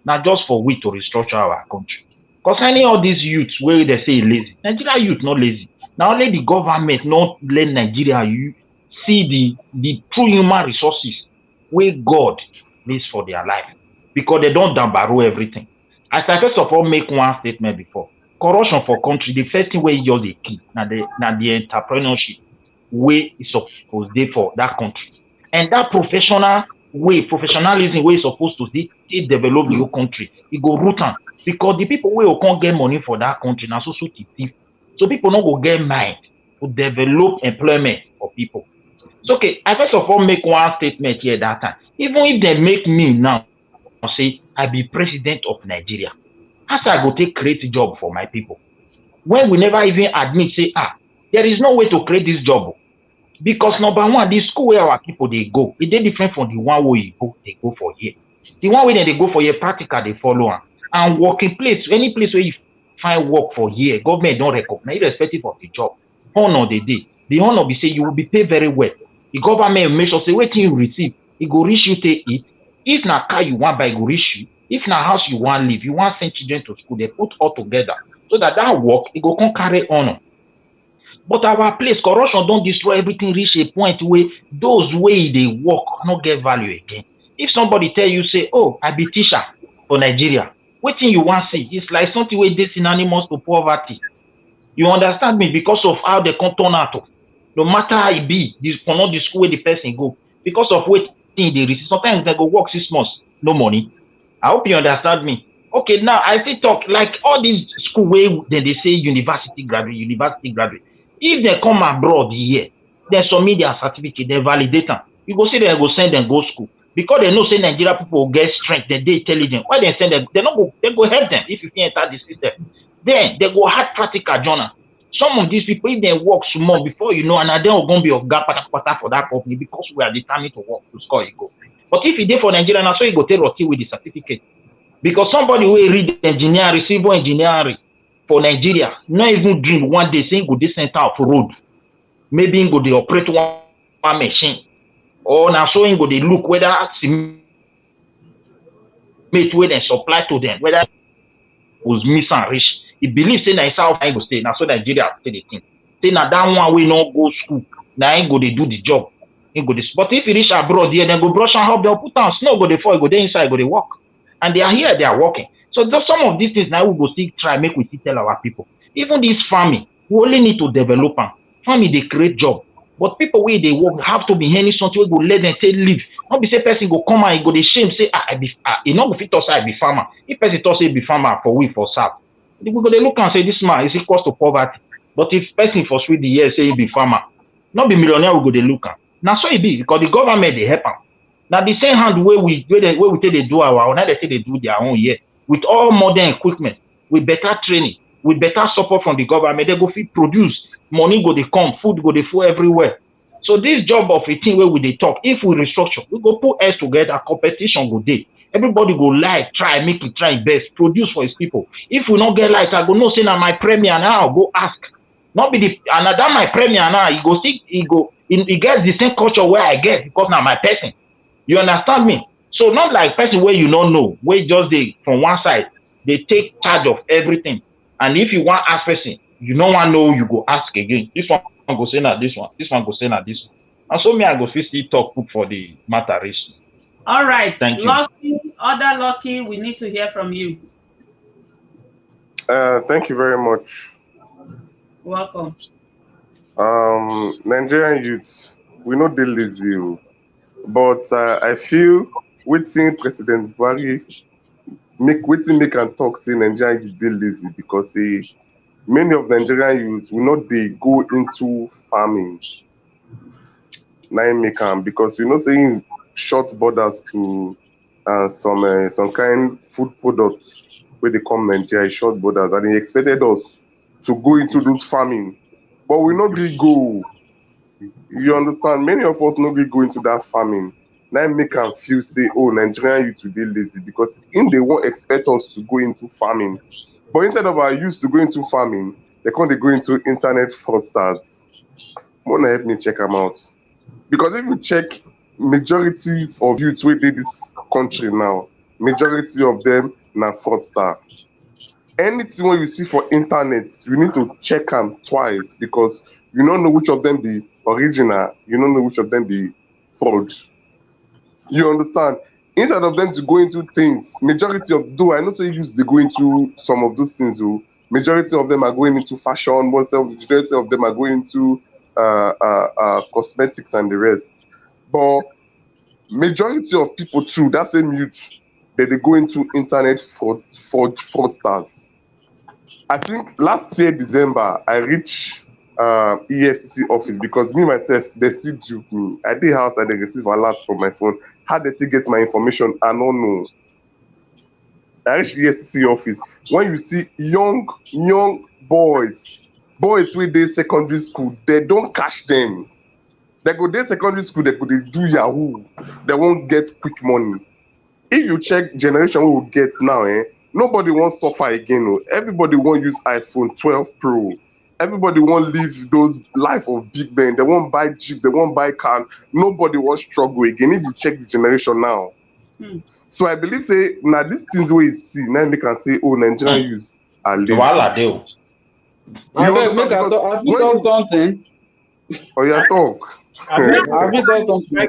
Not just for we to restructure our country. Concerning all these youths where they say lazy, Nigeria youth not lazy. Now only the government not let Nigeria youth see the true human resources where God needs for their life, because they don't borrow everything. As I first of all make one statement before, corruption for country, the first thing where you're the key, now the entrepreneurship way is supposed to for that country, and that professionalism way is supposed to develop the whole country. It go root on. Because the people will can't get money for that country now, so thief. So people not go get mind to develop employment for people. So okay, I first of all make one statement here that time. Even if they make me now say I be president of Nigeria, as I go take create a job for my people, when we never even admit say there is no way to create this job, because number one, the school where our people they go, it is different from the one where they go for here. The one where they go for here practical they follow on. And working place, any place where you find work for here, government don't recognize, irrespective of the job. Honor the day. The honor be say you will be paid very well. The government make sure say wetin you receive, e go reach you take it. If na car you want buy, e go reach you. If na house you want live, you want send children to school, they put all together so that work e go come carry honor. But our place, corruption don't destroy everything, reach a point where those way they work not get value again. If somebody tell you, say, oh, I be teacher for Nigeria, wetin you want see? It's like something where they synonymous to poverty. You understand me? Because of how they come turn out. No matter how it be, for not the school where the person go, because of wetin they receive. Sometimes they go work 6 months, no money. I hope you understand me. Okay, now I still talk like all these school where they say university graduate. If they come abroad here, they submit their certificate, they validate them. You go see they go send them go school. Because they know say Nigeria people get strength, they intelligent. Why they send them? They go help them if you can enter the system. Then they go hard practical journal. Some of these people, if they work small before you know, and then are going to be a gap for that company because we are determined to work to score a goal. But if you did for Nigeria, now so you go take roti with the certificate. Because somebody will read engineering, civil engineering for Nigeria, not even dream one day saying go this center of road. Maybe go they operate one machine. Or now so go they look whether cement where they supply to them, whether was miss and rich. He believes say na South I go stay. Now so Nigeria say the thing. Say na that one way not go school. Now he go they do the job. He go this. But if he reach abroad here, then go brush and help, they'll put on snow, go they fall, go there inside, go they walk. And they are here, they are working. So some of these things now we go still try, make we still tell our people. Even this farming, we only need to develop them. Farming, they create job. But people where they work have to be any something we go let them take live. Not be say person go come and go they shame, say, you know if it also I be farmer. If person talk say be farmer for we for South. We go they look and say this man is equal to poverty. But if person for Sweden the year say he be farmer, not be millionaire, we go they look at. Now so it be because the government they help them. Now the same hand where we take they do our own, now they say they do their own here with all modern equipment, with better training, with better support from the government. They go fit produce money, go they come, food go they flow everywhere. So this job of a thing where we they talk, if we restructure, we go put us together, competition go day. Everybody go live, try make it try best, produce for his people. If we not get light, I go no say now my premier now go ask. Not be the another my premier now, he go see he gets the same culture where I get because now my person. You understand me? So not like person where you don't know, where just they from one side, they take charge of everything. And if you want ask person, you don't want to know, you go ask again. This one go say na this one, this one go say na this one. And so me I go still talk for the matter race. All right. Thank you. Lucky, we need to hear from you. Thank you very much. Welcome. Nigerian youth, we know they lazy. But I feel waiting President Buhari make and talk say Nigerian youth dey lazy because many of Nigerian youths will not they go into farming. Now make because saying short borders to some kind food products where they come Nigeria short borders and he expected us to go into those farming, but we not really go. You understand? Many of us not really go into that farming. Now make them feel say, oh, Nigerian youth today lazy because they won't expect us to go into farming. But instead of our youth to go into farming, they go into internet fraudsters. Wanna help me check them out? Because if you check majorities of youth within this country now, majority of them na fraudster. Anything when you see for internet, you need to check them twice because you don't know which of them be original, you don't know which of them be fraud. You understand? Instead of them to go into things, majority of I know say they go into some of those things. Majority of them are going into fashion, majority of them are going into cosmetics and the rest. But majority of people too, that same youth, they go into internet fraudsters. I think last year December I reached EFCC office because me myself they still dupe me. I did house and they receive alerts from my phone. How they still get my information? I don't know. I reached EFCC office. When you see young boys with their secondary school, they don't catch them. They go their secondary school, they could do Yahoo. They won't get quick money. If you check generation we will get now, nobody wants suffer again. Oh. Everybody want use iPhone 12 Pro. Everybody want live those life of big men. They won't buy Jeep. They won't buy car. Nobody wants struggle again. If you check the generation now. So I believe say now these things we see now they can say oh Nigerian youths are lazy. Voila, deal. I beg, make I talk. Have you done something? Oh yeah, talk. Have you done something?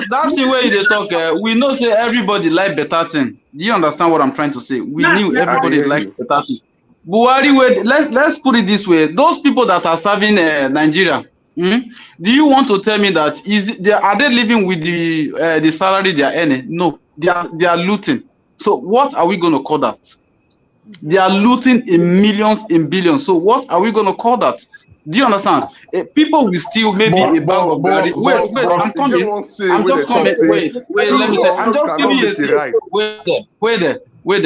That thing where they talk, we know say everybody like better thing. Do you understand what I'm trying to say? We knew everybody like better thing. Buhari, let's put it this way: those people that are serving Nigeria, do you want to tell me that are they living with the salary they are earning? No, they are looting. So what are we going to call that? They are looting in millions, in billions. So what are we going to call that? Do you understand? People will steal maybe a bag of garri. Wait, I'm coming. I'm just coming. Wait, let me tell you. I'm just giving you a secret.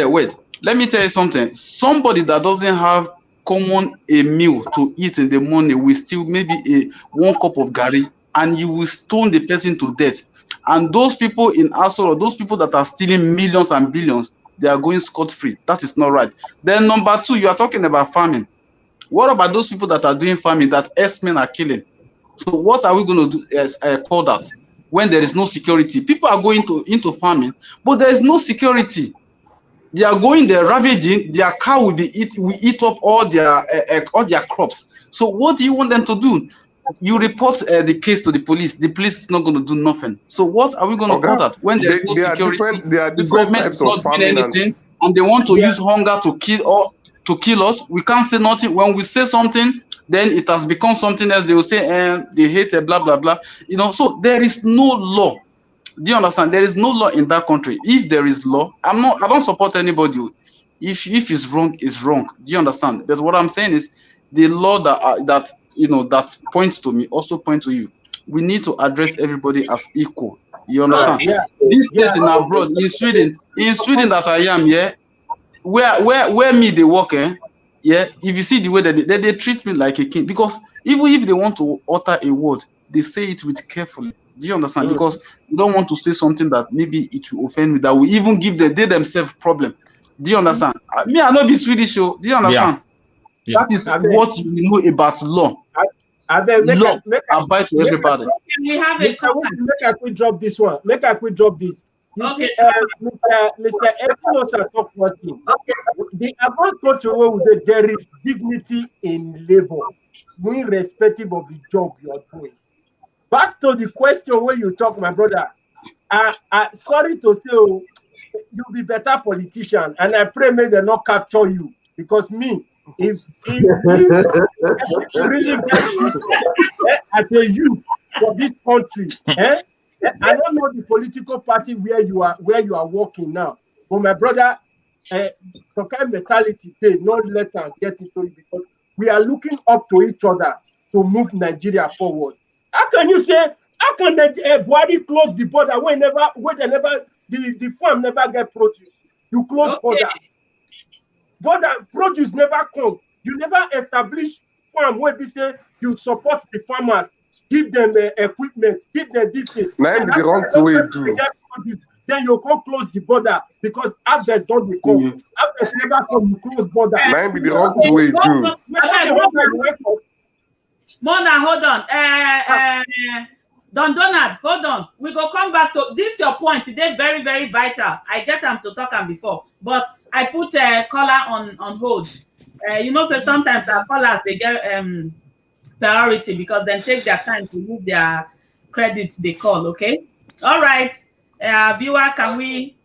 Wait. Let me tell you something. Somebody that doesn't have a meal to eat in the morning will steal maybe one cup of garri, and you will stone the person to death. And those people in Asoro, those people that are stealing millions and billions, they are going scot-free. That is not right. Then number two, you are talking about farming. What about those people that are doing farming that S-men are killing? So what are we going to do call that when there is no security? People are going into farming, but there is no security. They are going there ravaging. Their cow will eat up all their crops. So what do you want them to do? You report the case to the police. The police is not going to do nothing. So what are we going to call that when there is no security? There are different types of farming and they want to use hunger to kill us. We can't say nothing. When we say something, then it has become something else. They will say, they hate blah blah blah. So there is no law. Do you understand? There is no law in that country. If there is law, I don't support anybody. If it's wrong, it's wrong. Do you understand? But what I'm saying is the law that points to me also points to you. We need to address everybody as equal. You understand? This place in abroad, in Sweden that I am, where me they work, if you see the way that they treat me like a king, because even if they want to utter a word, they say it with carefully. Do you understand? Because you don't want to say something that maybe it will offend me, that will even give they themselves problem. Do you understand? Me, I not be Swedish, do you understand? Yeah. That is what you know about law. Law abide to everybody. We have a comment. Make I quick drop this one. You see, Mr. Epinosa talk one thing. The advanced country where there is dignity in labor, irrespective of the job you are doing. Back to the question where you talk, my brother. Sorry to say, you'll be better politician, and I pray may they not capture you, because me, if really as a youth for this country, I don't know the political party where you are working now, but my brother, some kind of mentality, they not let them get into it, because we are looking up to each other to move Nigeria forward. How can Buhari close the border where the farm never get produce? You close border produce never come. You never establish farm where we say you support the farmers, give them equipment, give them this thing. Now the wrong way do. Then you come close the border because harvest don't come. Harvest never come. You close border. Now the wrong way do. Mona, hold on. Don Donald, hold on. We go come back to this. Your point today very, very vital. I get them to talk on before, but I put a caller on hold. So sometimes our callers they get priority because they take their time to use their credits they call. Okay, all right. Viewer, can we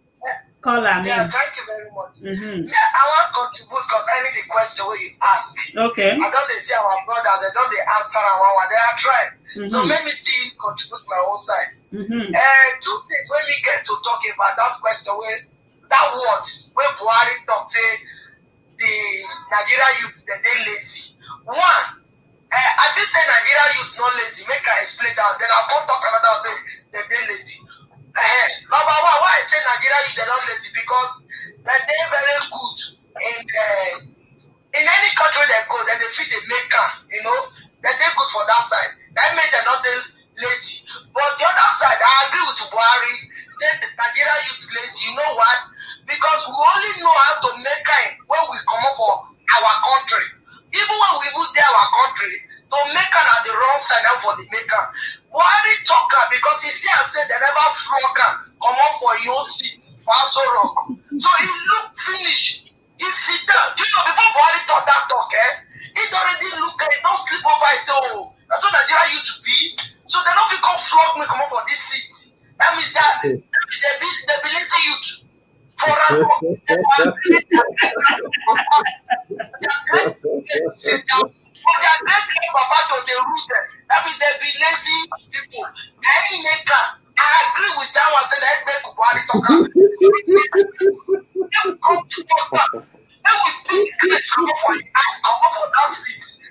call her? Yeah, thank you very much. I want to contribute concerning the question where you ask. Okay. I don't see our brothers, they don't answer our they are trying. So let me still contribute my own side. Two things when we get to talk about that question where that word where Buhari talk say the Nigeria youth they lazy. One, I did say Nigeria youth not lazy. Make I explain that. Then I'll come talk another say they lazy. Number one, why I say Nigeria youth they not lazy, because they're very good in any country they go, then they feel they make they're good for that side. That means they're not lazy. But the other side, I agree with Buhari, say the Nigeria youth lazy. You know what? because we only know how to make it when we come up for our country. Even when we even there our country, to make it at the wrong side and for the maker. Why they talk because he see and say they never flog come up for your seat for so rock. So he look finish. He sit down. You know, before Buhari talk that talk, he already look at it, don't sleep over and say, oh, that's what Nigeria used to be. So they don't feel come flog me come up for this seat. That means that they be lazy youth. For that one, they will create their system. But they are great papa to the root them. That means they be lazy people. Any maker, I agree with that one. Say that make Buhari talk. They will come to work. They will pick and come for it and come for that seat.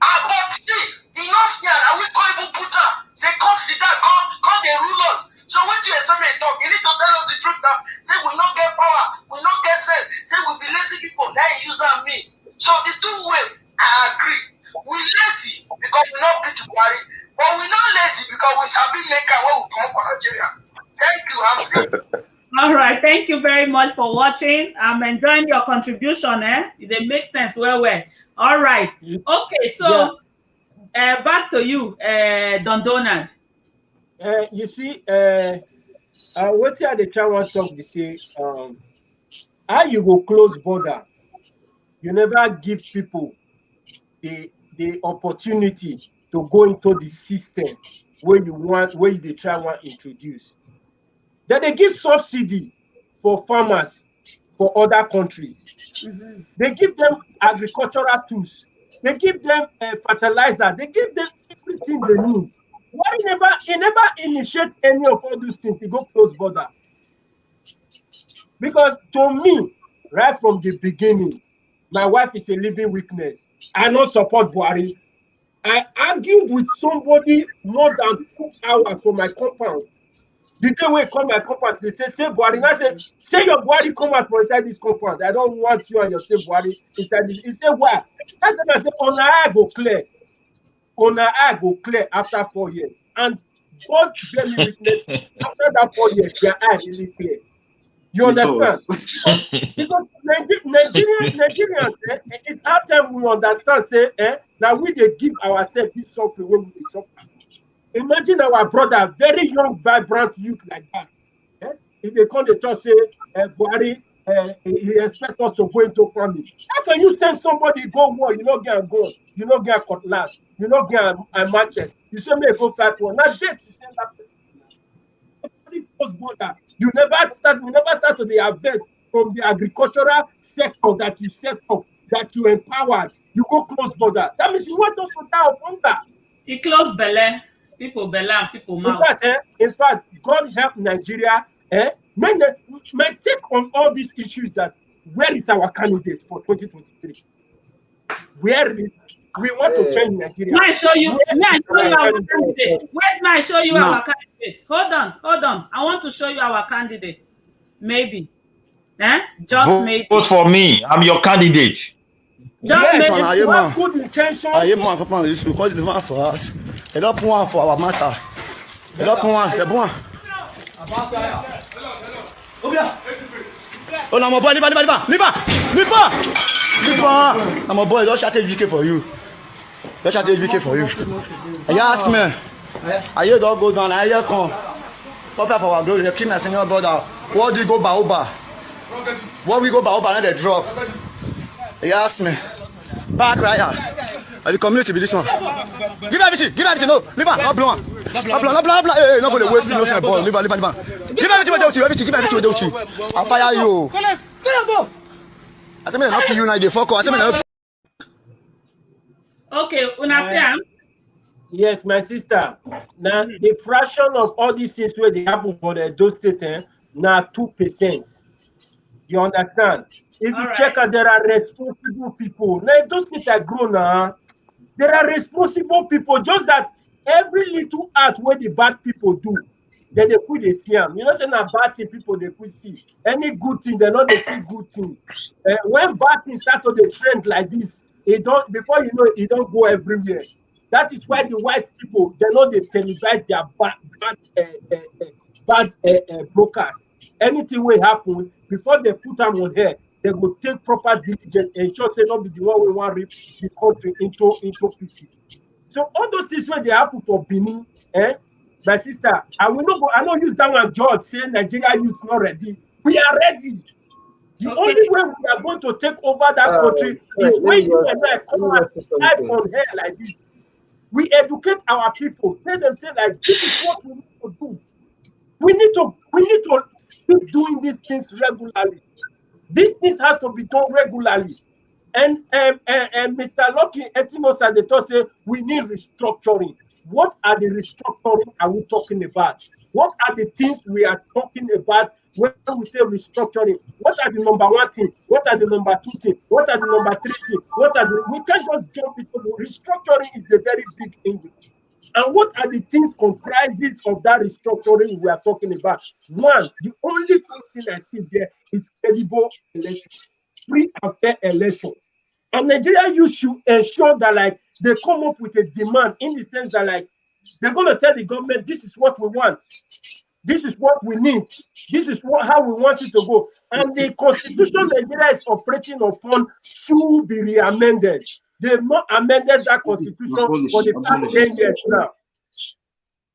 But see, you know, see, and we can't even put her. Say, come sit down, come they rule us. So when you expect me to talk, you need to tell us the truth now. Say we not get power, we not get sense. Say we be lazy people, now you use on me. So the two way, I agree. We lazy because we not beat Buhari, but we not lazy because we sabi make our when we come from Nigeria. Thank you, I'm saying. All right, thank you very much for watching. I'm enjoying your contribution. It makes sense. Well. All right. Okay, so back to you, Don Donald. You see, what are the try one talk? They say, how you go close border? You never give people the opportunity to go into the system where they try one introduce. Then they give subsidy for farmers for other countries. They give them agricultural tools. They give them fertilizer. They give them everything they need. Why he never initiate any of all these things to go close border? Because to me, right from the beginning, my wife is a living witness. I don't support Buhari. I argued with somebody more than 2 hours from my compound. The day we come my compound, they say Buhari. And I say your Buhari come out from inside this compound. I don't want you and your same Buhari inside this. He said, why? That's when I say, on our eye go clear. On our eye go clear after 4 years. And God bear me witness, after that 4 years, their eye really clear. You understand? Because Nigerians, it's our time we understand, say, that we they give ourselves this suffering when we suffer. Imagine our brother, very young, vibrant youth like that. If they come to talk, say, Buhari, he expects us to go into farming. How can you send somebody go war? You don't get a gun, you don't get a cutlass, you don't get a machete. You say, may go fight war. Now, date to send that person. Border. We never start to the harvest from the agricultural sector that you set up, that you empowered. You go close border. That means you want us to die of hunger. You close Bele, people Bele, people mouth. In fact, God help Nigeria. My take on all these issues that where is our candidate for 2023? Where is we want to change Nigeria? May I show you our candidate? Where's may I show you our candidate? Hold on. I want to show you our candidate. Maybe. Just maybe. Vote for me. I'm your candidate. Just maybe. You have good intention. Because they want for us. They don't want for our matter. They don't want. They want. Oh, no, my boy, leave her. I'm a boy. Don't shut HBK for you. Don't shut HBK for you. I ask me. I hear don't go down. I hear come. Come for our glory. Keep my senior brother. What do you go Baoba? What we go Baoba and they drop? He asked me. Back right here. The community be this one. Give everything. No, leave her. Not blow. Hey, not go waste no ball. Leave her. Give everything with you. Give everything with you. I'll fire you. I said, not kill you now. They fuck up. I said, okay, Unasiam. Yes, my sister. Now the fraction of all these things where they happen for the those states now 2%. You understand? If you check out, there are responsible people. Now those things are grown now. There are responsible people. Just that every little act where the bad people do, then they put a scam. You know, saying that bad thing people they could see. Any good thing, they know they see good thing. When bad things start to the trend like this, it don't before you know it don't go everywhere. That is why the white people they know they televise their bad bad brokers. Anything will happen before they put them on here. They will take proper diligence and ensure say not be the one we want to rip the country into pieces. So all those things when they happen for Benin, my sister, I will not go. I don't use that one judge saying Nigeria youth not ready. We are ready. The only way we are going to take over that country is when you and I come and live on here like this. We educate our people, tell them say like this is what we need to do. We need to keep doing these things regularly. This things has to be done regularly. And Mr. Lucky Etimosa they talk say we need restructuring. What are the restructuring are we talking about? What are the things we are talking about when we say restructuring? What are the number one thing? What are the number two thing? What are the number three thing? We can't just jump into the restructuring is a very big English. And what are the things comprises of that restructuring we are talking about? One, the only thing I see there is credible election, free and fair election. And Nigeria you should ensure that like they come up with a demand in the sense that like they're going to tell the government this is what we want, this is what we need, this is how we want it to go. And the constitution Nigeria is operating upon should be re-amended. They've not amended that constitution for the past 10 years now.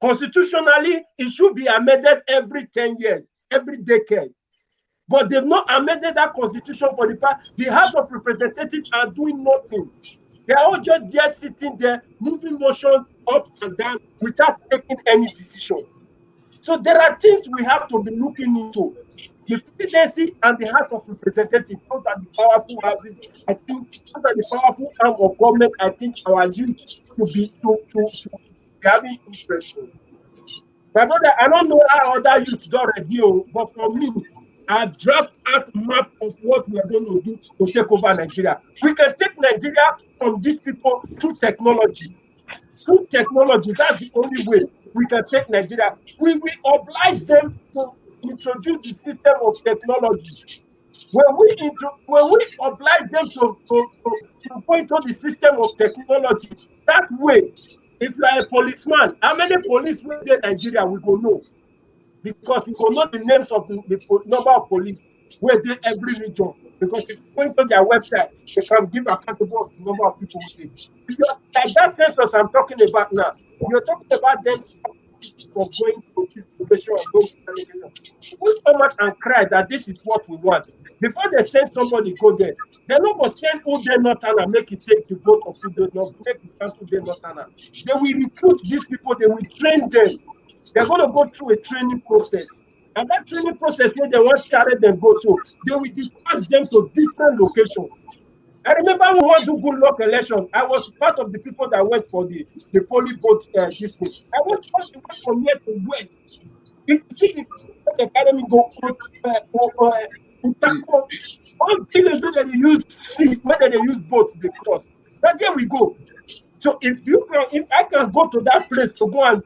Constitutionally, it should be amended every 10 years, every decade. But they've not amended that constitution for the past. The House of Representatives are doing nothing. They are all just sitting there, moving motion up and down without taking any decision. So there are things we have to be looking into. The presidency and the House of Representatives, those are the powerful houses. I think those are the powerful arm of government. I think our youth should be having interest in. My brother, I don't know how other youths don't review, but for me, I draft out map of what we are going to do to take over Nigeria. We can take Nigeria from these people through technology. Through technology, that's the only way we can take Nigeria. We will oblige them to introduce the system of technology. When we oblige them to go into the system of technology, that way, if you are a policeman, how many police will there in Nigeria we go know? Because we will know the names of the number of police where they every region. Because if you go into their website, they can give accountable of the number of people who did. Like that census I'm talking about now, you're talking about them for going to this location or going to that location. We come out and cry that this is what we want. Before they send somebody go there, they're not going to send who they not and make it take the vote of who they not make it cancel they not. They will recruit these people, they will train them. They're going to go through a training process. And that training process, when they want to carry them go, so they will dispatch them to different locations. I remember when we went to good luck election, I was part of the people that went for the poly vote district. I went from here to west. You see the academy go one village where they use sea, where they use boats, they cross. But there we go. So if I can go to that place to go and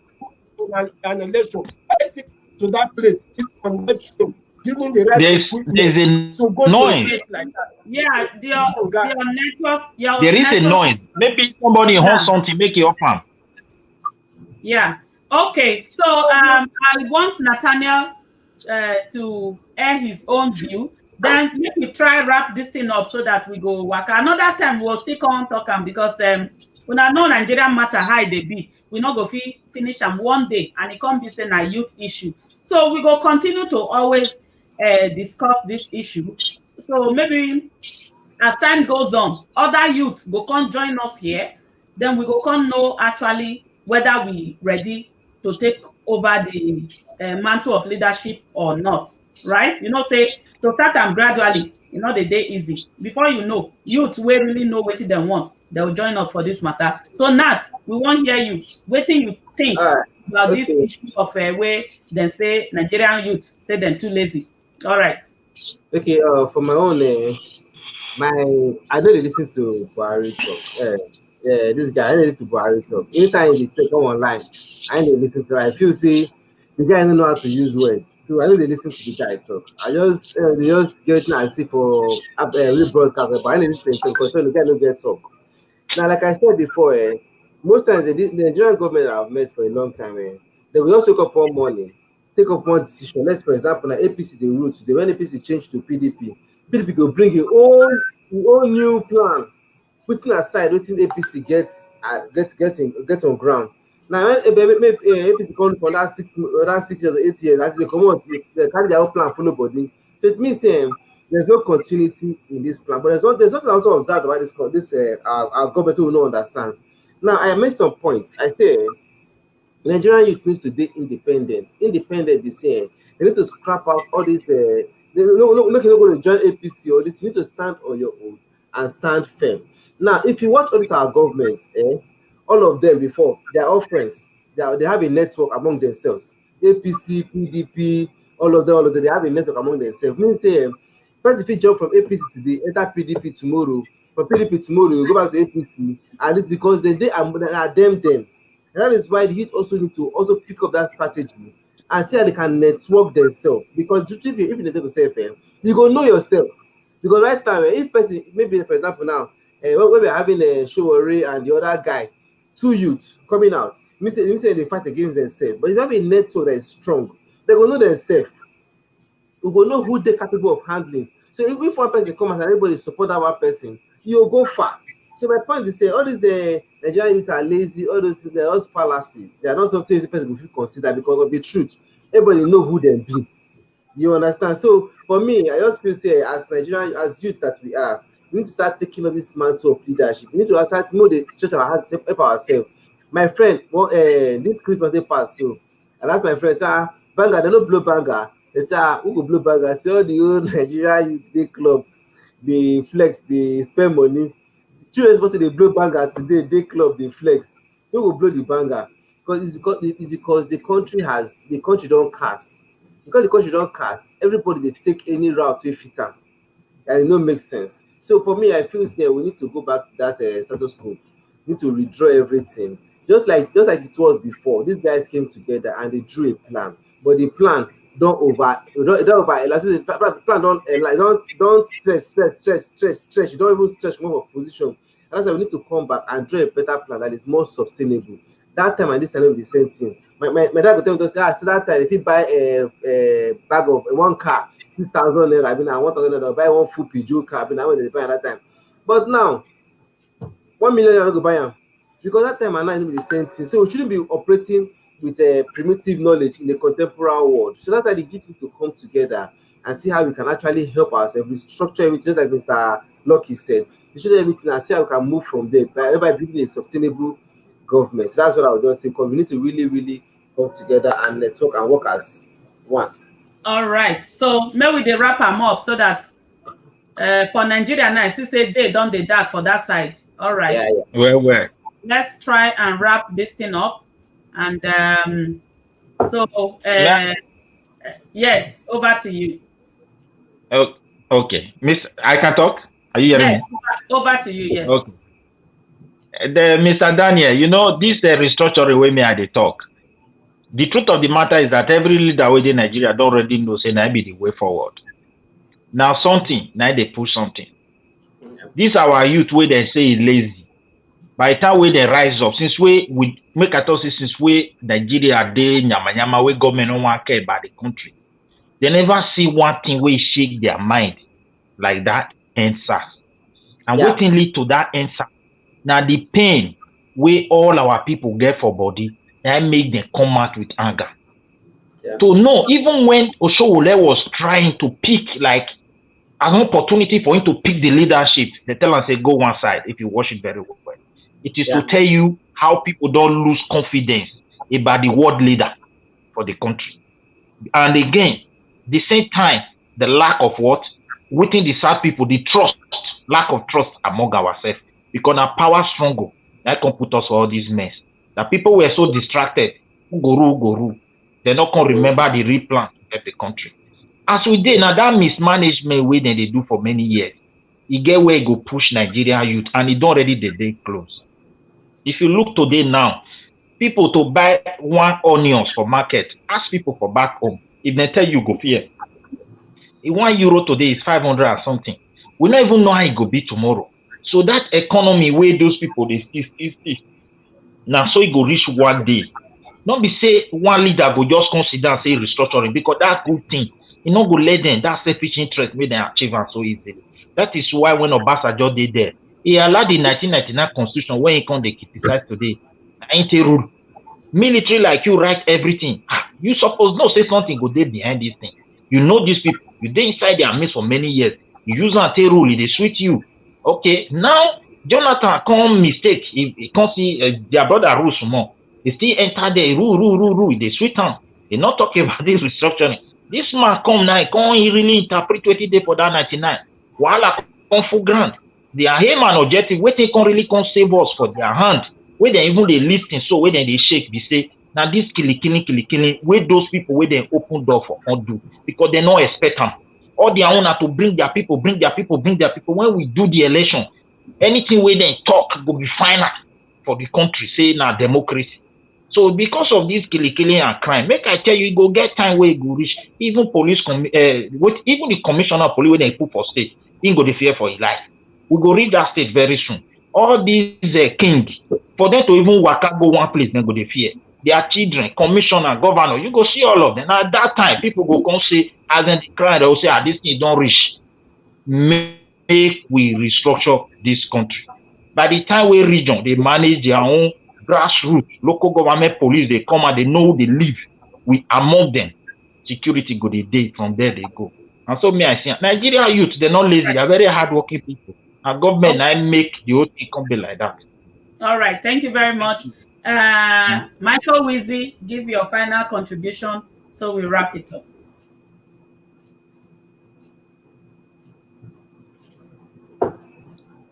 an election, I stick to that place. It's on website, giving the right equipment to go to a place like that. Yeah, your network. There is a noise. Maybe somebody wants something, make it open. Yeah. Okay. So I want Nathaniel to air his own view. Then let me try wrap this thing up so that we go work. Another time we'll still come talk because when I know Nigerian matter how they be, we not go finish them one day and it can't be saying a youth issue. So we go continue to always discuss this issue. So maybe as time goes on, other youths go come join us here. Then we go come know actually whether we ready to take over the mantle of leadership or not, right? You know, say to start them gradually, you know, the day easy. Before you know, youth will really know what they want. They will join us for this matter. So Nat, we won't hear you. Waiting you think about this issue of where they say Nigerian youth say they're too lazy. All right. Okay, for my own, I know they listen to Buhari talk. This guy, I listen to Buhari talk. Anytime they come online, I know they listen to. I feel see the guy don't know how to use words, so I know they listen to the guy talk. I just they just get now see for rebroadcast, but I know listen to because the guy don't get talk. Now, like I said before, most times the Nigerian government I've met for a long time, they will just wake up one morning take up one decision. Let's, for example, now APC the rule today. When APC change to PDP, PDP go bring a whole new plan, putting aside wetin APC get on ground. Now when APC come for that 6 years or 8 years, as they come out, they carry their own plan follow body. So it means there's no continuity in this plan. But there's something I also observed about this our government who will not understand. Now I made some points. I say Nigerian youth needs to be independent. Independent is saying they need to scrap out all these. Make you not going to join APC or this. You need to stand on your own and stand firm. Now, if you watch all these our governments, all of them before they are all friends. They have a network among themselves. APC, PDP, all of them, they have a network among themselves. Means first if you jump from APC today, enter PDP tomorrow. From PDP tomorrow, you go back to APC, and it's because they are them. And that is why the youth also need to also pick up that strategy and see how they can network themselves. Because if you network yourself, you go know yourself. Because right now, if person, maybe for example now, when we're having a Showore and the other guy, two youths coming out, me say they fight against themselves. But if you have a network that is strong, they will know themselves. We will know who they're capable of handling. So if one person comes and everybody support that one person, you'll go far. So my point is say all these Nigerian youth are lazy, all those fallacies. They are not something the person will consider because of the truth. Everybody know who they be. You understand? So for me, I just feel say as Nigerian, as youth that we are, we need to start taking on this mantle of leadership. We need to start know the stretch our hands, help ourselves. My friend, this Christmas they passed, so and that's my friend, sir, banger, they don't blow banger. They say, who go blow banger? Say all the old Nigerian youth day club, they flex, they spend money. Children supposed to they blow banger today, day club, they flex. So we'll blow the banger. Because the country don't cast. Because the country don't cast, everybody they take any route to fit am. And it no make sense. So for me, I feel say we need to go back to that status quo. We need to redraw everything. Just like it was before. These guys came together and they drew a plan. But the plan the plan don't stress. You don't even stretch more of position. And that's why we need to come back and draw a better plan that is more sustainable. That time and this time will be the same thing. My dad will tell me, so that time if you buy a bag of one car, 2,000 naira, I mean, 1,000 naira, buy one full Peugeot car, I mean, I want to buy at that time. But now, 1 million naira go buy am because that time and now is the same thing. So we shouldn't be operating with a primitive knowledge in the contemporary world. So that's why the youth need to come together and see how we can actually help ourselves, restructure everything, like Mr. Lucky said. We should do everything and see how we can move from there by building a sustainable government. So that's what I would just say. Because we need to really, really come together and network and work as one. All right. So maybe they wrap them up so that for Nigeria now, since they done the dark for that side. All right. Yeah. Well. Let's try and wrap this thing up. And yes, over to you. Oh, okay. Miss, I can talk? Are you hearing me? Over to you, yes. Okay. Mr. Daniel, this restructuring way me I talk. The truth of the matter is that every leader within Nigeria don't already know say that be the way forward. Now they push something. This our youth where they say is lazy. By the time we they rise up, since we make a talk since we Nigeria day nyama we government don't want care about the country. They never see one thing where shake their mind like that answer. And waiting lead to that answer. Now the pain we all our people get for body, that make them come out with anger. Yeah. To know, even when Oshowole was trying to pick like an opportunity for him to pick the leadership, they tell him say go one side if you watch it very well. It is to tell you how people don't lose confidence about the world leader for the country. And again, the same time, the lack of what? Within the South people, the lack of trust among ourselves. Because our power struggle, that can put us all these mess. That people were so distracted, go rule. They not can remember the real plan to help the country. As we did, now that mismanagement way that they do for many years, you get where it go push Nigeria youth, and it don't already the day close. If you look today now, people to buy one onions for market, ask people for back home. If they tell you go fear, €1 today is 500 or something. We don't even know how it go be tomorrow. So that economy where those people they still. Now so it go reach one day. Not be say one leader go just consider say restructuring because that's good thing. You not go let them that selfish interest make them achieve am so easily. That is why when Obasanjo did there, he allowed the 1999 constitution when he come dey criticize today. Na him take rule. Military like you write everything. You suppose know say something go dey behind this thing. You know these people. You dey inside their midst for many years. You use am take rule. E dey sweet you. Okay, now Jonathan come mistake. He come see their brother rule small. He still enter there. Rule. E dey sweet am. They not talk about this restructuring. This man come now. He really interpret wetin dey for that 99. Wahala come full ground. Their aim and objective wetin come really come save us for their hand. Wey dem even dey lis ten so wey dem dey shake be say na dis killing wey those people wey dem open door for come do because dem no expect am. All their own na to bring their people. When we do the election, anything wey dem talk go be final for the country say na democracy. So because of this killing and crime, make I tell you, e go get time wey e go reach. Even even the commissioner of police wey dem put for state, him go dey fear for his life. We go reach that state very soon. All these king, for them to even waka go one place, dem go dey fear. Their children, commissioner, governor, you go see all of them. At that time, people go come say, as dem cry, they will say, this thing don reach. Make we restructure this country. By the time we region, they manage their own grassroots, local government police, they come and they know they live with among them. Security go dey dey from there they go. And so me I see Nigeria youth, they're not lazy, they're very hardworking people. And government I make the whole thing come be like that. All right, thank you very much. Michael Wizzy, give your final contribution so we wrap it up.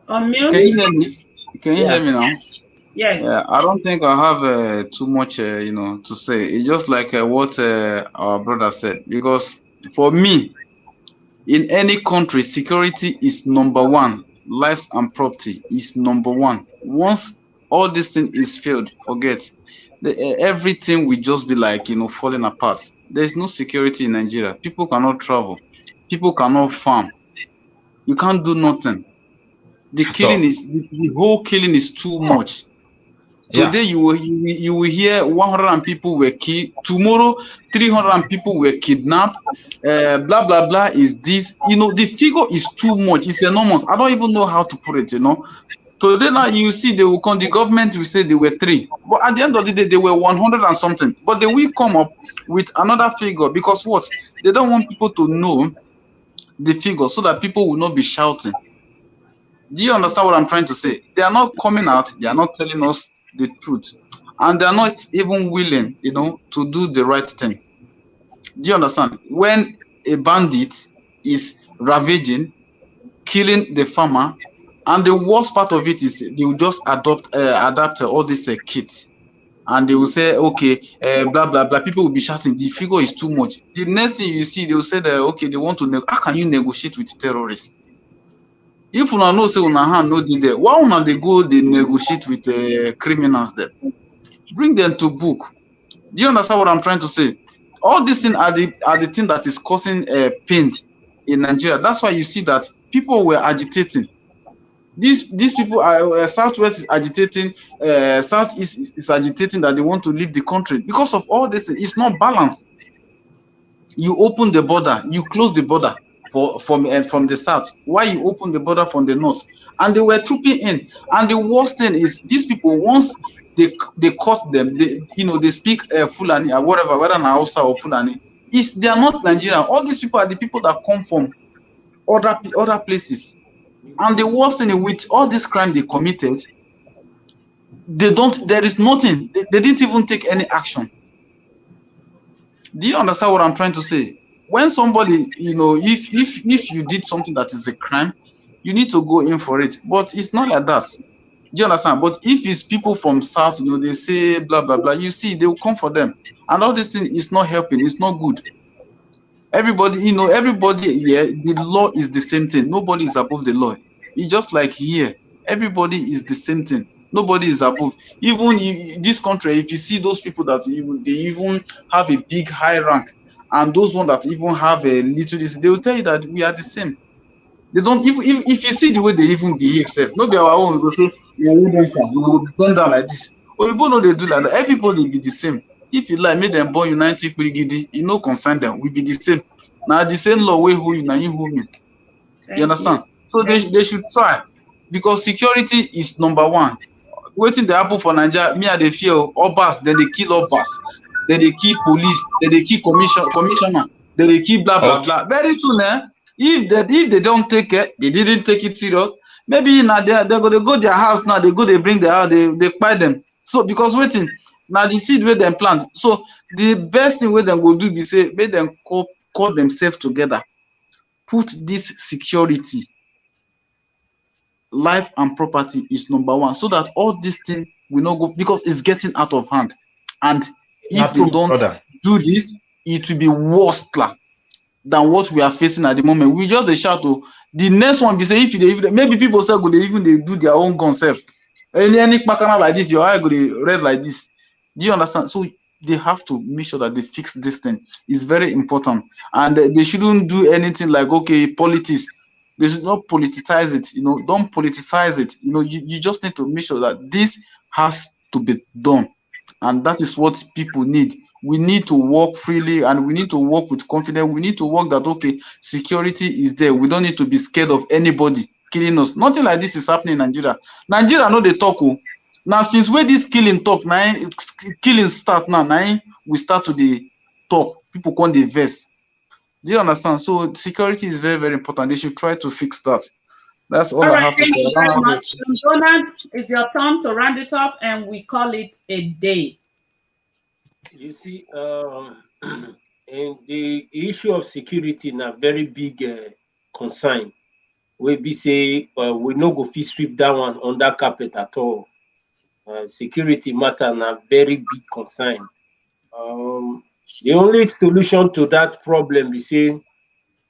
Unmute. Can you hear me? Can you hear me now? Yes. Yeah, I don't think I have too much, to say. It's just like what our brother said. Because for me, in any country, security is number one. Lives and property is number one. Once all this thing is failed, forget. Everything will just be like, falling apart. There's no security in Nigeria. People cannot travel. People cannot farm. You can't do nothing. The killing is the whole killing is too much. Today you will hear 100 people were killed. Tomorrow 300 people were kidnapped. Blah blah blah is this. The figure is too much. It's enormous. I don't even know how to put it. Today now you see they will come. The government will say they were 3, but at the end of the day they were 100 and something. But they will come up with another figure because what? They don't want people to know the figure so that people will not be shouting. Do you understand what I'm trying to say? They are not coming out. They are not telling us the truth, and they are not even willing, to do the right thing. Do you understand? When a bandit is ravaging, killing the farmer, and the worst part of it is they will just adapt all these kids, and they will say, okay, blah blah blah. People will be shouting. The figure is too much. The next thing you see, they will say that okay, they want to. How can you negotiate with terrorists? If una know say una hand no dey there, why una dey go dey negotiate with criminals there? Bring them to book. Do you understand what I'm trying to say? All these things are the thing that is causing pains in Nigeria. That's why you see that people were agitating. These people are Southwest is agitating, Southeast is agitating that they want to leave the country because of all this. It's not balanced. You open the border, you close the border from the south. Why you open the border from the north? And they were trooping in. And the worst thing is these people, once they caught them, they speak Fulani or whatever, whether in Hausa or Fulani, they are not Nigerian. All these people are the people that come from other places. And the worst thing with all this crime they committed, there is nothing. They didn't even take any action. Do you understand what I'm trying to say? When somebody, if you did something that is a crime, you need to go in for it. But it's not like that. Do you understand? But if it's people from South, they say blah, blah, blah, you see, they will come for them. And all this thing is not helping. It's not good. Everybody here, the law is the same thing. Nobody is above the law. It's just like here. Everybody is the same thing. Nobody is above. Even in this country, if you see those people that they even have a big high rank, and those ones that even have a little, they will tell you that we are the same. They don't even if you see the way they even behave, not be our own. We go say, yeah, we will bend down like this. But people know they do like that. Everybody will be the same. If you like, make them born united Gidi, you no concern them. We be the same. Now the same law way who you now you who me. You Thank you. understand? So they should try because security is number one. Waiting the happen for Nigeria, me I dey fear Obas, then they kill Obas, then they kill police, then they kill commissioner, then they kill blah blah Okay. blah. Very soon, if they don't take it, they didn't take it serious. Maybe now they go their house now, they bring their house, they buy them. So because waiting, now the seed where them plant. So the best thing where them go do be say make them call themselves together, put this security, life and property is number one, so that all this thing will not go because it's getting out of hand. And if That's they true, don't brother. do this, it will be worse than what we are facing at the moment. We just a shout to the next one be say if they maybe people say go they even they do their own concept. Any pakana like this, your eye go they red like this. Do you understand? So they have to make sure that they fix this thing. It's very important, and they shouldn't do anything like okay politics. They should not politicize it. Don't politicize it. You just need to make sure that this has to be done, and that is what people need. We need to work freely and we need to work with confidence. We need to work that okay, security is there. We don't need to be scared of anybody killing us. Nothing like this is happening in Nigeria. Nigeria no dey talk. Now since where this killing talk, now killing start now, we start to the talk. People come dey vex. Do you understand? So security is very, very important. They should try to fix that. That's all All I right, have to thank say. you I don't very have much. it. Donald, it's your turn to round it up and we call it a day. You see, and the issue of security na very big concern. We be say we no go fit sweep that one under carpet at all. Security matter na very big concern. The only solution to that problem be say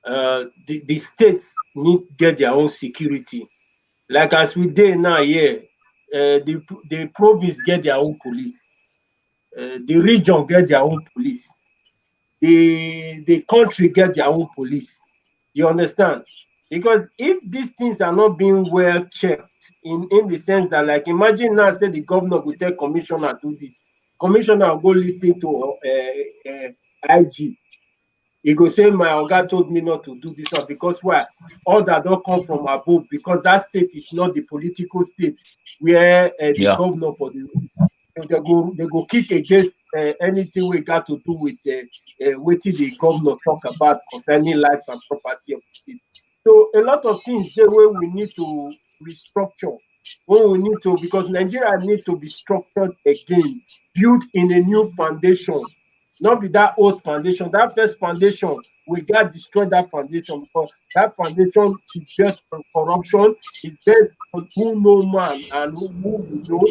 the states need get their own security. Like as we dey now here, the province get their own police, the region get their own police, the country get their own police. You understand? Because if these things are not being well checked, in the sense that, like, imagine now, say the governor will tell commissioner do this, commissioner will go listen to IG. He go say my oga told me not to do this one because why? All that don't come from above, because that state is not the political state where the Yeah. governor for the they go kick against anything we got to do with wetin the governor talk about concerning lives and property of the state. So a lot of things there where we need to restructure. When we need to, because Nigeria need to be structured again, built in a new foundation, not be that old foundation. That first foundation, we got destroy that foundation because that foundation is based on corruption, is based on who know man and who we know.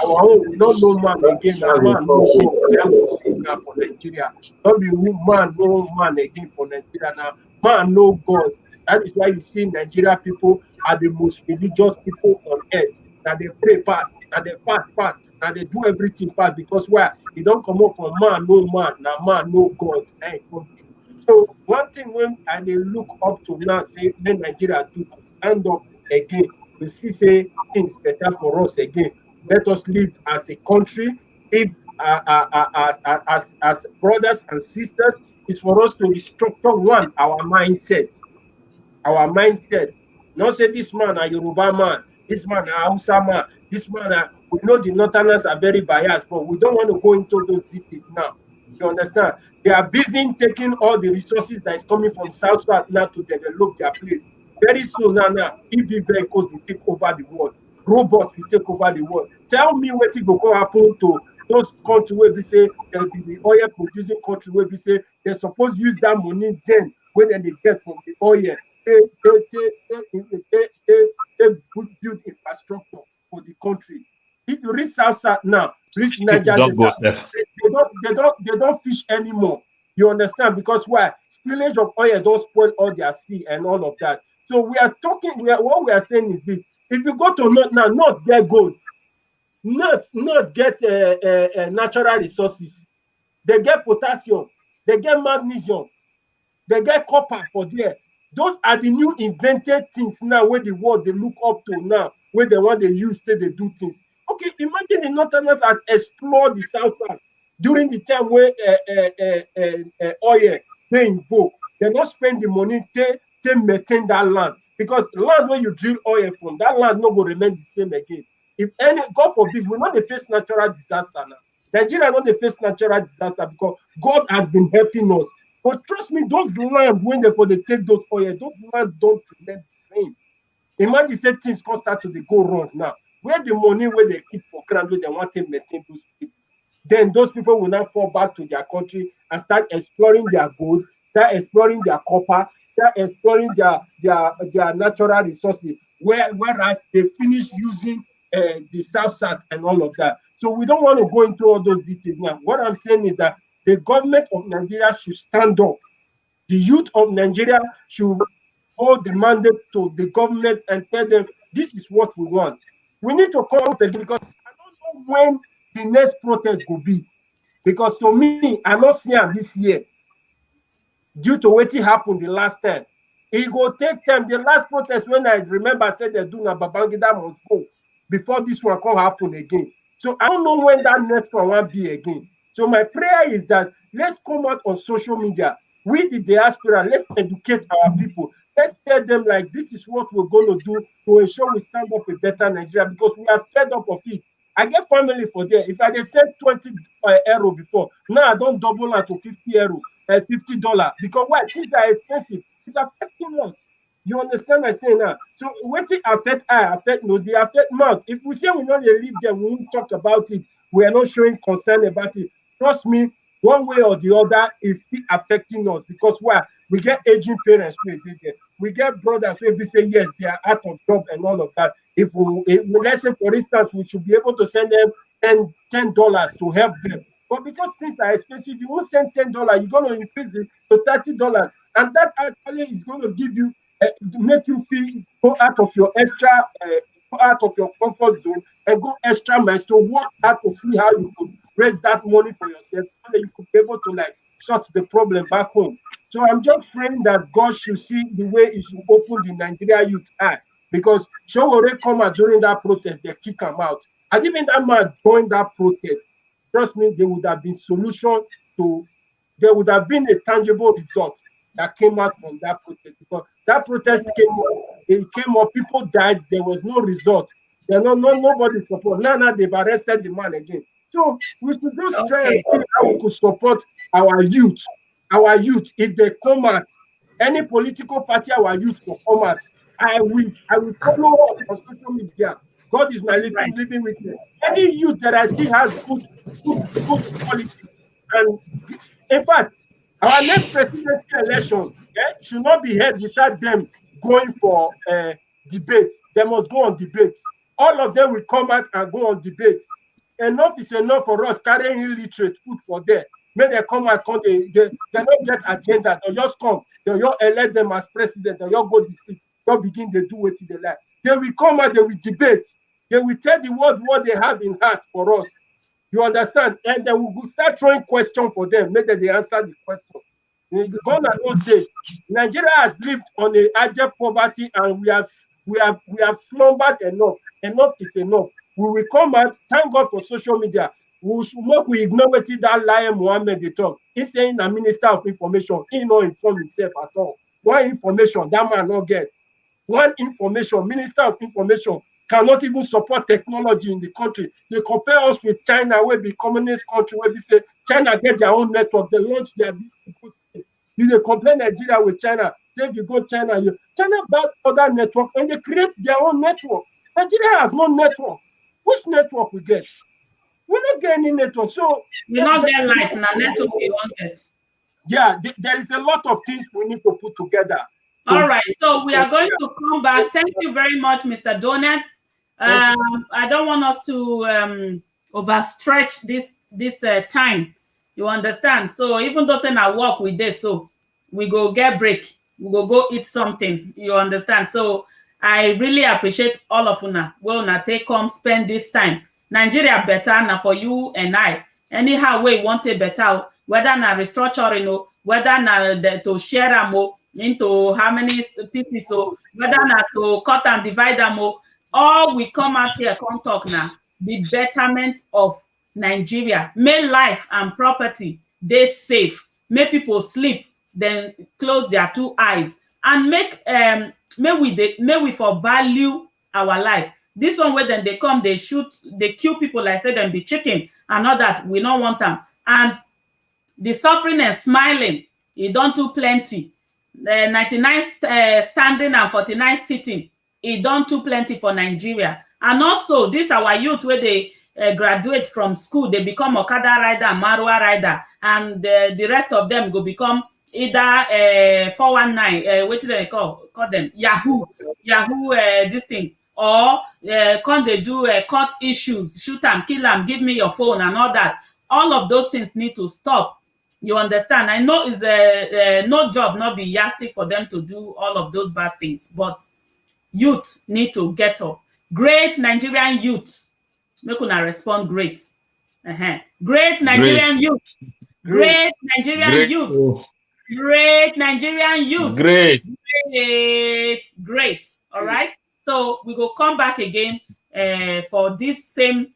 Our own, we don't know man again. Now man no God. That we see now for Nigeria. Not be who man no man again for Nigeria now. Man no God. That is why you see Nigeria people are the most religious people on earth. That they pray pass, that they fast, and they do everything pass because why? E don comot from man no man, na man no God. So one thing when I dey look up to now, say make Nigeria do to stand up again to see say things better for us again. Let us live as a country, live as brothers and sisters. Is for us to restructure one our mindset. Our mindset. Not say this man a Yoruba man, this man a Hausa man, this man we know the Northerners are very biased, but we don't want to go into those details now. You understand? They are busy taking all the resources that is coming from South now to develop their place. Very soon now, EV vehicles will take over the world. Robots will take over the world. Tell me what it go happen to those countries where we say the oil producing country where we say they're supposed to use that money then when they get from the oil. They build infrastructure for the country. If you reach South now, reach People Niger don't go Delta, there. they don't fish anymore. You understand? Because why? Spillage of oil don't spoil all their sea and all of that. So we are talking. What we are saying is this: if you go to North now, North get gold, North get natural resources. They get potassium, they get magnesium, they get copper for there. Those are the new invented things now where the world they look up to now, where they want they use till they do things. Okay, imagine the Northerners had explored the South Side. during the time where oil they invoke, they not spend the money to maintain that land, because land where you drill oil from, that land not going to remain the same again. If any, God forbid, we not dey face natural disaster now. Nigeria not dey face natural disaster because God has been helping us. But trust me, those land when they take those oil, those land don't remain the same. Imagine say things can start to go wrong now. Where the money where they keep for ground, where they want to maintain those places, then those people will now fall back to their country and start exploring their gold, start exploring their copper, start exploring their natural resources. Whereas they finish using the South and all of that. So we don't want to go into all those details now. What I'm saying is that the government of Nigeria should stand up. The youth of Nigeria should hold the mandate to the government and tell them this is what we want. We need to come out again, because I don't know when the next protest will be. Because to me, I not see am this year due to what happened the last time. It will take time. The last protest, when I remember, said they do na Babangida must go before this one can happen again. So I don't know when that next one will be again. So my prayer is that let's come out on social media. We, the diaspora, let's educate our people. Let's tell them like this is what we're going to do to ensure we stand up a better Nigeria, because we are fed up of it. I get family for there. If I send 20 euro before, now I don't double that to 50 euro, $50, because why? Things are expensive. It's affecting us. You understand what I'm saying now? So what it affect eye, affect nose, it affect mouth. If we say we not live there, we won't talk about it. We are not showing concern about it. Trust me, one way or the other is still affecting us, because why? We get aging parents we get brothers who say yes, they are out of job and all of that. If let's say for instance, we should be able to send them $10 to help them. But because things are expensive, you won't send $10, you're going to increase it to $30. And that actually is going to give you, make you feel, go out of your go out of your comfort zone and go extra miles to work out to see how you could raise that money for yourself, so that you could be able to like sort the problem back home. So I'm just praying that God should see the way He should open the Nigeria youth eye, because Showore come out during that protest, they kick him out. And even that man joined that protest, trust me, there would have been solution to, there would have been a tangible result that came out from that protest, because that protest came up, people died, there was no result. Nobody support. Now they've arrested the man again. So we should just try and see how we could support our youth. Our youth, if they come out, any political party, our youth will come out. I will follow up on social media. God is my living witness. Any youth that I see has good quality, and in fact, our next presidential election should not be held without them going for debate. They must go on debate. All of them will come out and go on debate. Enough is enough for us carrying illiterate put for there. May they come out, they don't get agenda. They just come. They just elect them as president. They just go to seat. They begin to do what they like. They will come out. They will debate. They will tell the world what they have in heart for us. You understand? And then we will start throwing questions for them. Maybe they answer the question. Gone are those days. Nigeria has lived on a abject poverty, and we have slumbered enough. Enough is enough. We will come out. Thank God for social media. We ignore what that lion Mohammed they talk. He's saying a minister of information. He not inform himself at all. One information that man not get. One information, minister of information cannot even support technology in the country. They compare us with China, where the communist country, where they say China get their own network, they launch their space. You they compare Nigeria with China. Say if you go China buy other network and they create their own network. Nigeria has no network. Which network we get? We not get any network. So we not get light now. Network we won't get. Yeah, there is a lot of things we need to put together. All right, so we are going to come back. Thank you very much, Mr. Donut. I don't want us to overstretch this time. You understand? So even though saying I work with this, so we go get break. We go eat something. You understand? So I really appreciate all of una. Well, now take come spend this time. Nigeria better now for you and I. Anyhow, we want a better, whether na restructuring, whether na to share them into how many pieces, so whether na to cut and divide them, all we come out here, come talk now. The betterment of Nigeria. Make life and property dey safe. Make people sleep, then close their two eyes, and make we for value our life. This one where then they come, they shoot, they kill people like say them be chicken, and all that. We don't want them. And the suffering and smiling, it don't too plenty. 99 standing and 49 sitting, it don't too plenty for Nigeria. And also, this our youth where they graduate from school, they become Okada rider and Marwa rider, and the rest of them go become either 419, what do they call them? Yahoo, this thing, or come they do court issues, shoot them, kill them, give me your phone and all that. All of those things need to stop. You understand? I know it's no job, not be yardstick for them to do all of those bad things, but youth need to get up. Great Nigerian youth, make una respond great. Great Nigerian youth. Great Nigerian youth. Great Nigerian youth. Great. Great. All right. So we go come back again for this same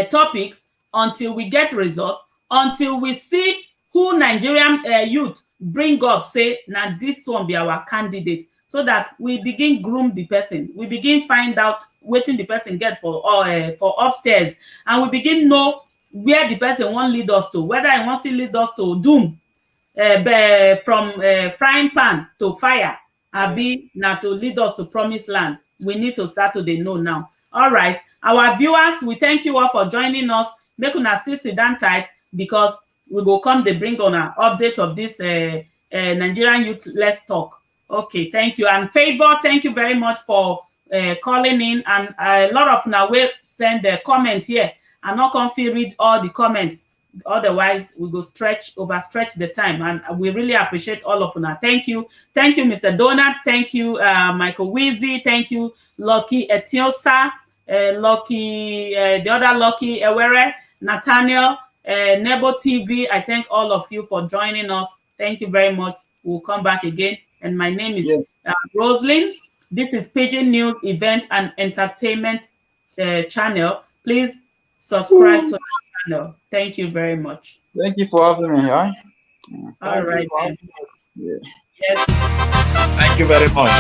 topics until we get results, until we see who Nigerian youth bring up, say, now this one be our candidate, so that we begin groom the person. We begin find out wetin the person get for upstairs, and we begin know where the person want lead us to, whether he wants to lead us to doom, from frying pan to fire, abi na to lead us to promised land. We need to start to dey know now. All right, our viewers, we thank you all for joining us. Make una still sit down tight, because we go come dey bring on an update of this Nigerian youth. Let's talk. Okay, thank you. And Favor, thank you very much for calling in. And a lot of now will send the comments here. I'm not going to read all the comments. Otherwise, we go overstretch the time. And we really appreciate all of you. Thank you. Thank you, Mr. Donut. Thank you, Michael Weezy. Thank you, Lucky Etiosa. Lucky, the other Lucky Ewere, Nathaniel, Nebo TV. I thank all of you for joining us. Thank you very much. We'll come back again. And my name is Rosalind. This is Pigeon News Event and Entertainment channel. Please subscribe to the channel. Thank you very much. Thank you for having me here. All right. Yeah. Yes. Thank you very much.